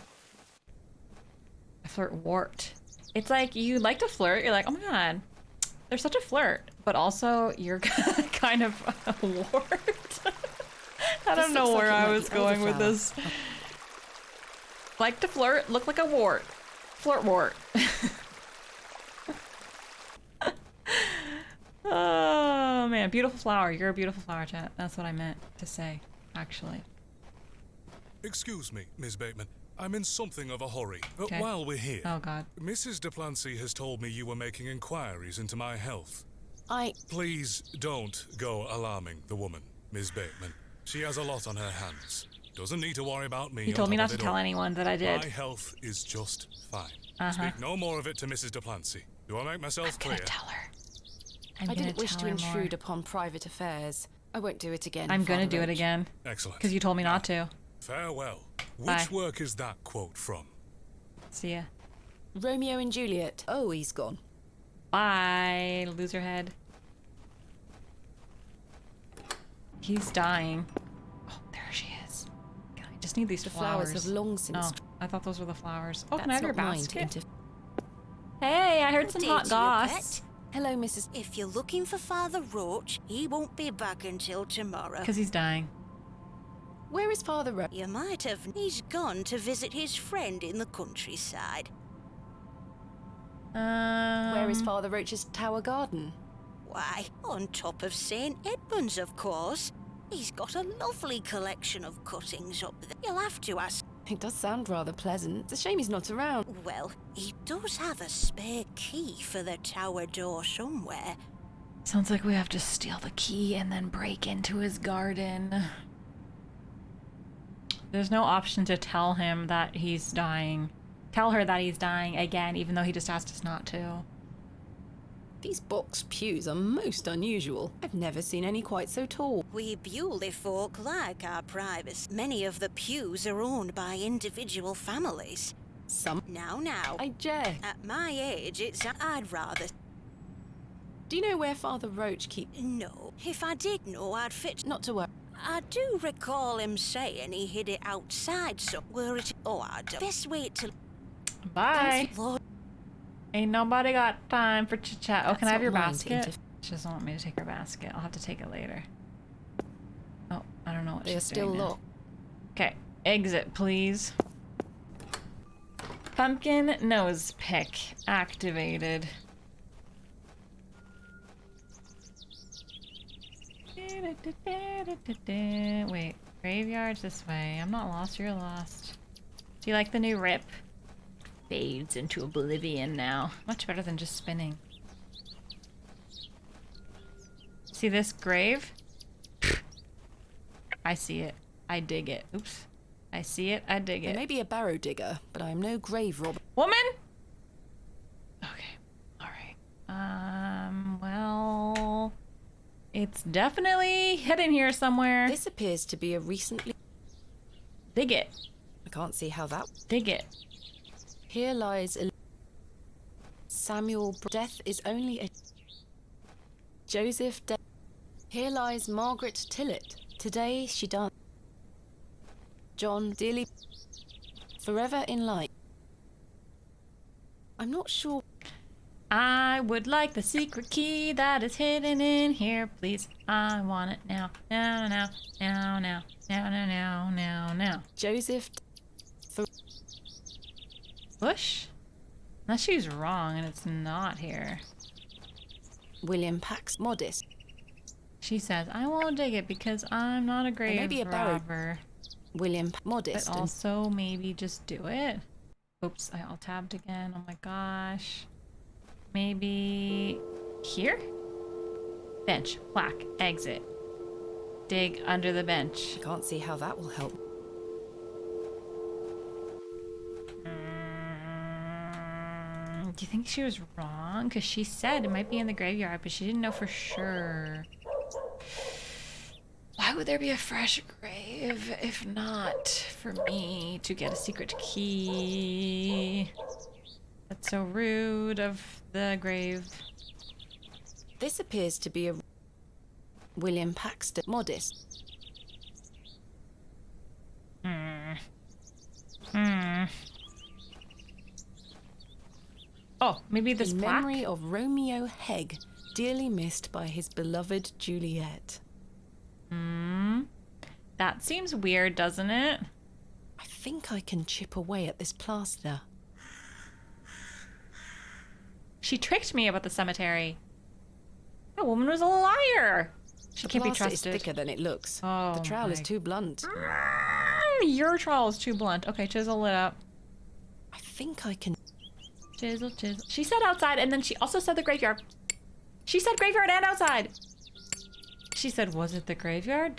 A flirtwort. It's like, you like to flirt. You're like, oh my god, they're such a flirt. But also, you're kind of a wart. I don't know where I was going with this. Like to flirt, look like a wart. Flirtwort. Oh man, beautiful flower. You're a beautiful flower, chat. That's what I meant to say, actually. Excuse me, Miss Bateman. I'm in something of a hurry. Okay. While we're here, oh god, Mrs. Duplancy has told me you were making inquiries into my health. Please don't go alarming the woman, Miss Bateman. She has a lot on her hands. Doesn't need to worry about me. He told me not to tell anyone that I did. My health is just fine. Speak no more of it to Mrs. Duplancy. Do I make myself clear? I'm gonna tell her. I didn't wish to intrude upon private affairs. I won't do it again. I'm gonna do it again. Excellent. Because you told me not to. Farewell. Bye. Which work is that quote from? See ya. Romeo and Juliet. Oh, he's gone. Bye, loserhead. He's dying. Oh, there she is. God, I just need these flowers. The flowers have long since... Oh, I thought those were the flowers. Oh, can That's I have your not mine basket? Hey, I heard some hot goss. Pet. Hello, Mrs. If you're looking for Father Roach, he won't be back until tomorrow. Because he's dying. Where is Father Roach? You might have... He's gone to visit his friend in the countryside. Where is Father Roach's tower garden? Why, on top of St. Edmund's, of course. He's got a lovely collection of cuttings up there. You'll have to ask... It does sound rather pleasant. It's a shame he's not around. Well, he does have a spare key for the tower door somewhere. Sounds like we have to steal the key and then break into his garden. There's no option to tell him that he's dying. Tell her that he's dying again, even though he just asked us not to. These box pews are most unusual. I've never seen any quite so tall. We Bewley folk like our privacy. Many of the pews are owned by individual families. Some. Now. I jest. At my age, I'd rather... Do you know where Father Roach keeps... No. If I did know, I'd fit... Not to worry. I do recall him saying he hid it outside, so were it... Oh, I don't... Best wait till... Bye. Ain't nobody got time for chit-chat. Oh, can I have your basket? She doesn't want me to take her basket. I'll have to take it later. Oh, I don't know what she's doing. They're still locked. Okay, exit, please. Pumpkin nose pick activated. Wait, graveyard's this way. I'm not lost, you're lost. Do you like the new rip? Fades into oblivion now. Much better than just spinning. See this grave? I see it. I dig it. Oops. I see it. I dig it. I may be a barrow digger, but I am no grave robber. Woman? Okay. Alright. Well... It's definitely hidden here somewhere. This appears to be a recently... Dig it. I can't see how that... Dig it. Here lies Samuel. Death is only a... Joseph. Here lies Margaret Tillett. Today she died. John dearly... Forever in light. I'm not sure... I would like the secret key that is hidden in here, please. I want it now. Now. Joseph. Bush? Unless she's wrong and it's not here. William Pax. Modest. She says, I won't dig it because I'm not a grave maybe a robber. William Modest. But also maybe just do it. Oops, I alt-tabbed again. Oh my gosh. Maybe here? Bench, plaque, exit. Dig under the bench. I can't see how that will help. Do you think she was wrong? Because she said it might be in the graveyard, but she didn't know for sure. Why would there be a fresh grave if not for me to get a secret key? That's so rude of the grave. This appears to be a William Paxton. Modest. Oh, maybe this In plaque? memory of Romeo Hegg, dearly missed by his beloved Juliet. That seems weird, doesn't it? I think I can chip away at this plaster. She tricked me about the cemetery. That woman was a liar. She can't be trusted. The plaster is thicker than it looks. Oh, the trowel is too blunt. Your trowel is too blunt. Okay, chisel it up. I think I can... Chisel. She said outside, and then she also said the graveyard. She said graveyard and outside. She said, was it the graveyard? ...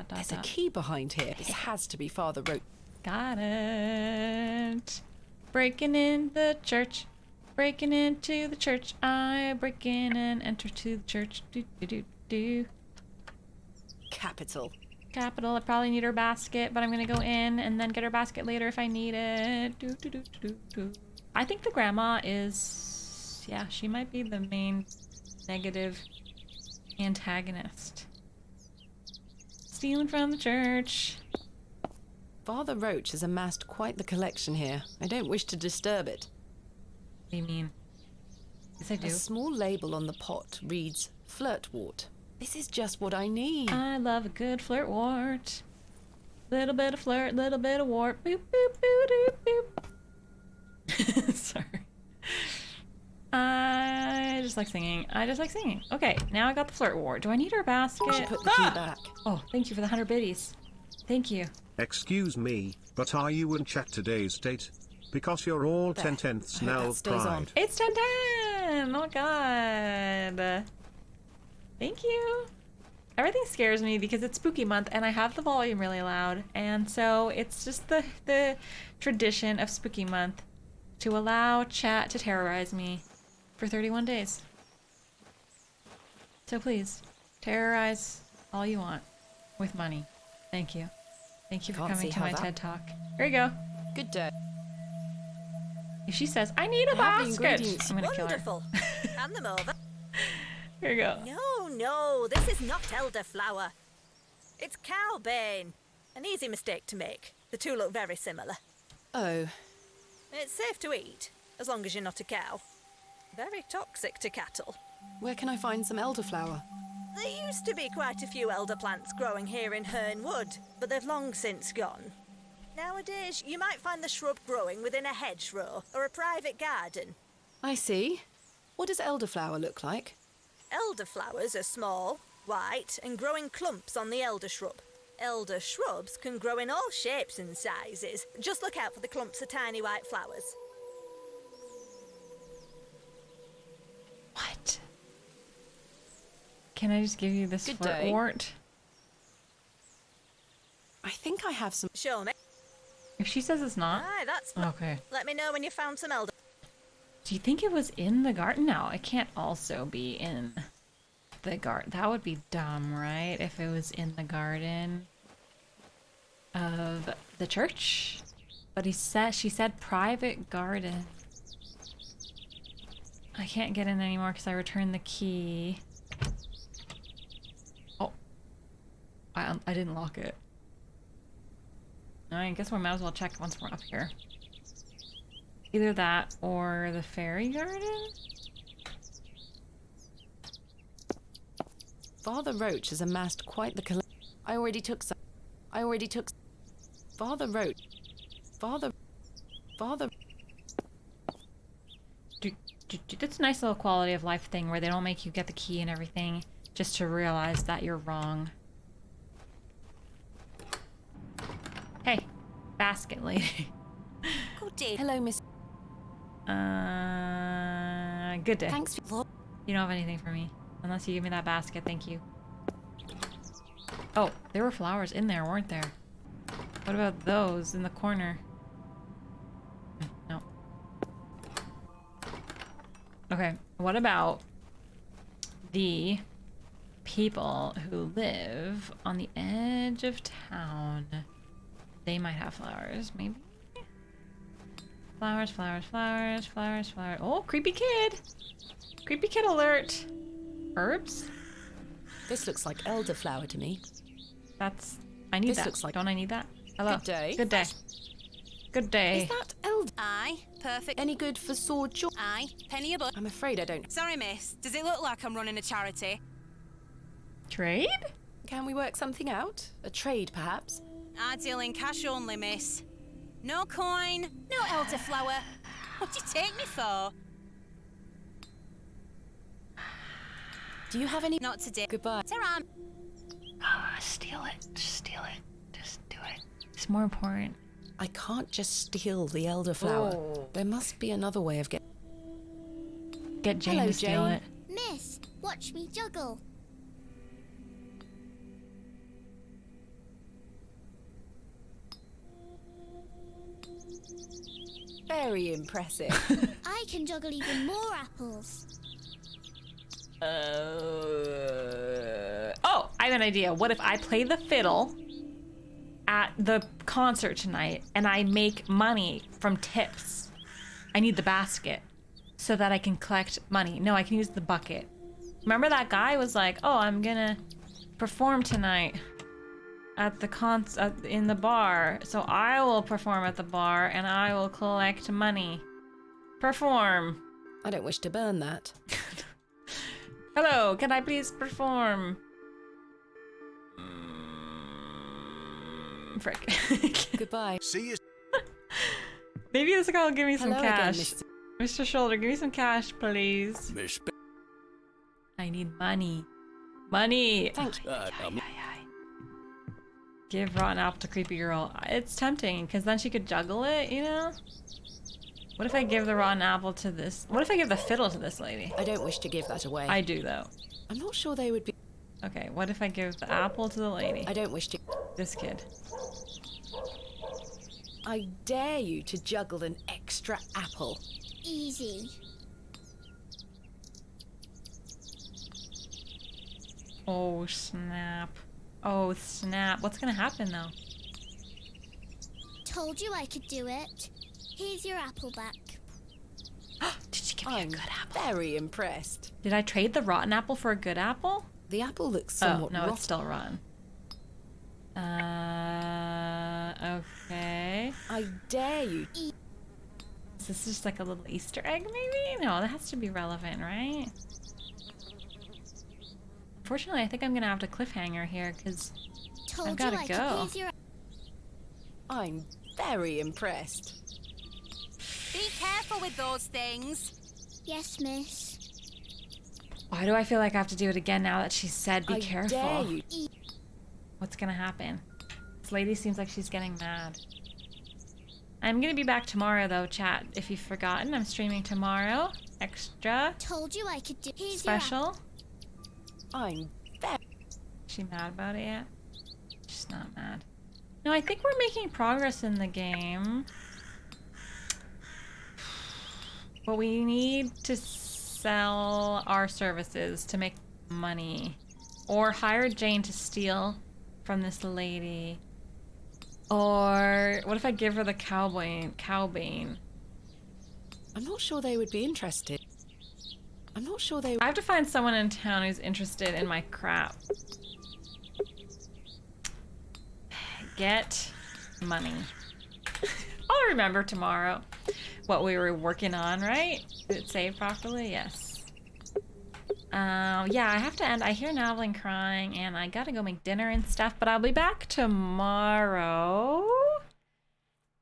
There's a key behind here. It has to be Father Roach. Got it. Breaking in the church. Breaking into the church. I break in and enter to the church. Do. Capital. I probably need her basket, but I'm gonna go in and then get her basket later if I need it. Do. I think the grandma is... Yeah, she might be the main negative antagonist. Stealing from the church. Father Roach has amassed quite the collection here. I don't wish to disturb it. What do you mean? Yes, I do. A small label on the pot reads flirtwort. This is just what I need. I love a good flirtwort. Little bit of flirt, little bit of wart. Boop, boop, boop, boop, boop. Sorry. I just like singing. Okay, now I got the flirtwort. Do I need her basket? You should put the key back. Oh, thank you for the 100 biddies. Thank you. Excuse me, but are you in chat today's date? Because you're all 10/10ths now pride. It's 10/10! Oh god. Thank you. Everything scares me because it's spooky month and I have the volume really loud. And so it's just the tradition of spooky month to allow chat to terrorize me for 31 days. So please, terrorize all you want with money. Thank you. Thank you for coming to my TED Talk. Here you go. Good day. If she says, I need a basket, I'm gonna kill her. Wonderful. Hand them over. Here you go. No, this is not elderflower. It's cowbane. An easy mistake to make. The two look very similar. Oh. It's safe to eat, as long as you're not a cow. Very toxic to cattle. Where can I find some elderflower? There used to be quite a few elder plants growing here in Herne Wood, but they've long since gone. Nowadays, you might find the shrub growing within a hedgerow or a private garden. I see. What does elderflower look like? Elderflowers are small, white, and grow in clumps on the elder shrub. Elder shrubs can grow in all shapes and sizes. Just look out for the clumps of tiny white flowers. What? Can I just give you this wart? I think I have some. Show me. If she says it's not. Aye, that's okay. Let me know when you found some elder. Do you think it was in the garden? No, it can't also be in the garden. That would be dumb, right? If it was in the garden of the church. But she said private garden. I can't get in anymore because I returned the key. Oh. I didn't lock it. I guess we might as well check once we're up here. Either that or the fairy garden? Father Roach has amassed quite the collection. I already took some. Father Roach. Father. That's a nice little quality of life thing where they don't make you get the key and everything just to realize that you're wrong. Hey, basket lady. Good day. Hello, Miss. Good day. Thanks. You don't have anything for me. Unless you give me that basket, thank you. Oh, there were flowers in there, weren't there? What about those in the corner? No. Okay, what about the people who live on the edge of town? They might have flowers, maybe? Flowers. Oh, creepy kid! Creepy kid alert! Herbs? This looks like elderflower to me. I need this that. Looks like... Don't I need that? Hello. Good day. Good day. Good day. Is that elder? Aye, perfect. Any good for sore jaw? Aye, penny a buck. I'm afraid I don't. Sorry, miss. Does it look like I'm running a charity? Trade? Can we work something out? A trade, perhaps? I deal in cash only, miss. No coin, no elderflower. What do you take me for? Do you have any? Not today. Goodbye. Ta-ra. Steal it. Just steal it. Just do it. It's more important. I can't just steal the elderflower. Oh. There must be another way of getting. Get Jane to steal it. Miss, watch me juggle. Very impressive. I can juggle even more apples. Oh, I have an idea. What if I play the fiddle at the concert tonight and I make money from tips? I need the basket so that I can collect money. No, I can use the bucket. Remember that guy was like, oh, I'm gonna perform tonight at the in the bar. So I will perform at the bar and I will collect money. Perform. I don't wish to burn that. Hello, can I please perform? Frick. Goodbye. See you. Maybe this guy will give me some Hello cash. again, Mr. Shoulder, give me some cash, please. Miss. I need money. Money! Thank you. Give rotten apple to creepy girl. It's tempting, because then she could juggle it, you know? What if I give the rotten apple to this? What if I give the fiddle to this lady? I don't wish to give that away. I do, though. I'm not sure they would be. Okay, what if I give the apple to the lady? I don't wish to... This kid. I dare you to juggle an extra apple. Easy. Oh, snap. Oh, snap. What's gonna happen, though? Told you I could do it. Here's your apple back. Did she give me a good apple? Very impressed. Did I trade the rotten apple for a good apple? The apple looks somewhat no, rotten. it's still rotten. Okay. I dare you. Is this just like a little Easter egg, maybe? No, that has to be relevant, right? Unfortunately, I think I'm gonna have to cliffhanger here, because I've gotta go. I'm very impressed. Be careful with those things. Yes, miss. Why do I feel like I have to do it again now that she said be careful? Dare you. What's gonna happen? This lady seems like she's getting mad. I'm gonna be back tomorrow though, chat. If you've forgotten, I'm streaming tomorrow. Extra. Told you I could do. Here's Special. I'm very... Is she mad about it yet? She's not mad. No, I think we're making progress in the game. But we need to sell our services to make money. Or hire Jane to steal from this lady. Or what if I give her the cowbane? I'm not sure they would be interested. I'm not sure they... I have to find someone in town who's interested in my crap. Get money. I'll remember tomorrow what we were working on, right? Did it save properly? Yes. Yeah, I have to end. I hear Navelin crying, and I gotta go make dinner and stuff, but I'll be back tomorrow.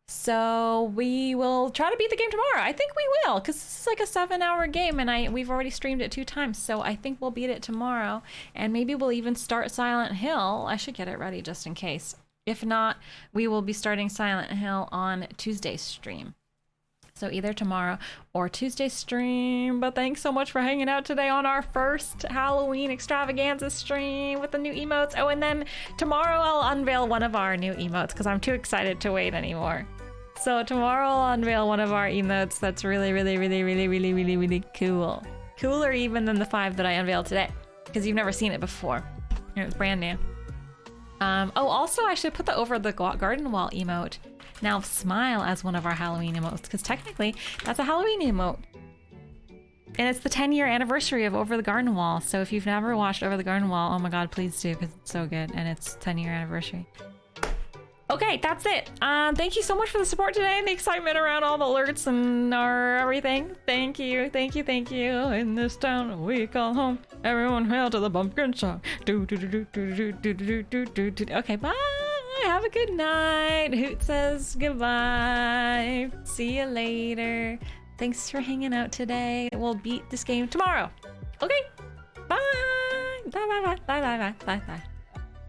So we will try to beat the game tomorrow. I think we will, because this is like a 7-hour game, and we've already streamed it 2 times, so I think we'll beat it tomorrow. And maybe we'll even start Silent Hill. I should get it ready just in case. If not, we will be starting Silent Hill on Tuesday's stream. So either tomorrow or Tuesday's stream. But thanks so much for hanging out today on our first Halloween extravaganza stream with the new emotes. Oh, and then tomorrow I'll unveil one of our new emotes because I'm too excited to wait anymore. So tomorrow I'll unveil one of our emotes that's really, really, really, really, really, really, really cool. Cooler even than the 5 that I unveiled today because you've never seen it before. It's brand new. Oh, also I should put the over the garden wall emote. Now smile as one of our Halloween emotes, because technically that's a Halloween emote. And it's the 10-year anniversary of Over the Garden Wall. So if you've never watched Over the Garden Wall, oh my god, please do, because it's so good. And it's 10-year anniversary. Okay, that's it. Thank you so much for the support today and the excitement around all the alerts and our everything. Thank you, thank you, thank you. In this town we call home, everyone hail to the pumpkin song. Okay, bye. Have a good night. Hoot says goodbye. See you later. Thanks for hanging out today. We'll beat this game tomorrow. Okay. Bye. Bye, bye, bye, bye, bye, bye, bye.